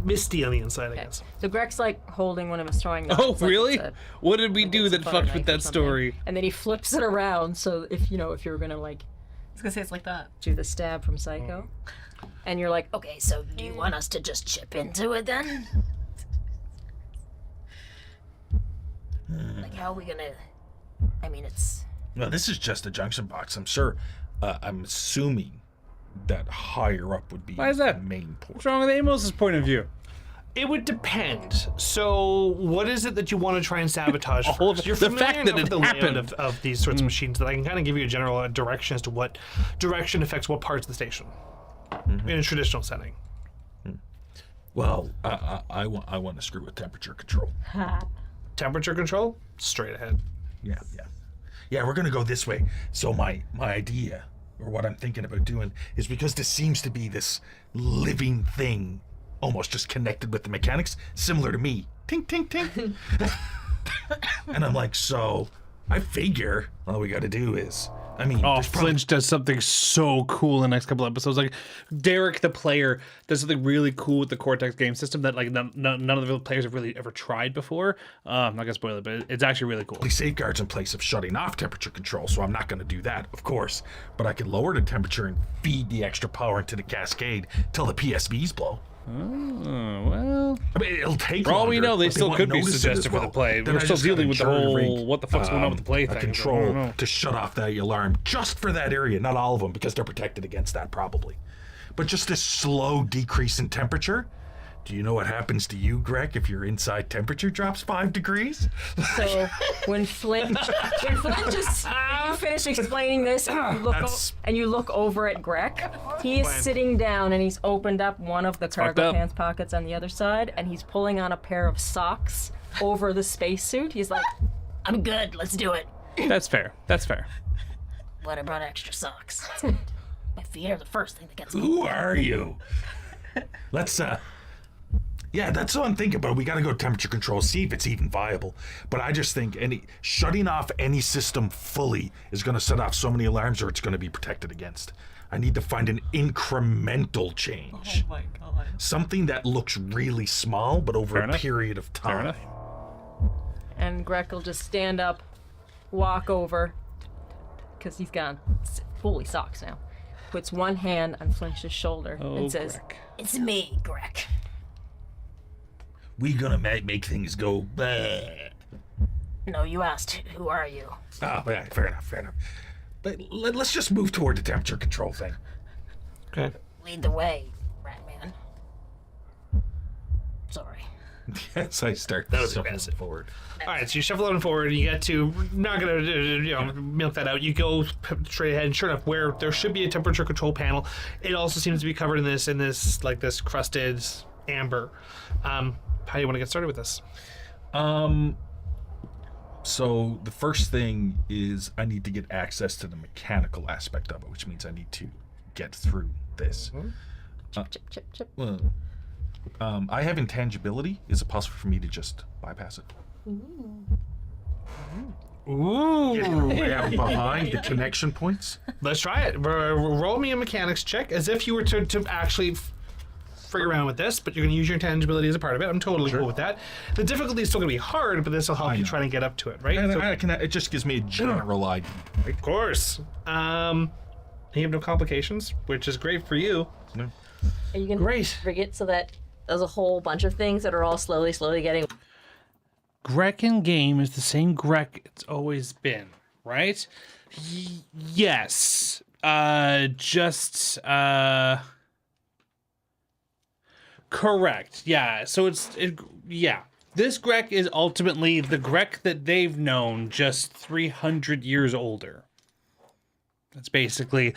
Speaker 3: misty on the inside, I guess.
Speaker 6: So Greg's like holding one of his throwing knives.
Speaker 1: Oh,
Speaker 6: like
Speaker 1: really?
Speaker 6: it's a-
Speaker 1: What did we
Speaker 6: like
Speaker 1: do
Speaker 6: it's a
Speaker 1: that
Speaker 6: butter
Speaker 1: fucked with
Speaker 6: knife or
Speaker 1: that
Speaker 6: something.
Speaker 1: story?
Speaker 6: And then he flips it around, so if you were gonna like
Speaker 9: I was gonna say it's like that.
Speaker 6: do the stab from Psycho, and you're like,
Speaker 5: Okay, so do you want us to just chip into it then? Like, how are we gonna? I mean, it's.
Speaker 7: Well, this is just a junction box. I'm sure. I'm assuming that higher up would be
Speaker 1: Why is that?
Speaker 7: the main port.
Speaker 1: What's wrong with Amos's point of view?
Speaker 3: It would depend. So, what is it that you want to try and sabotage
Speaker 1: All of
Speaker 3: first?
Speaker 1: it.
Speaker 3: You're
Speaker 1: The
Speaker 3: familiar
Speaker 1: fact that
Speaker 3: enough
Speaker 1: it
Speaker 3: with the layout
Speaker 1: happened.
Speaker 3: of these sorts of machines that I can kind of give you a general direction as to what direction affects what parts of the station in a traditional setting.
Speaker 7: Well, I want to screw with temperature control.
Speaker 3: Temperature control, straight ahead.
Speaker 7: Yeah. We're gonna go this way. So my idea, or what I'm thinking about doing, is because this seems to be this living thing, almost just connected with the mechanics, similar to me. Tink, tink, tink. And I'm like, so I figure all we got to do is, I mean,
Speaker 1: Oh,
Speaker 7: there's probably-
Speaker 1: Flinch does something so cool in the next couple episodes. Like Derek, the player, does something really cool with the Cortex game system that like none of the players have really ever tried before. I'm not gonna spoil it, but it's actually really cool.
Speaker 7: safeguards in place of shutting off temperature control, so I'm not going to do that, of course. But I can lower the temperature and feed the extra power into the cascade till the PSVs blow.
Speaker 1: Oh, well,
Speaker 7: I mean, it'll take
Speaker 1: for all we
Speaker 7: longer,
Speaker 1: know, they
Speaker 7: but
Speaker 1: still
Speaker 7: won't
Speaker 1: could be
Speaker 7: notice it
Speaker 1: suggested
Speaker 7: as
Speaker 1: for the
Speaker 7: well.
Speaker 1: play.
Speaker 7: Then
Speaker 1: We're
Speaker 7: I
Speaker 1: still
Speaker 7: just gotta
Speaker 1: dealing with the
Speaker 7: jury
Speaker 1: whole
Speaker 7: rig,
Speaker 1: what the fuck's going on with the play
Speaker 7: a
Speaker 1: thing. I
Speaker 7: control
Speaker 1: don't know.
Speaker 7: to shut off that alarm just for that area, not all of them, because they're protected against that probably. But just a slow decrease in temperature. Do you know what happens to you, Greg, if your inside temperature drops 5 degrees?
Speaker 6: so when Flint is you finish explaining this, and you look over at Greg. He is sitting down and he's opened up one of the
Speaker 1: fucked
Speaker 6: cargo
Speaker 1: up.
Speaker 6: pants pockets on the other side, and he's pulling on a pair of socks over the spacesuit. He's like,
Speaker 5: I'm good. Let's do it.
Speaker 1: That's fair. That's fair.
Speaker 5: But I brought extra socks. My feet are the first thing that gets.
Speaker 7: Who are you? Let's yeah, that's what I'm thinking, but we gotta go temperature control, see if it's even viable. But I just think shutting off any system fully is gonna set off so many alarms, or it's gonna be protected against. I need to find an incremental change.
Speaker 9: Oh my god.
Speaker 7: Something that looks really small, but over
Speaker 1: Fair
Speaker 7: a
Speaker 1: enough.
Speaker 7: period of time.
Speaker 1: Fair enough.
Speaker 6: and Greg will just stand up, walk over, because he's gone fully socks now. Puts one hand on Flinch's shoulder
Speaker 1: Oh,
Speaker 6: and says,
Speaker 1: Greg.
Speaker 5: It's me, Greg.
Speaker 7: We gonna make things go bad.
Speaker 5: No, you asked. Who are you?
Speaker 7: Oh, yeah, fair enough. But let's just move toward the temperature control thing.
Speaker 3: Okay.
Speaker 5: Lead the way, Ratman. Sorry.
Speaker 7: Yes, I start
Speaker 3: was
Speaker 7: shuffling
Speaker 3: aggressive.
Speaker 7: forward.
Speaker 3: All right, so you shuffle on forward, and you get to not gonna milk that out. You go straight ahead, and sure enough, where there should be a temperature control panel, it also seems to be covered in this like this crusted amber. How do you want to get started with this?
Speaker 7: So the first thing is I need to get access to the mechanical aspect of it, which means I need to get through this.
Speaker 6: chip, chip, chip.
Speaker 7: Well, I have intangibility. Is it possible for me to just bypass it?
Speaker 3: Ooh.
Speaker 7: Yeah, behind the connection points.
Speaker 3: Let's try it. Roll me a mechanics check as if you were to actually frig around with this, but you're going to use your intangibility as a part of it. I'm totally cool with that. The difficulty is still going to be hard, but this will help you try and get up to it, right?
Speaker 7: And
Speaker 3: So-
Speaker 7: it just gives me a general idea.
Speaker 3: of course. You have no complications, which is great for you.
Speaker 2: Are you gonna
Speaker 3: Great.
Speaker 2: rig it so that there's a whole bunch of things that are all slowly getting.
Speaker 1: Greg in game is the same Greg it's always been, right? Yes. Correct. Yeah. So yeah. This Greg is ultimately the Greg that they've known, just 300 years older. That's basically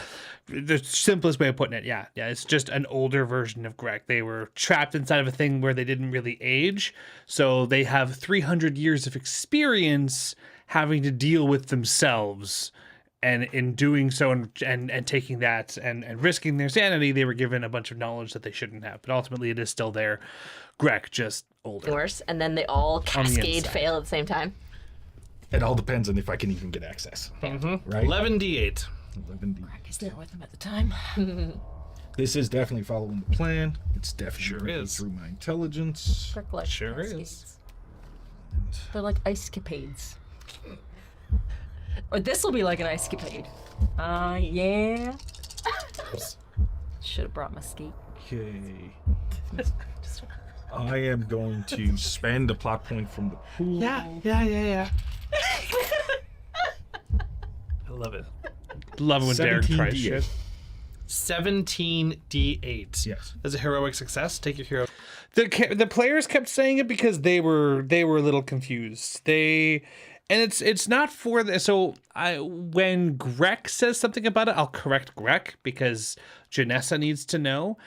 Speaker 1: the simplest way of putting it. Yeah, it's just an older version of Greg. They were trapped inside of a thing where they didn't really age, so they have 300 years of experience having to deal with themselves. And in doing so and taking that and risking their sanity, they were given a bunch of knowledge that they shouldn't have. But ultimately, it is still there. Greg, just older.
Speaker 2: Worse, and then they all cascade
Speaker 1: inside.
Speaker 2: fail at the same time.
Speaker 7: It all depends on if I can even get access.
Speaker 3: Mm-hmm.
Speaker 7: Right?
Speaker 3: 11d8.
Speaker 7: 11D.
Speaker 6: He's there with him at the time.
Speaker 7: This is definitely following the plan. It's definitely
Speaker 3: Sure
Speaker 7: working
Speaker 3: is.
Speaker 7: through my intelligence.
Speaker 6: Kirk like
Speaker 3: Sure
Speaker 6: cascades.
Speaker 3: is.
Speaker 6: They're like ice capades. Or this will be like an ice capade. Yeah. Should have brought my skate.
Speaker 7: Okay. I am going to spend a plot point from the pool.
Speaker 3: Yeah. I love it.
Speaker 1: Love it when Derek tries
Speaker 7: 17d8.
Speaker 1: shit.
Speaker 3: 17d8.
Speaker 7: Yes.
Speaker 3: That's a heroic success. Take your hero.
Speaker 1: The players kept saying it because they were a little confused. It's not for the so when Greg says something about it, I'll correct Greg because Janessa needs to know,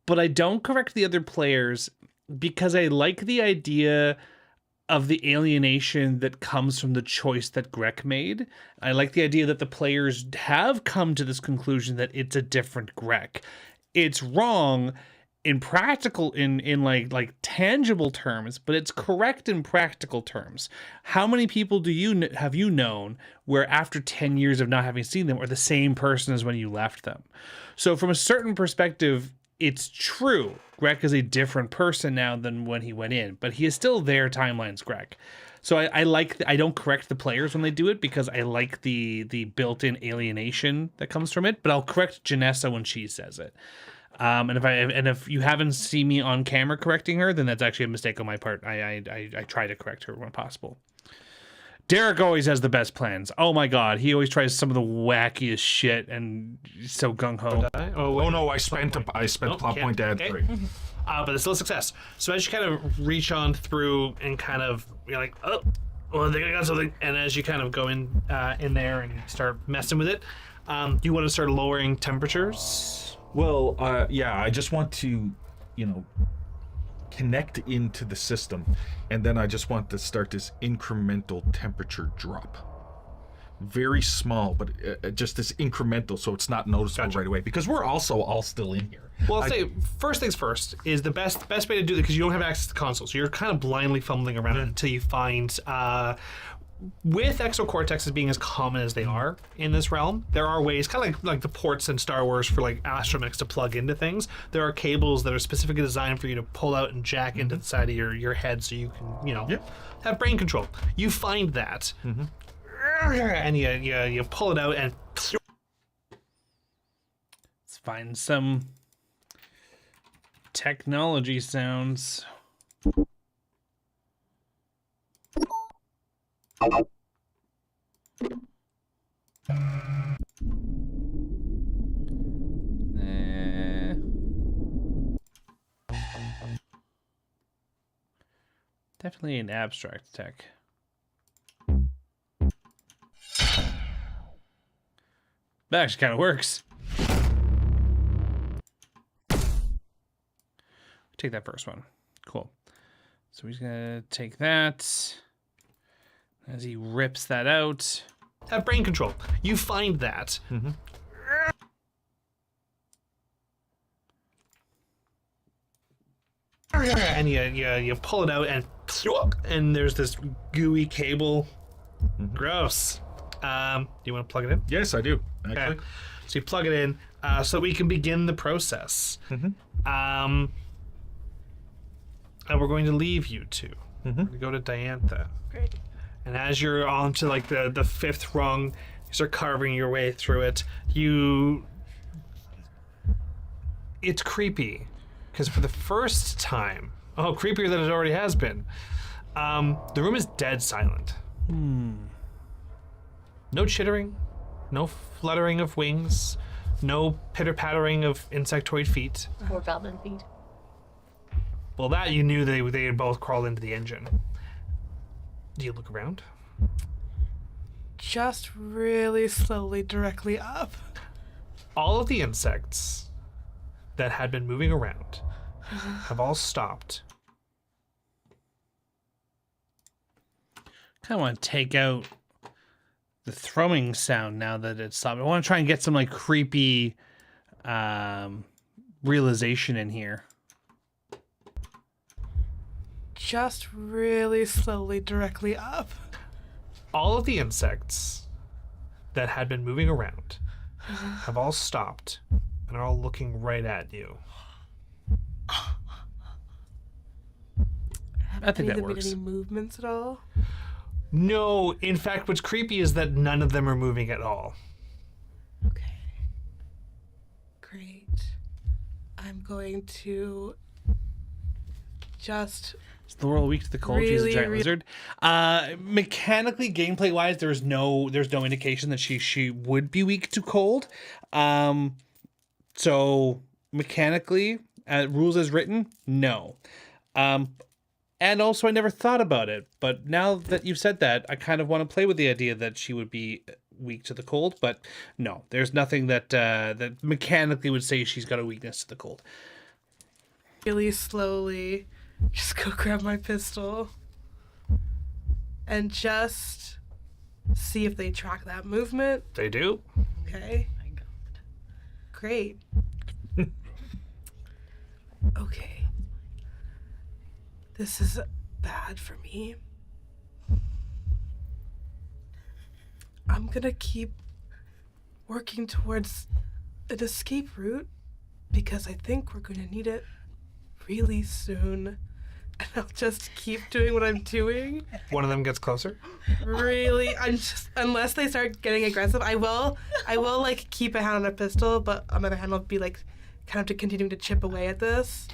Speaker 1: but I don't correct the other players because I like the idea of the alienation that comes from the choice that Greg made. I like the idea that the players have come to this conclusion that it's a different Greg. It's wrong in practical in like tangible terms, but it's correct in practical terms. How many people have you known where after 10 years of not having seen them are the same person as when you left them? So from a certain perspective, it's true. Greg is a different person now than when he went in, but he is still their timeline's Greg. So I don't correct the players when they do it because I like the built-in alienation that comes from it, but I'll correct Janessa when she says it. And if you haven't seen me on camera correcting her, then that's actually a mistake on my part. I try to correct her when possible. Derek always has the best plans. Oh my god, he always tries some of the wackiest shit and he's so gung ho.
Speaker 7: Oh no, I spent plot point to add 3.
Speaker 3: But it's still a success. So as you kind of reach on through and kind of you're like, oh, well, I think I got something. And as you kind of go in there and start messing with it, you want to start lowering temperatures.
Speaker 7: Well, I just want to, connect into the system, and then I just want to start this incremental temperature drop. Very small, but just this incremental, so it's not noticeable right away. Because we're also all still in here.
Speaker 3: Well, I'll say first things first is the best way to do it because you don't have access to the console, so you're kind of blindly fumbling around until you find. With exocortexes being as common as they are in this realm, there are ways, kind of like the ports in Star Wars for like astromechs to plug into things. There are cables that are specifically designed for you to pull out and jack into the side of your head so you can, have brain control. You find that, and you pull it out and.
Speaker 1: Let's find some technology sounds. Definitely an abstract tech. That actually kind of works. Take that first one. Cool. So he's gonna take that. As he rips that out.
Speaker 3: Have brain control. You find that. And you pull it out and there's this gooey cable. Gross. Do you want to plug it in?
Speaker 7: Yes, I do. Actually.
Speaker 3: Okay. So you plug it in so we can begin the process. And we're going to leave you two. We're going to go to Diantha.
Speaker 2: Great.
Speaker 3: And as you're on to like the fifth rung, you start carving your way through it. It's creepy. Because for the first time, creepier than it already has been, the room is dead silent. No chittering, no fluttering of wings, no pitter-pattering of insectoid feet.
Speaker 2: Or goblin feet.
Speaker 3: Well, that you knew they had both crawled into the engine. Do you look around?
Speaker 8: Just really slowly, directly up.
Speaker 3: All of the insects that had been moving around have all stopped.
Speaker 1: Kind of want to take out the thrumming sound now that it's stopped. I want to try and get some like creepy realization in here.
Speaker 8: Just really slowly, directly up.
Speaker 3: All of the insects that had been moving around have all stopped and are all looking right at you.
Speaker 1: I think that
Speaker 8: Made
Speaker 1: works.
Speaker 8: any movements at all?
Speaker 3: No, in fact, what's creepy is that none of them are moving at all.
Speaker 8: Okay. Great. I'm going to just
Speaker 1: Is the world weak to the cold? She's a
Speaker 8: Really,
Speaker 1: giant
Speaker 8: really-
Speaker 1: lizard. Mechanically, gameplay wise, there's no indication that she would be weak to cold. So mechanically, rules as written, no. And also, I never thought about it, but now that you've said that, I kind of want to play with the idea that she would be weak to the cold. But no, there's nothing that that mechanically would say she's got a weakness to the cold.
Speaker 8: really slowly just go grab my pistol and just see if they track that movement.
Speaker 3: They do.
Speaker 8: Okay. Great. Okay. This is bad for me. I'm gonna keep working towards an escape route because I think we're gonna need it really soon. And I'll just keep doing what I'm doing.
Speaker 3: One of them gets closer.
Speaker 8: Really, I'm just, unless they start getting aggressive, I will like keep a hand on a pistol, but on the other hand, I'll be like kind of continuing to chip away at this.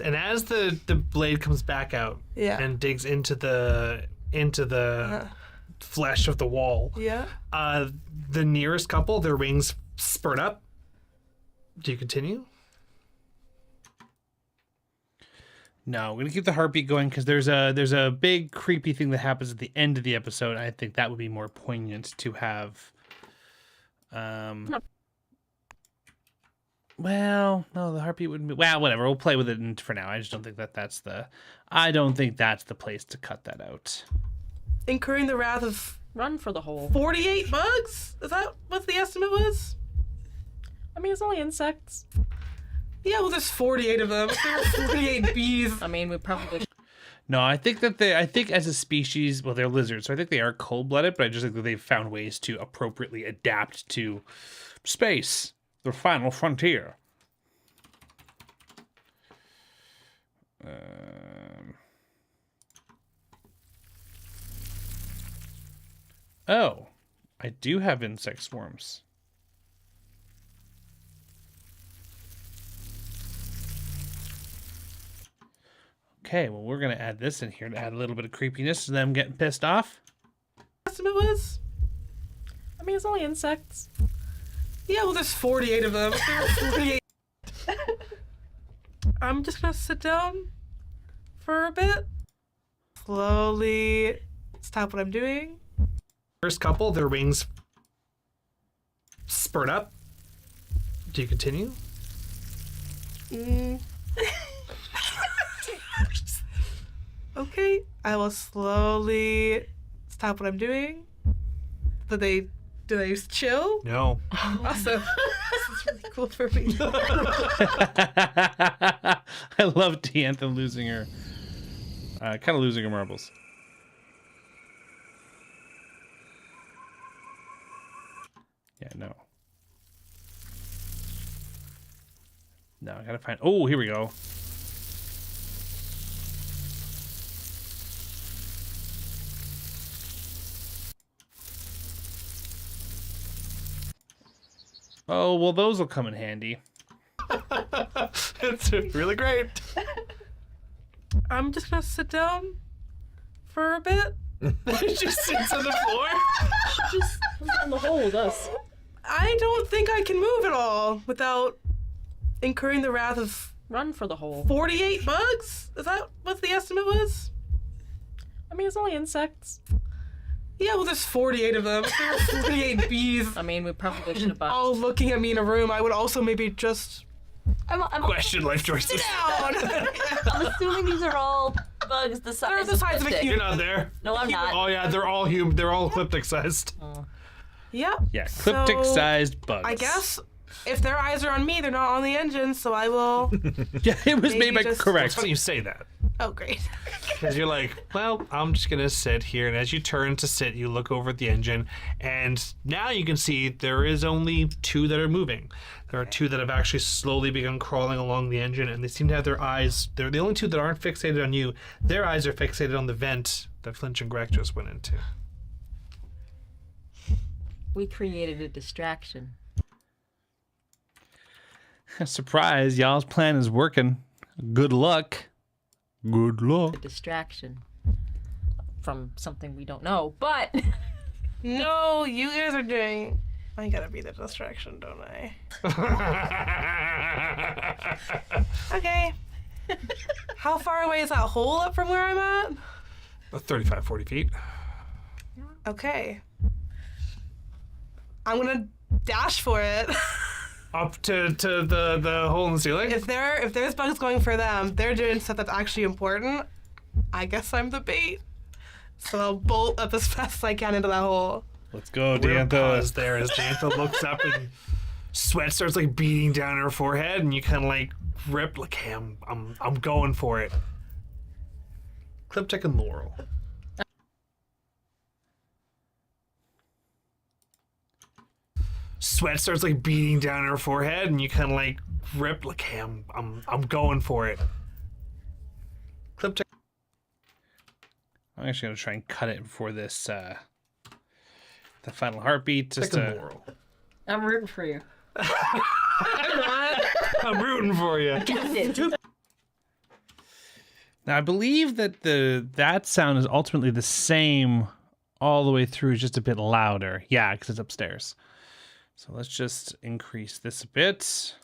Speaker 3: And as the blade comes back out
Speaker 8: Yeah.
Speaker 3: and digs into the flesh of the wall,
Speaker 8: Yeah.
Speaker 3: the nearest couple, their wings spurt up. Do you continue?
Speaker 1: No, we're gonna keep the heartbeat going because there's a big creepy thing that happens at the end of the episode. I think that would be more poignant to have. Well, no, the heartbeat wouldn't be. Well, whatever. We'll play with it for now. I just don't think that's the. I don't think that's the place to cut that out.
Speaker 8: Incurring the wrath of
Speaker 6: Run for the hole.
Speaker 8: 48 bugs? Is that what the estimate was?
Speaker 6: I mean, it's only insects.
Speaker 8: Yeah, well, there's 48 of them. There are 48 bees.
Speaker 6: I mean, we probably.
Speaker 1: No, I think that I think as a species, well, they're lizards, so I think they are cold-blooded, but I just think that they've found ways to appropriately adapt to space, the final frontier. Oh, I do have insect swarms. Okay, well, we're going to add this in here to add a little bit of creepiness to them getting pissed off.
Speaker 8: Estimate was?
Speaker 6: I mean, it's only insects.
Speaker 8: Yeah, well, there's 48 of them. There are 48. I'm just gonna sit down for a bit. Slowly stop what I'm doing.
Speaker 3: First couple, their wings spurt up. Do you continue?
Speaker 8: Okay, I will slowly stop what I'm doing. Do they chill?
Speaker 3: No.
Speaker 8: Awesome. This is really cool for me.
Speaker 1: I love Diantha losing her, kind of losing her marbles. Yeah, no. No, I gotta find. Oh, here we go. Oh, well, those will come in handy.
Speaker 3: It's really great.
Speaker 8: I'm just gonna sit down for a bit.
Speaker 3: It just sits on the floor.
Speaker 6: Just on the hole with us.
Speaker 8: I don't think I can move at all without incurring the wrath of
Speaker 6: Run for the hole.
Speaker 8: 48 bugs? Is that what the estimate was?
Speaker 6: I mean, it's only insects.
Speaker 8: Yeah, well, there's 48 of them. There are 48 bees
Speaker 6: I mean, we probably should have
Speaker 8: all looking at me in a room. I would also maybe just
Speaker 2: I'm
Speaker 3: Question life choices.
Speaker 8: down.
Speaker 2: I'm assuming these are all bugs the size
Speaker 8: They're the size of a
Speaker 2: Cryptic.
Speaker 8: human.
Speaker 3: You're not there.
Speaker 2: No, I'm not.
Speaker 3: Oh yeah, they're all human. They're all ecliptic sized.
Speaker 8: Yep.
Speaker 1: Yeah, cryptic-sized bugs.
Speaker 8: I guess if their eyes are on me, they're not on the engine, so I will.
Speaker 1: Yeah, it was made
Speaker 8: Maybe
Speaker 1: by
Speaker 8: just-
Speaker 3: It's
Speaker 1: correct.
Speaker 3: funny you say that.
Speaker 8: Oh, great.
Speaker 3: Because you're like, well, I'm just gonna sit here, and as you turn to sit, you look over at the engine, and now you can see there is only 2 that are moving. There are 2 that have actually slowly begun crawling along the engine, and they seem to have their eyes. They're the only 2 that aren't fixated on you. Their eyes are fixated on the vent that Flinch and Greg just went into.
Speaker 6: We created a distraction.
Speaker 1: Surprise, y'all's plan is working. Good luck. Good luck.
Speaker 6: A distraction from something we don't know, but
Speaker 8: No, you guys are doing. I gotta be the distraction, don't I? Okay. How far away is that hole up from where I'm at?
Speaker 3: About 35, 40 feet.
Speaker 8: Okay. I'm gonna dash for it.
Speaker 3: Up to the hole in the ceiling?
Speaker 8: If there's bugs going for them, they're doing stuff that's actually important. I guess I'm the bait. So I'll bolt up as fast as I can into that hole.
Speaker 1: Let's go,
Speaker 3: We're gonna
Speaker 1: Diantha.
Speaker 3: pause there as Diantha looks up and sweat starts like beating down her forehead, and you kind of like rip like, hey, I'm going for it. Cliptech and Laurel. Sweat starts like beating down her forehead, and you kind of like rip like, hey, I'm going for it. Cliptech.
Speaker 1: I'm actually gonna try and cut it before this the final heartbeat. Just
Speaker 3: and
Speaker 1: to
Speaker 3: Laurel.
Speaker 9: I'm rooting for you.
Speaker 3: I'm rooting for you.
Speaker 1: now I believe that that sound is ultimately the same all the way through, just a bit louder. Yeah, because it's upstairs. So let's just increase this a bit.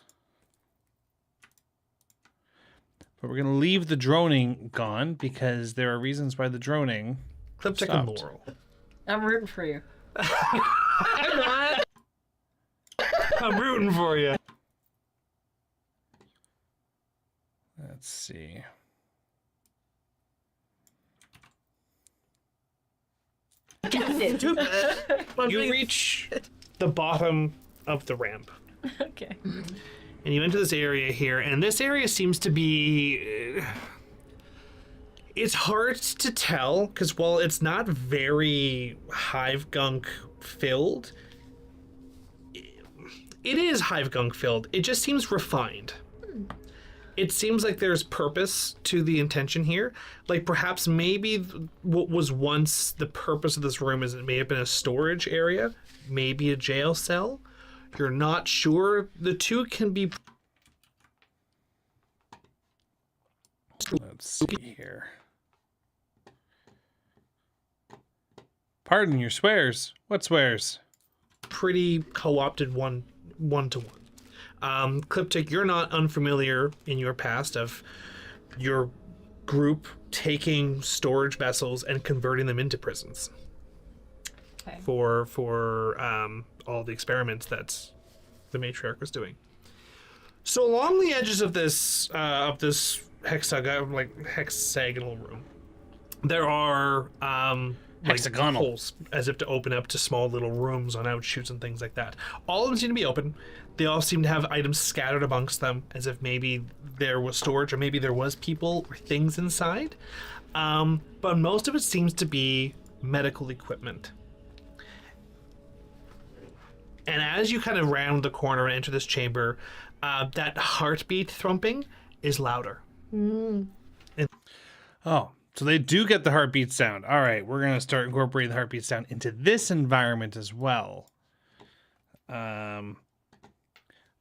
Speaker 1: But we're gonna leave the droning gone because there are reasons why the droning.
Speaker 3: Cliptech and
Speaker 1: Stopped.
Speaker 3: Laurel.
Speaker 9: I'm rooting for you.
Speaker 3: I'm rooting for you.
Speaker 1: Let's see.
Speaker 3: You reach the bottom of the ramp.
Speaker 9: Okay.
Speaker 3: And you enter this area here, and this area seems to be. It's hard to tell, because while it's not very hive gunk filled, it is hive gunk filled. It just seems refined. It seems like there's purpose to the intention here. Like perhaps maybe what was once the purpose of this room is it may have been a storage area, maybe a jail cell. You're not sure. The two can be.
Speaker 1: Let's see here. Pardon your swears. What swears?
Speaker 3: Pretty co-opted one to one. Cliptic, you're not unfamiliar in your past of your group taking storage vessels and converting them into prisons.
Speaker 9: Okay.
Speaker 3: For all the experiments that the matriarch was doing. So along the edges of this hexagonal room, there are
Speaker 1: Hexagonal.
Speaker 3: holes as if to open up to small little rooms on outshoots and things like that. All of them seem to be open. They all seem to have items scattered amongst them, as if maybe there was storage or maybe there was people or things inside. But most of it seems to be medical equipment. And as you kind of round the corner and enter this chamber, that heartbeat thrumping is louder.
Speaker 1: Oh, so they do get the heartbeat sound. All right, we're going to start incorporating the heartbeat sound into this environment as well. But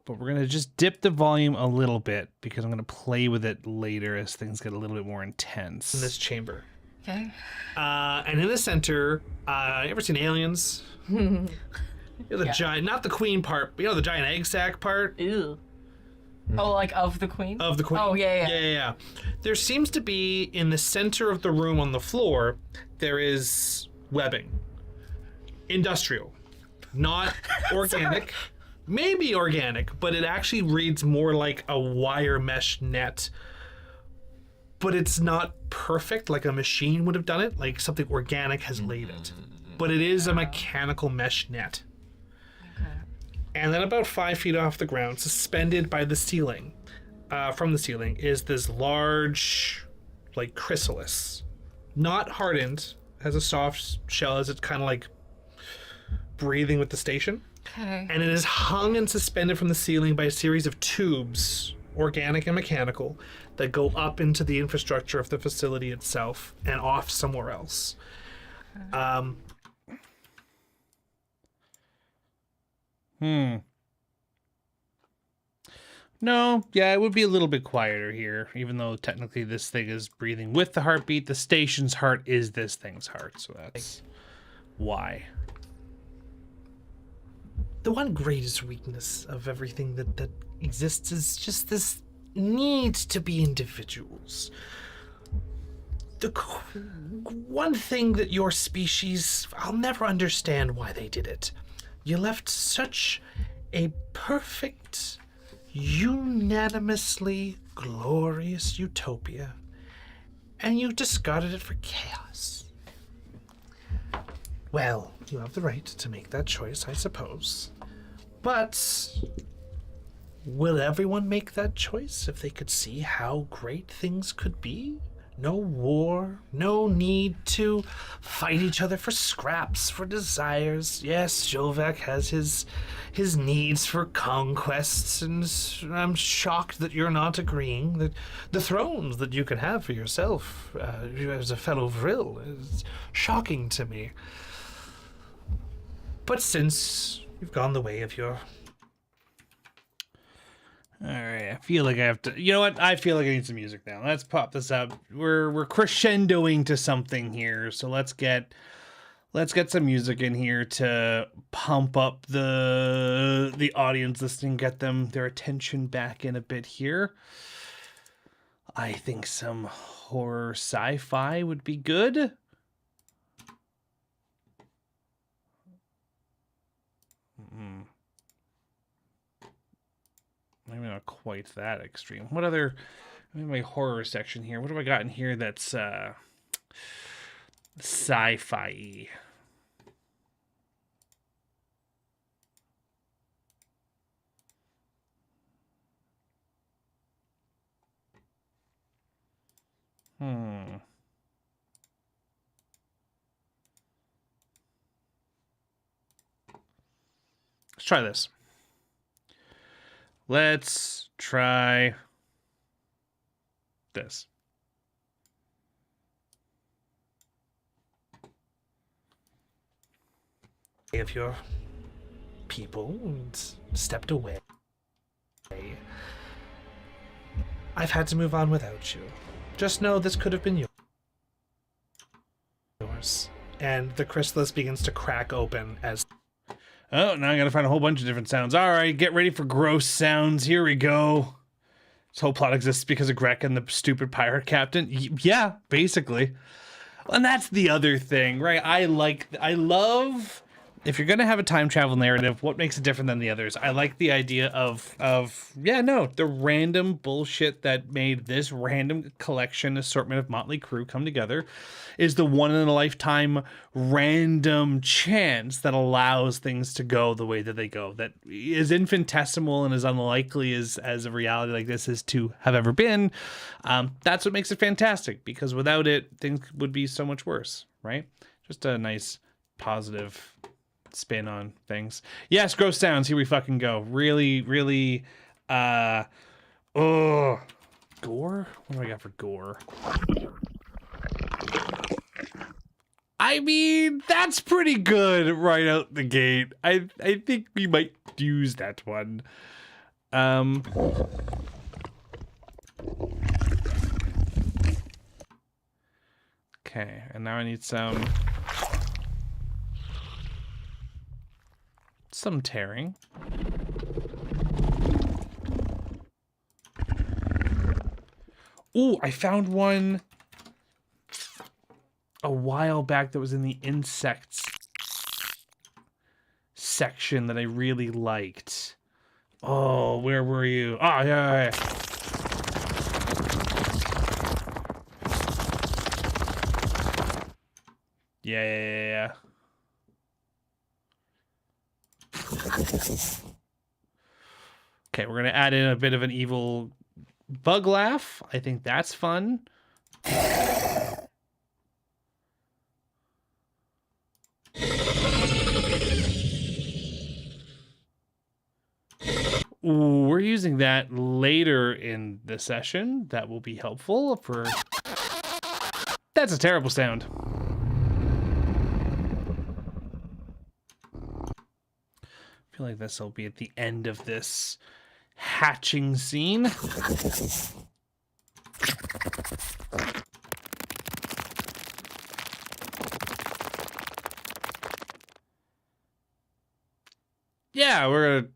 Speaker 1: we're going to just dip the volume a little bit because I'm going to play with it later as things get a little bit more intense.
Speaker 3: In this chamber.
Speaker 9: Okay.
Speaker 3: And in the center, you ever seen Aliens? You know, the giant, not the queen part, but you know the giant egg sack part
Speaker 2: Ew.
Speaker 9: Oh, like of the queen?
Speaker 3: of the queen.
Speaker 9: Oh, yeah.
Speaker 3: Yeah. There seems to be in the center of the room on the floor, there is webbing. industrial, not organic. Maybe organic, but it actually reads more like a wire mesh net. But it's not perfect like a machine would have done it, like something organic has laid it. But it is a mechanical mesh net.
Speaker 9: Okay.
Speaker 3: And then about 5 feet off the ground, suspended by the ceiling, from the ceiling, is this large, like, chrysalis. Not hardened, has a soft shell as it's kind of like breathing with the station.
Speaker 9: Okay.
Speaker 3: And it is hung and suspended from the ceiling by a series of tubes, organic and mechanical, that go up into the infrastructure of the facility itself and off somewhere else.
Speaker 1: No, yeah, it would be a little bit quieter here, even though technically this thing is breathing with the heartbeat. The station's heart is this thing's heart, so that's why.
Speaker 3: The one greatest weakness of everything that exists is just this need to be individuals. The one thing that your species, I'll never understand why they did it. You left such a perfect, unanimously glorious utopia, and you discarded it for chaos. Well, you have the right to make that choice, I suppose. But will everyone make that choice if they could see how great things could be? No war, no need to fight each other for scraps, for desires. Yes, Jovek has his needs for conquests, and I'm shocked that you're not agreeing that the thrones that you can have for yourself as a fellow Vril is shocking to me. But since you've gone the way of your...
Speaker 1: All right, I feel like I have to. You know what? I feel like I need some music now. Let's pop this up. We're crescendoing to something here, so let's get some music in here to pump up the audience listening, get them their attention back in a bit here. I think some horror sci-fi would be good. Maybe not quite that extreme. What other... in my horror section here, what have I got in here that's sci-fi-y? Let's try this. Let's try this.
Speaker 3: of your people and stepped away. I've had to move on without you. Just know this could have been yours. And the chrysalis begins to crack open as...
Speaker 1: Oh, now I gotta find a whole bunch of different sounds. All right, get ready for gross sounds. Here we go. This whole plot exists because of Grek and the stupid pirate captain. Yeah, basically. And that's the other thing, right? I love... If you're gonna have a time travel narrative, what makes it different than the others? I like the idea of the random bullshit that made this random collection assortment of Motley Crue come together is the one in a lifetime random chance that allows things to go the way that they go. That is infinitesimal and as unlikely as a reality like this is to have ever been. That's what makes it fantastic, because without it, things would be so much worse, right? Just a nice positive spin on things. Yes, gross sounds. Here we fucking go. Really, really, gore? What do I got for gore? I mean, that's pretty good right out the gate. I think we might use that one. Okay, and now I need some tearing. Ooh, I found one a while back that was in the insects section that I really liked. Oh, where were you? Oh, yeah. Yeah. Okay, we're going to add in a bit of an evil bug laugh. I think that's fun. We're using that later in the session. That will be helpful for... That's a terrible sound. I feel like this will be at the end of this hatching scene. Yeah, we're gonna...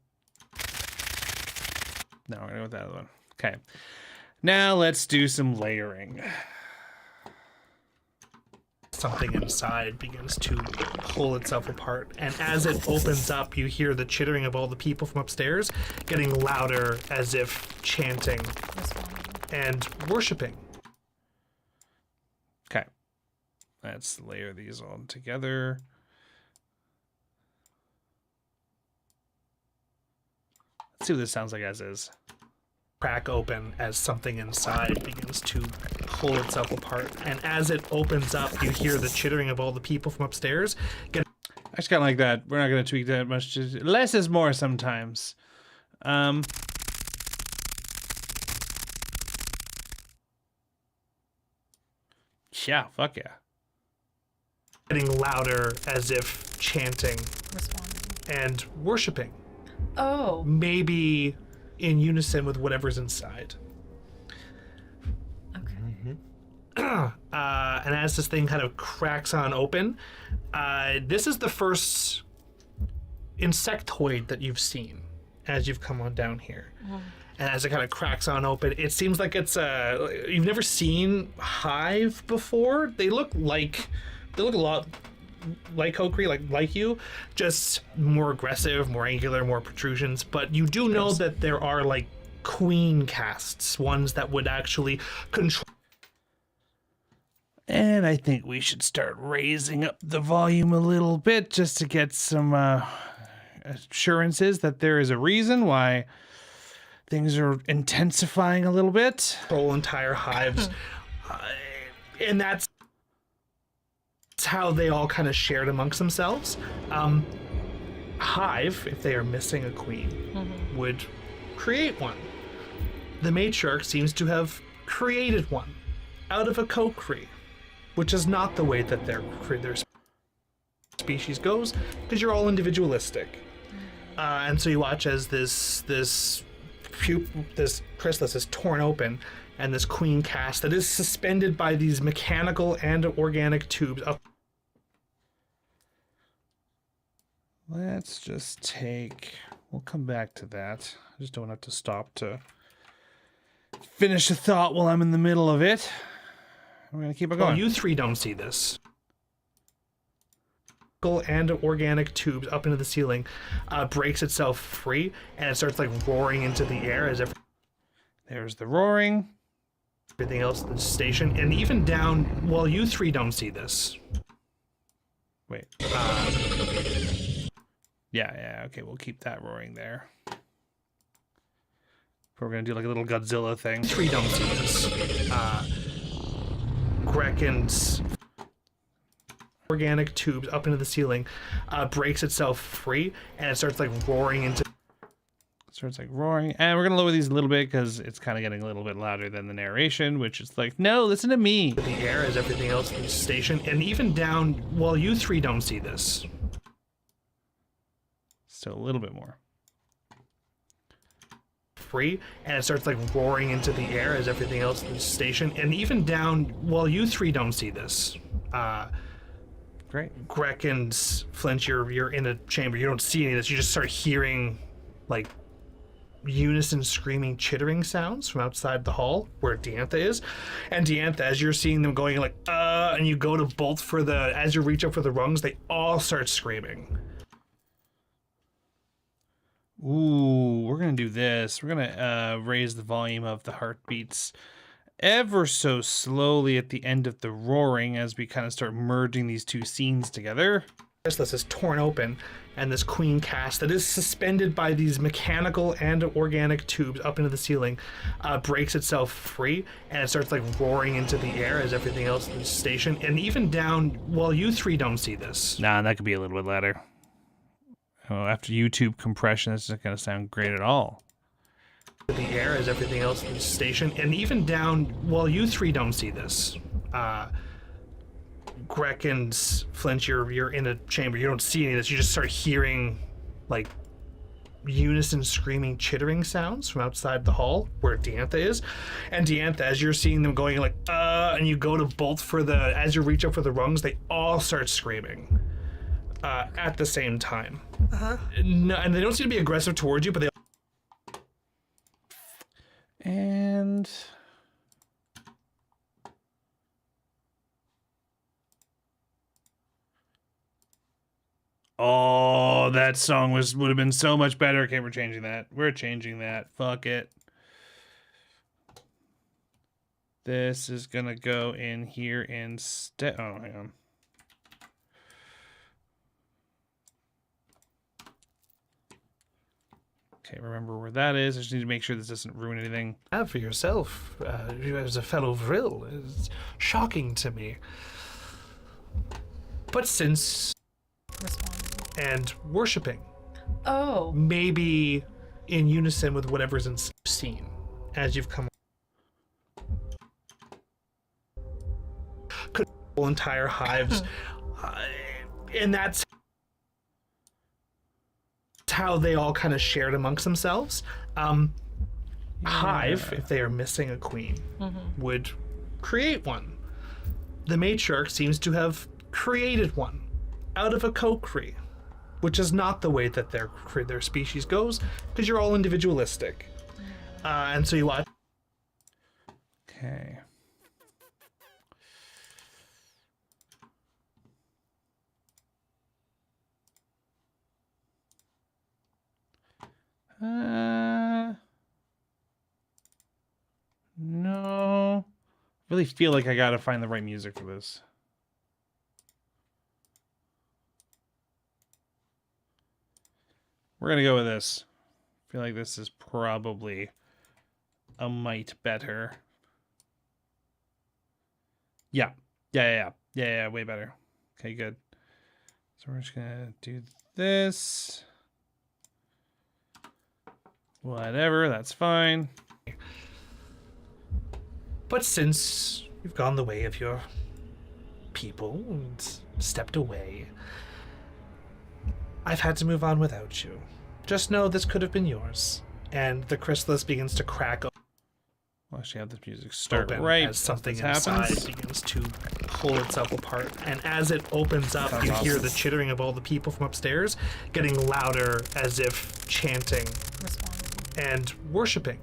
Speaker 1: No, we're gonna go with that other one. Okay. Now let's do some layering.
Speaker 3: Something inside begins to pull itself apart, and as it opens up, you hear the chittering of all the people from upstairs getting louder, as if chanting and worshiping.
Speaker 1: Okay. Let's layer these all together. Let's see what this sounds like as is.
Speaker 3: Crack open as something inside begins to pull itself apart, and as it opens up, you hear the chittering of all the people from upstairs get...
Speaker 1: I just kind of like that. We're not going to tweak that much. Just, less is more sometimes. Yeah, fuck yeah.
Speaker 3: getting louder, as if chanting and worshiping.
Speaker 9: Oh.
Speaker 3: Maybe in unison with whatever's inside.
Speaker 9: Okay.
Speaker 3: And as this thing kind of cracks on open, this is the first insectoid that you've seen as you've come on down here. And as it kind of cracks on open, it seems like it's you've never seen hive before. They look a lot like Kokri, like you, just more aggressive, more angular, more protrusions. But you do know that there are like queen casts, ones that would actually control.
Speaker 1: And I think we should start raising up the volume a little bit just to get some assurances that there is a reason why things are intensifying a little bit.
Speaker 3: Control entire hives. And that's how they all kind of shared amongst themselves. Hive, if they are missing a queen, would create one. The matriarch seems to have created one out of a Kokri, which is not the way that their species goes, because you're all individualistic. And so you watch as this chrysalis is torn open, and this queen cast that is suspended by these mechanical and organic tubes up.
Speaker 1: Let's just take... We'll come back to that. I just don't have to stop to finish a thought while I'm in the middle of it. We're going to keep it going.
Speaker 3: Well, you three don't see this. And organic tubes up into the ceiling breaks itself free, and it starts like roaring into the air as if...
Speaker 1: There's the roaring.
Speaker 3: Everything else in the station, and even down... Well, you three don't see this.
Speaker 1: Wait. Yeah, okay, we'll keep that roaring there. We're going to do like a little Godzilla thing.
Speaker 3: Three don't see this. Grecken's organic tubes up into the ceiling breaks itself free, and it starts like roaring into...
Speaker 1: Starts like roaring, and we're going to lower these a little bit because it's kind of getting a little bit louder than the narration, which is like, no, listen to me.
Speaker 3: The air as everything else in the station, and even down... Well, you three don't see this.
Speaker 1: So a little bit more.
Speaker 3: Free, and it starts like roaring into the air as everything else in the station, and even down... Well, you three don't see this.
Speaker 1: Great.
Speaker 3: Grek and Flint, you're in a chamber. You don't see any of this. You just start hearing like unison screaming, chittering sounds from outside the hall where Diantha is. And Diantha, as you're seeing them going like, and you go to bolt for the... As you reach up for the rungs, they all start screaming.
Speaker 1: Ooh, we're gonna do this. We're gonna raise the volume of the heartbeats ever so slowly at the end of the roaring as we kind of start merging these two scenes together.
Speaker 3: Chrysalis is torn open, and this queen cast that is suspended by these mechanical and organic tubes up into the ceiling breaks itself free, and it starts like roaring into the air as everything else in the station, and even down. Well, you three don't see this.
Speaker 1: Nah, that could be a little bit louder. Oh, after YouTube compression, that's not gonna sound great at all.
Speaker 3: The air as everything else in the station, and even down. Well, you three don't see this. Greg and Flint, you're in a chamber. You don't see any of this. You just start hearing like unison screaming, chittering sounds from outside the hall where Diantha is. And Diantha, as you're seeing them going like, and you go to bolt for the, as you reach up for the rungs, they all start screaming at the same time. No, and they don't seem to be aggressive towards you, but they.
Speaker 1: And oh, that song would have been so much better. Okay, we're changing that. We're changing that. Fuck it. This is gonna go in here instead. Oh, hang on. Okay, remember where that is. I just need to make sure this doesn't ruin anything.
Speaker 3: Have for yourself, you as a fellow Vril, is shocking to me. But since and worshipping,
Speaker 9: Oh.
Speaker 3: maybe in unison with whatever's in scene as you've come. Could entire hives, and that's how they all kind of shared amongst themselves. Hive, if they are missing a queen, would create one. The matriarch seems to have created one out of a co-cree, which is not the way that their species goes, because you're all individualistic. And so you watch.
Speaker 1: Okay. No. I really feel like I gotta find the right music for this. We're gonna go with this. I feel like this is probably a mite better. Yeah. Yeah, way better. Okay, good. So we're just gonna do this. Whatever, that's fine.
Speaker 3: But since you've gone the way of your people and stepped away, I've had to move on without you. Just know this could have been yours. And the chrysalis begins to crack
Speaker 1: We'll actually have this music start
Speaker 3: open
Speaker 1: right
Speaker 3: as something
Speaker 1: as
Speaker 3: inside
Speaker 1: happens.
Speaker 3: begins to pull itself apart. And as it opens up, you hear the chittering of all the people from upstairs getting louder as if chanting and worshipping.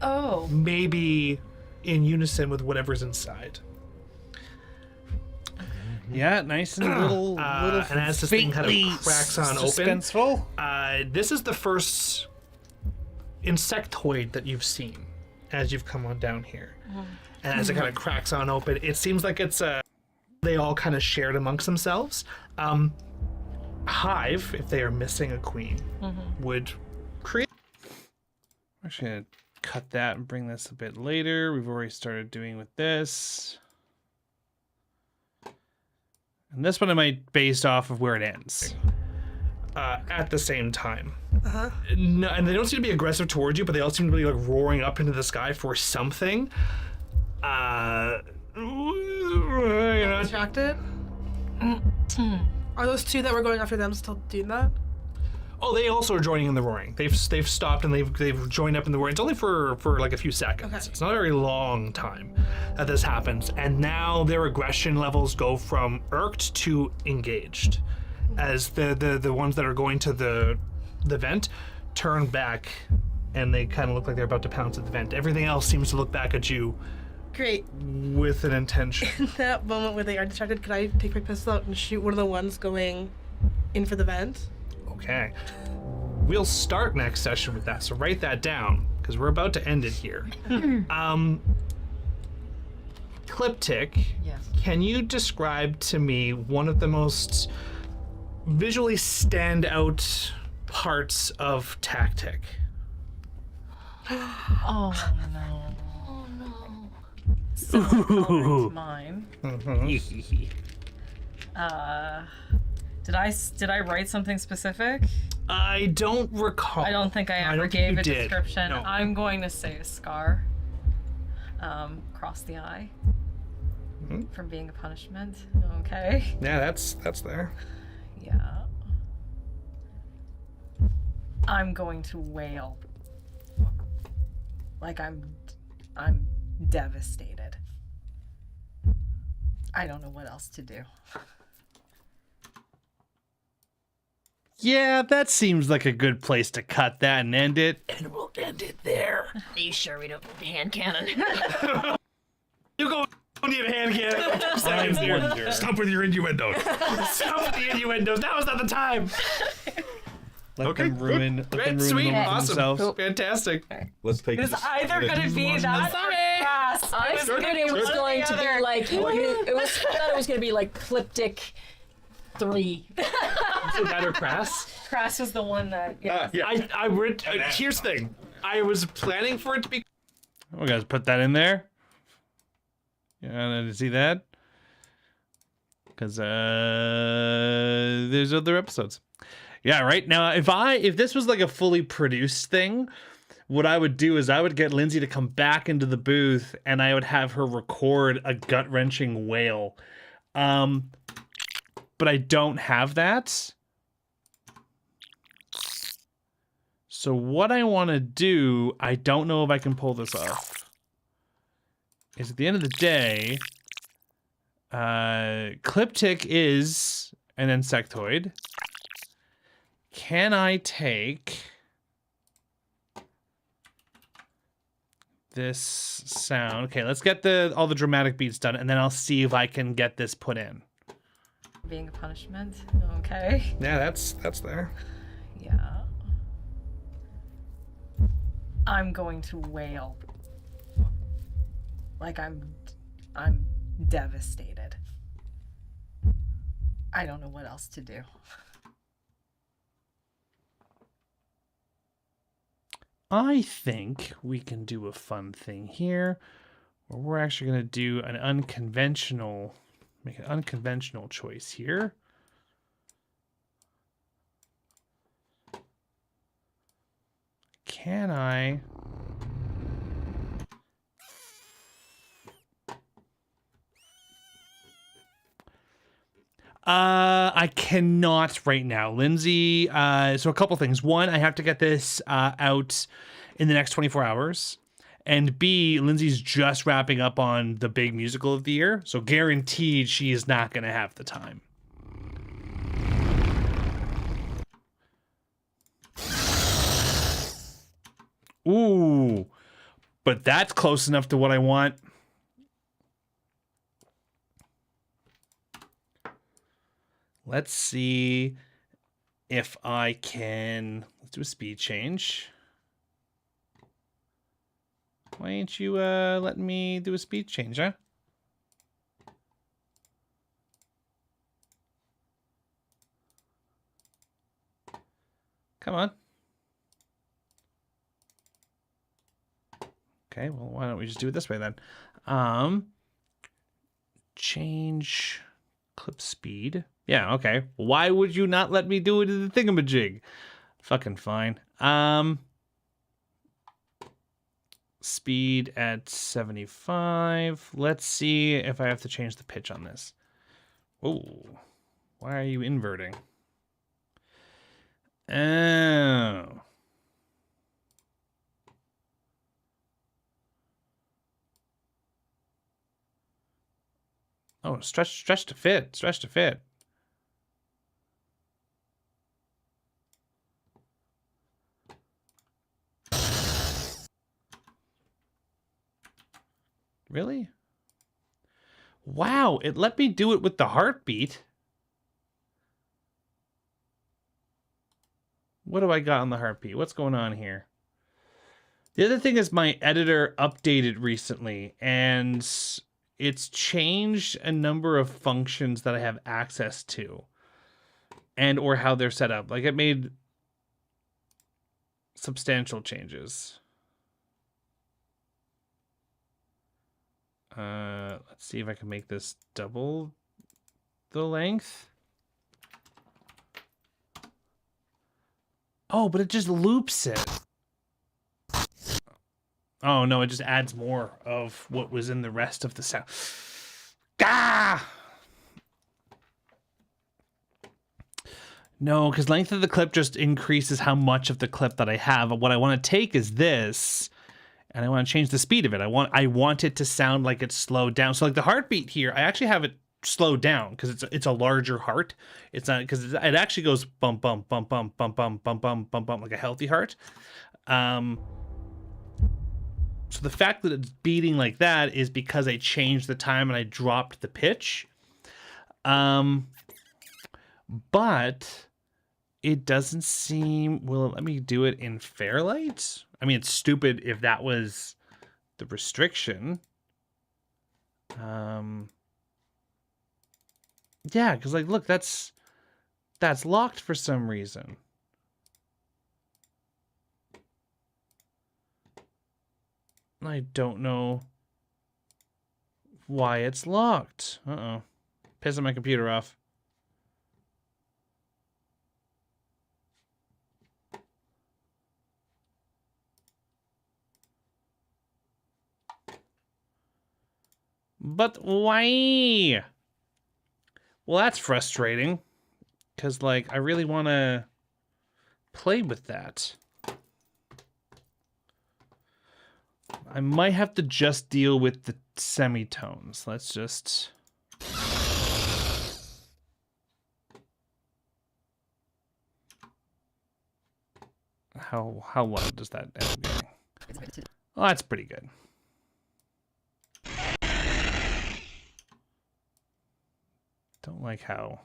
Speaker 9: Oh.
Speaker 3: Maybe in unison with whatever's inside.
Speaker 1: Yeah, nice and little
Speaker 3: and as this thing kind of cracks on
Speaker 1: suspenseful.
Speaker 3: open, this is the first insectoid that you've seen as you've come on down here. And as it kind of cracks on open, it seems like it's they all kind of shared amongst themselves. Hive, if they are missing a queen, would create.
Speaker 1: I'm actually gonna cut that and bring this a bit later. We've already started doing with this. And this one I might based off of where it ends.
Speaker 3: At the same time. No, and they don't seem to be aggressive towards you, but they all seem to be like roaring up into the sky for something. You're not
Speaker 8: Distracted? Are those two that were going after them still doing that?
Speaker 3: Oh, they also are joining in the roaring. They've stopped and they've joined up in the roaring. It's only for like a few seconds.
Speaker 8: Okay.
Speaker 3: It's not a very long time that this happens. And now their aggression levels go from irked to engaged, as the ones that are going to the vent turn back, and they kind of look like they're about to pounce at the vent. Everything else seems to look back at you
Speaker 8: Great.
Speaker 3: with an intention.
Speaker 8: In that moment where they are distracted, could I take my pistol out and shoot one of the ones going in for the vent?
Speaker 3: Okay. we'll start next session with that. So write that down because we're about to end it here. Cliptic,
Speaker 9: Yes.
Speaker 3: can you describe to me one of the most visually stand out parts of Tactic?
Speaker 9: Oh no. Oh no. Similar coloring to mine. Did I write something specific?
Speaker 3: I don't recall.
Speaker 9: I don't think I ever
Speaker 3: don't think
Speaker 9: gave
Speaker 3: you
Speaker 9: a
Speaker 3: did.
Speaker 9: description.
Speaker 3: No.
Speaker 9: I'm going to say a scar. Across the eye. From being a punishment. Okay.
Speaker 3: Yeah, that's there.
Speaker 9: Yeah. I'm going to wail. Like I'm devastated. I don't know what else to do.
Speaker 1: Yeah, that seems like a good place to cut that and end it.
Speaker 7: And we'll end it there.
Speaker 5: Are you sure we don't need the hand cannon?
Speaker 3: You go. Don't need a hand cannon. Seconds here.
Speaker 7: Stop with your innuendos.
Speaker 3: Stop with the innuendos. That was not the time.
Speaker 1: Let
Speaker 4: Okay,
Speaker 1: them ruin, let them
Speaker 3: Great,
Speaker 1: ruin the
Speaker 3: sweet,
Speaker 1: moment for
Speaker 3: awesome,
Speaker 1: themselves.
Speaker 3: fantastic.
Speaker 4: Let's take
Speaker 9: It's
Speaker 4: this.
Speaker 9: either going to be that or Crass.
Speaker 6: I figured it was going to be like I thought it was going to be like Cliptic 3.
Speaker 3: Is it that or Crass?
Speaker 9: Crass is the one that. Yeah.
Speaker 3: I would. Here's the thing. I was planning for it to be.
Speaker 1: We guys put that in there. Yeah, to see that? Because there's other episodes. Yeah, right now if this was like a fully produced thing, what I would do is I would get Lindsay to come back into the booth and I would have her record a gut-wrenching wail. But I don't have that. So what I want to do, I don't know if I can pull this off, is at the end of the day, Cliptic is an insectoid. Can I take this sound? Okay, let's get all the dramatic beats done, and then I'll see if I can get this put in.
Speaker 9: Being a punishment. Okay.
Speaker 3: Yeah, that's there.
Speaker 9: Yeah. I'm going to wail. Like I'm devastated. I don't know what else to do.
Speaker 1: I think we can do a fun thing here where we're actually going to do an unconventional, make an unconventional choice here. Can I? I cannot right now, Lindsay. So a couple things. One, I have to get this out in the next 24 hours. And B, Lindsay's just wrapping up on the big musical of the year. So guaranteed she is not going to have the time. Ooh, but that's close enough to what I want. Let's see if I can. Let's do a speed change. Why ain't you letting me do a speed change, huh? Come on. Okay, well, why don't we just do it this way then? Change clip speed. Yeah, okay. Why would you not let me do it in the thingamajig? Fucking fine. Speed at 75. Let's see if I have to change the pitch on this. Oh, why are you inverting? Oh. Oh, stretch to fit. Stretch to fit. Really? Wow, it let me do it with the heartbeat. What do I got on the heartbeat? What's going on here? The other thing is my editor updated recently, and it's changed a number of functions that I have access to and or how they're set up. Like, it made substantial changes. Let's see if I can make this double the length. Oh, but it just loops it. Oh no, it just adds more of what was in the rest of the sound. Ah! No, because length of the clip just increases how much of the clip that I have. What I want to take is this, and I want to change the speed of it. I want it to sound like it's slowed down. So like the heartbeat here, I actually have it slowed down because it's a larger heart. It's not because it actually goes bump bump bump bump bump bump bump bump bump bump like a healthy heart. So the fact that it's beating like that is because I changed the time and I dropped the pitch. But it doesn't seem... Well, let me do it in Fairlight. I mean, it's stupid if that was the restriction. Yeah, because, like, look, that's locked for some reason. I don't know why it's locked. Uh-oh. Pissing my computer off. But why? Well, that's frustrating. Because, like, I really want to play with that. I might have to just deal with the semitones. Let's just... How loud does that end up getting? Oh, that's pretty good. Don't like how...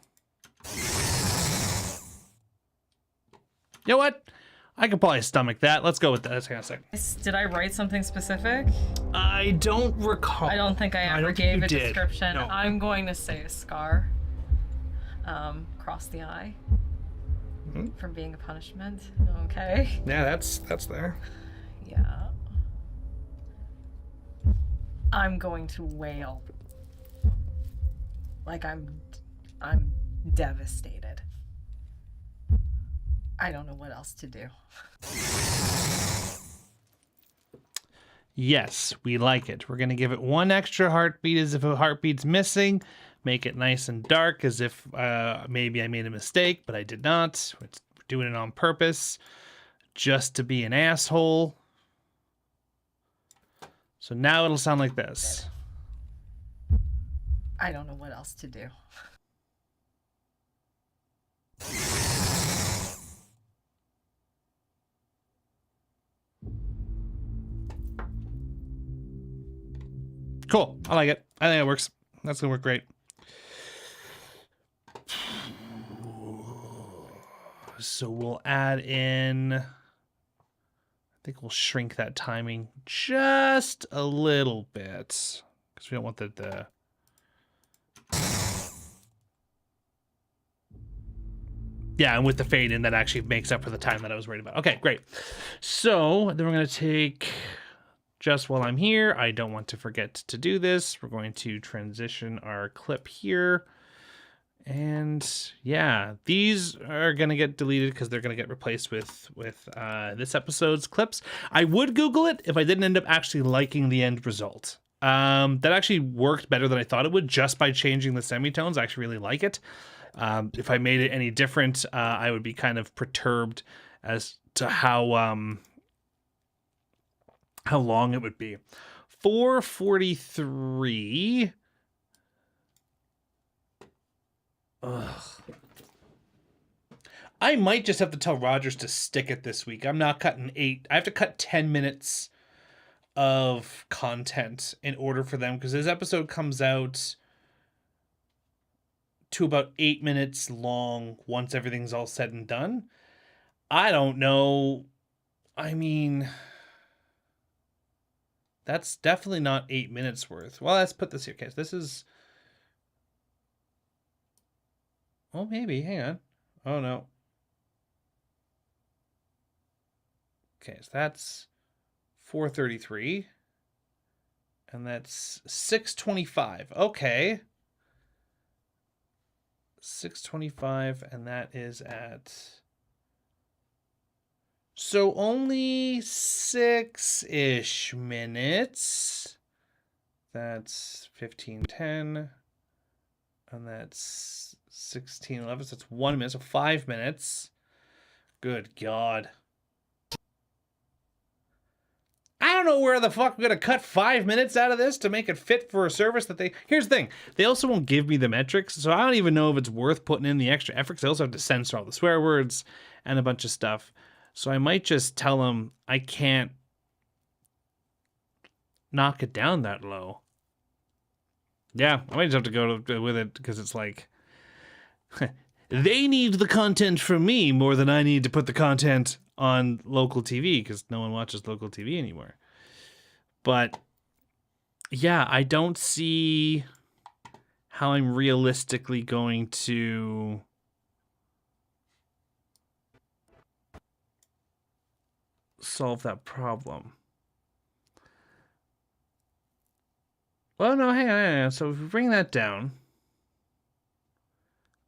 Speaker 1: You know what? I could probably stomach that. Let's go with that. Hang on a second.
Speaker 9: Did I write something specific?
Speaker 3: I don't recall.
Speaker 9: I don't think I ever
Speaker 3: don't think
Speaker 9: gave
Speaker 3: you
Speaker 9: a
Speaker 3: did.
Speaker 9: description.
Speaker 3: No.
Speaker 9: I'm going to say a scar. Across the eye. From being a punishment. Okay.
Speaker 3: Yeah, that's there.
Speaker 9: Yeah. I'm going to wail. Like I'm devastated. I don't know what else to do.
Speaker 1: Yes, we like it. We're going to give it one extra heartbeat as if a heartbeat's missing. Make it nice and dark as if maybe I made a mistake, but I did not. We're doing it on purpose just to be an asshole. So now it'll sound like this.
Speaker 9: I don't know what else to do.
Speaker 1: Cool. I like it. I think it works. That's going to work great. So we'll add in... I think we'll shrink that timing just a little bit. Because we don't want the... Yeah, and with the fade in, that actually makes up for the time that I was worried about. Okay, great. So then we're going to take... Just while I'm here, I don't want to forget to do this. We're going to transition our clip here. And yeah, these are going to get deleted because they're going to get replaced with this episode's clips. I would Google it if I didn't end up actually liking the end result. That actually worked better than I thought it would just by changing the semitones. I actually really like it. If I made it any different, I would be kind of perturbed as to how long it would be. 4:43. Ugh. I might just have to tell Rogers to stick it this week. I'm not cutting 8. I have to cut 10 minutes of content in order for them, because this episode comes out to about 8 minutes long once everything's all said and done. I don't know. I mean, that's definitely not 8 minutes worth. Well, let's put this here. Okay, so this is... Oh, maybe. Hang on. Oh, no. Okay, so that's 4:33. And that's 6:25. Okay. 6:25, and that is at... So only 6-ish minutes. That's 15:10. And that's 16:11. So it's 1 minute. So 5 minutes. Good God. I don't know where the fuck we're going to cut 5 minutes out of this to make it fit for a service that they... Here's the thing. They also won't give me the metrics, so I don't even know if it's worth putting in the extra effort, because they also have to censor all the swear words and a bunch of stuff. So I might just tell them I can't knock it down that low. Yeah, I might just have to go with it, because it's like... they need the content from me more than I need to put the content on local TV, because no one watches local TV anymore. But yeah, I don't see how I'm realistically going to solve that problem. Well, no, hang on. So if we bring that down.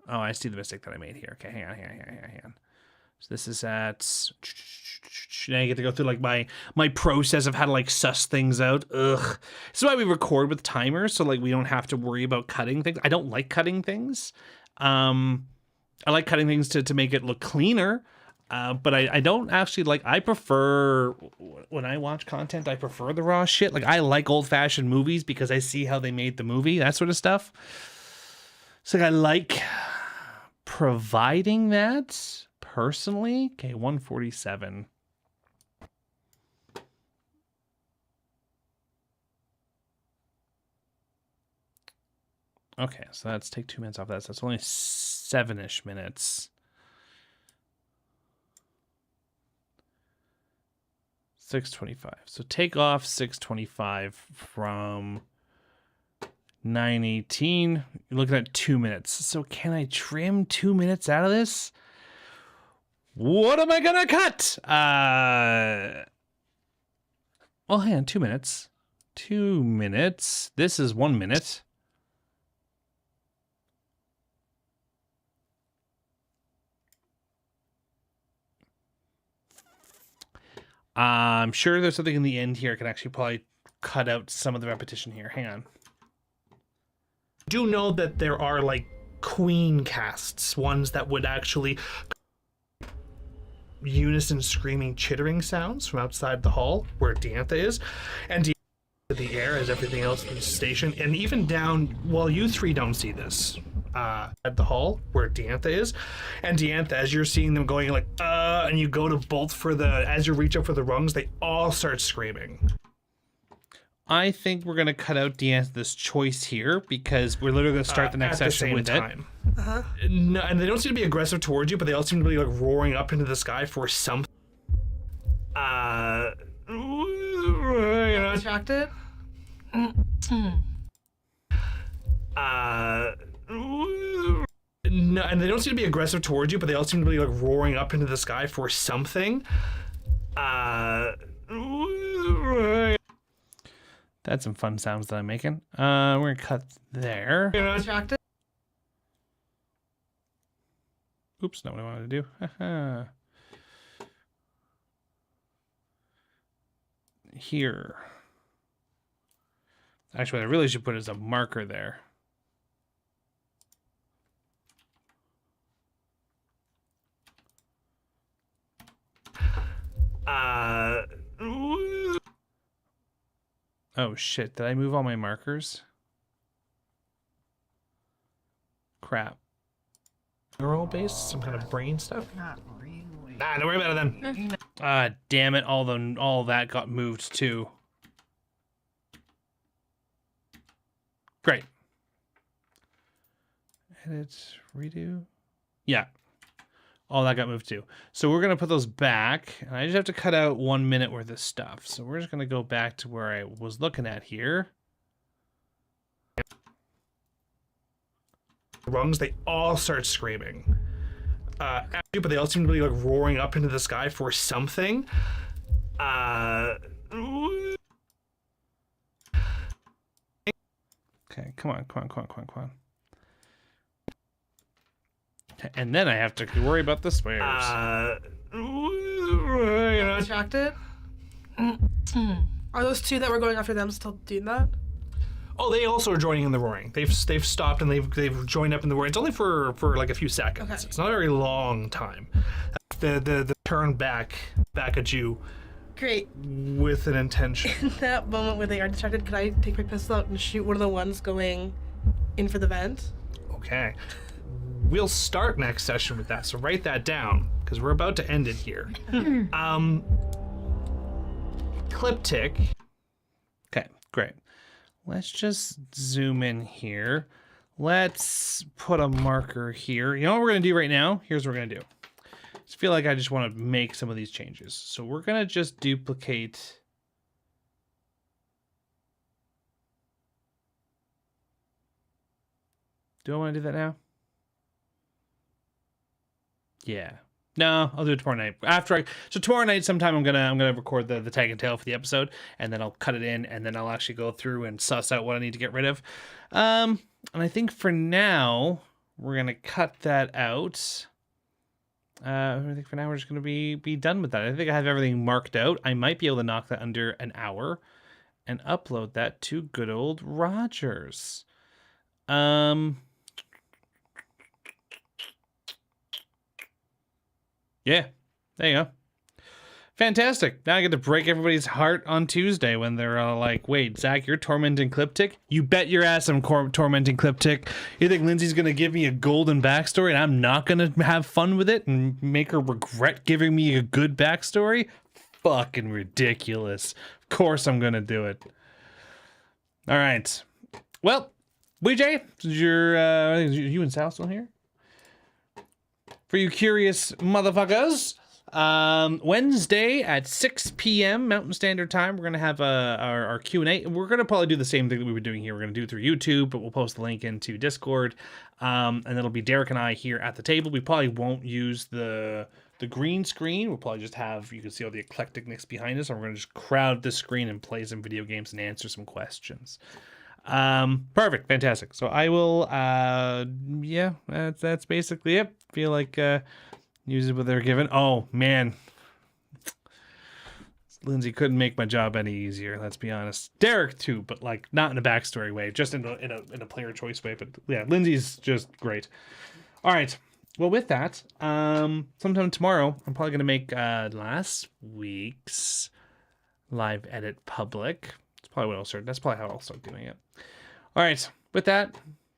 Speaker 1: Oh, I see the mistake that I made here. Okay, hang on. So this is at... Now I get to go through like my process of how to like suss things out. Ugh. This is why we record with timers, so like we don't have to worry about cutting things. I don't like cutting things. I like cutting things to make it look cleaner. But I don't actually like... I prefer... When I watch content, I prefer the raw shit. Like, I like old-fashioned movies because I see how they made the movie. That sort of stuff. So like, I like providing that... Personally, okay, 147. Okay, so let's take 2 minutes off that. So that's only 7-ish minutes. 6:25. So take off 6:25 from 9:18. You're looking at 2 minutes. So can I trim 2 minutes out of this? What am I gonna cut? Well, hang on, 2 minutes. 2 minutes. This is 1 minute. I'm sure there's something in the end here I can actually probably cut out some of the repetition here. Hang on.
Speaker 3: Do know that there are like queen casts, ones that would actually unison screaming chittering sounds from outside the hall where Diantha is, and the air as everything else in the station, and even down... Well, you three don't see this at the hall where Diantha is, and Diantha, as you're seeing them going like and you go to bolt for the... As you reach up for the rungs, they all start screaming.
Speaker 1: I think we're gonna cut out Diantha's choice here because we're literally gonna start the next session with
Speaker 3: time. No, and they don't seem to be aggressive towards you, but they all seem to be like roaring up into the sky for something.
Speaker 8: Distracted?
Speaker 3: No, and they don't seem to be aggressive towards you, but they all seem to be like roaring up into the sky for something.
Speaker 1: That's some fun sounds that I'm making. We're gonna cut there.
Speaker 8: Distracted?
Speaker 1: Oops, not what I wanted to do. Here. Actually, what I really should put is a marker there. Oh shit, did I move all my markers? Crap.
Speaker 3: Neural based, some kind of brain stuff. Not really. Nah, don't worry about it then.
Speaker 1: Ah, damn it! All that got moved too. Great. Edit, redo. Yeah, Oh, that got moved too. So we're going to put those back. And I just have to cut out 1 minute worth of stuff. So we're just going to go back to where I was looking at here.
Speaker 3: Rungs, they all start screaming. At you, but they all seem to be like roaring up into the sky for something.
Speaker 1: Okay, come on. Okay, and then I have to worry about the swears.
Speaker 8: Distracted? Are those two that were going after them still doing that?
Speaker 3: Oh, they also are joining in the roaring. They've stopped and they've joined up in the roaring. It's only for like a few seconds.
Speaker 8: Okay.
Speaker 3: It's not a very long time. The turn back at you
Speaker 8: Great.
Speaker 3: with an intention.
Speaker 8: In that moment where they are distracted, could I take my pistol out and shoot one of the ones going in for the vent?
Speaker 3: Okay. We'll start next session with that, so write that down, because we're about to end it here. Cliptic.
Speaker 1: Okay, great. Let's just zoom in here. Let's put a marker here. You know what we're going to do right now? Here's what we're going to do. I just feel like I just want to make some of these changes. So we're going to just duplicate. Do I want to do that now? Yeah. No, I'll do it tomorrow night. So tomorrow night sometime I'm gonna record the tag and tail for the episode, and then I'll cut it in, and then I'll actually go through and suss out what I need to get rid of. And I think for now we're gonna cut that out. I think for now we're just gonna be done with that. I think I have everything marked out. I might be able to knock that under an hour and upload that to good old Rogers. Yeah, there you go. Fantastic. Now I get to break everybody's heart on Tuesday when they're all like, wait, Zach, you're tormenting Cliptic? You bet your ass I'm tormenting Cliptic. You think Lindsay's going to give me a golden backstory and I'm not going to have fun with it and make her regret giving me a good backstory? Fucking ridiculous. Of course I'm going to do it. All right. Well, WJ, you and Sal still here? For you curious motherfuckers, Wednesday at 6 p.m. Mountain Standard Time, we're going to have our Q&A. We're going to probably do the same thing that we were doing here. We're going to do it through YouTube, but we'll post the link into Discord. And it'll be Derek and I here at the table. We probably won't use the green screen. We'll probably just have, you can see all the eclecticness behind us. And we're going to just crowd this screen and play some video games and answer some questions. Perfect. Fantastic. So I will, yeah, that's basically it. Feel like, use what they're given. Oh man. Lindsay couldn't make my job any easier. Let's be honest. Derek too, but like not in a backstory way, just in a player choice way. But yeah, Lindsay's just great. All right. Well, with that, sometime tomorrow, I'm probably gonna make last week's live edit public. That's probably what I'll start. That's probably how I'll start doing it. All right. With that,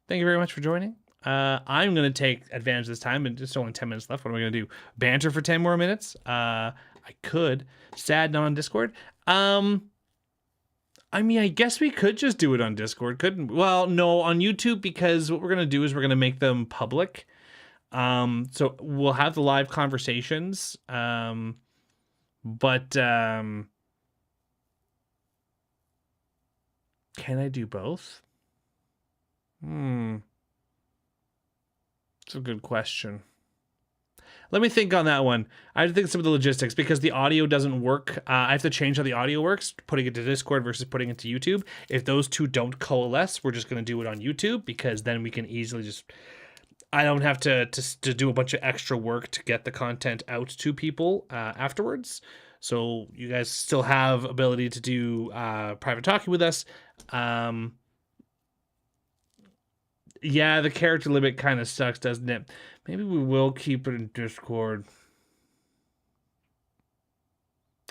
Speaker 1: thank you very much for joining. I'm going to take advantage of this time, and just only 10 minutes left. What am I going to do? Banter for 10 more minutes? I could. Sad not on Discord. I mean, I guess we could just do it on Discord, couldn't we? Well, no, on YouTube, because what we're going to do is we're going to make them public. So we'll have the live conversations. But can I do both? It's a good question. Let me think on that one. I have to think of some of the logistics because the audio doesn't work. I have to change how the audio works, putting it to Discord versus putting it to YouTube. If those two don't coalesce, we're just going to do it on YouTube because then we can easily just... I don't have to do a bunch of extra work to get the content out to people afterwards. So you guys still have ability to do private talking with us. Yeah, the character limit kind of sucks, doesn't it? Maybe we will keep it in Discord.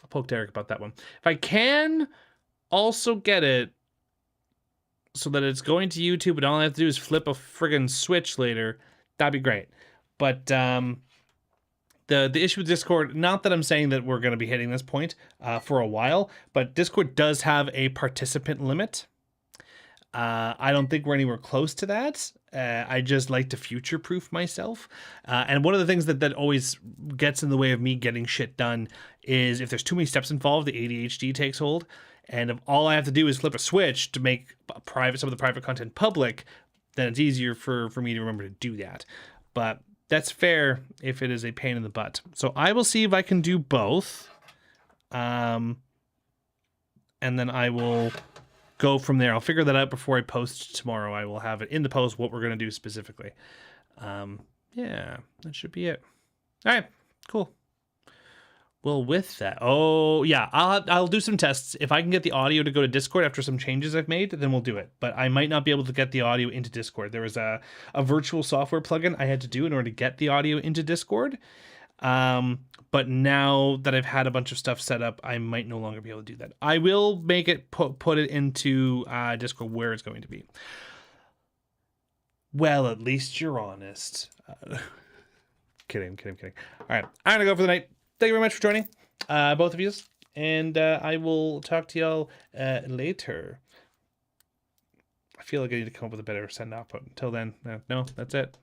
Speaker 1: I'll poke Derek about that one. If I can also get it so that it's going to YouTube and all I have to do is flip a friggin' switch later, that'd be great. But the issue with Discord, not that I'm saying that we're going to be hitting this point for a while, but Discord does have a participant limit. I don't think we're anywhere close to that.
Speaker 3: I just like to future-proof myself. And one of the things that always gets in the way of me getting shit done is if there's too many steps involved, the ADHD takes hold. And if all I have to do is flip a switch to make some of the private content public, then it's easier for me to remember to do that. But that's fair if it is a pain in the butt. So I will see if I can do both. And then I will go from there. I'll figure that out before I post tomorrow. I will have it in the post what we're going to do specifically. Yeah, that should be it. All right, cool. Well, with that, I'll do some tests. If I can get the audio to go to Discord after some changes I've made, then we'll do it. But I might not be able to get the audio into Discord. There was a virtual software plugin I had to do in order to get the audio into Discord. But now that I've had a bunch of stuff set up, I might no longer be able to do that. I will make it put it into Discord where it's going to be. Well, at least you're honest. Kidding. All right, I'm gonna go for the night. Thank you very much for joining, both of you, and I will talk to y'all later. I feel like I need to come up with a better send-off, but until then, no, that's it.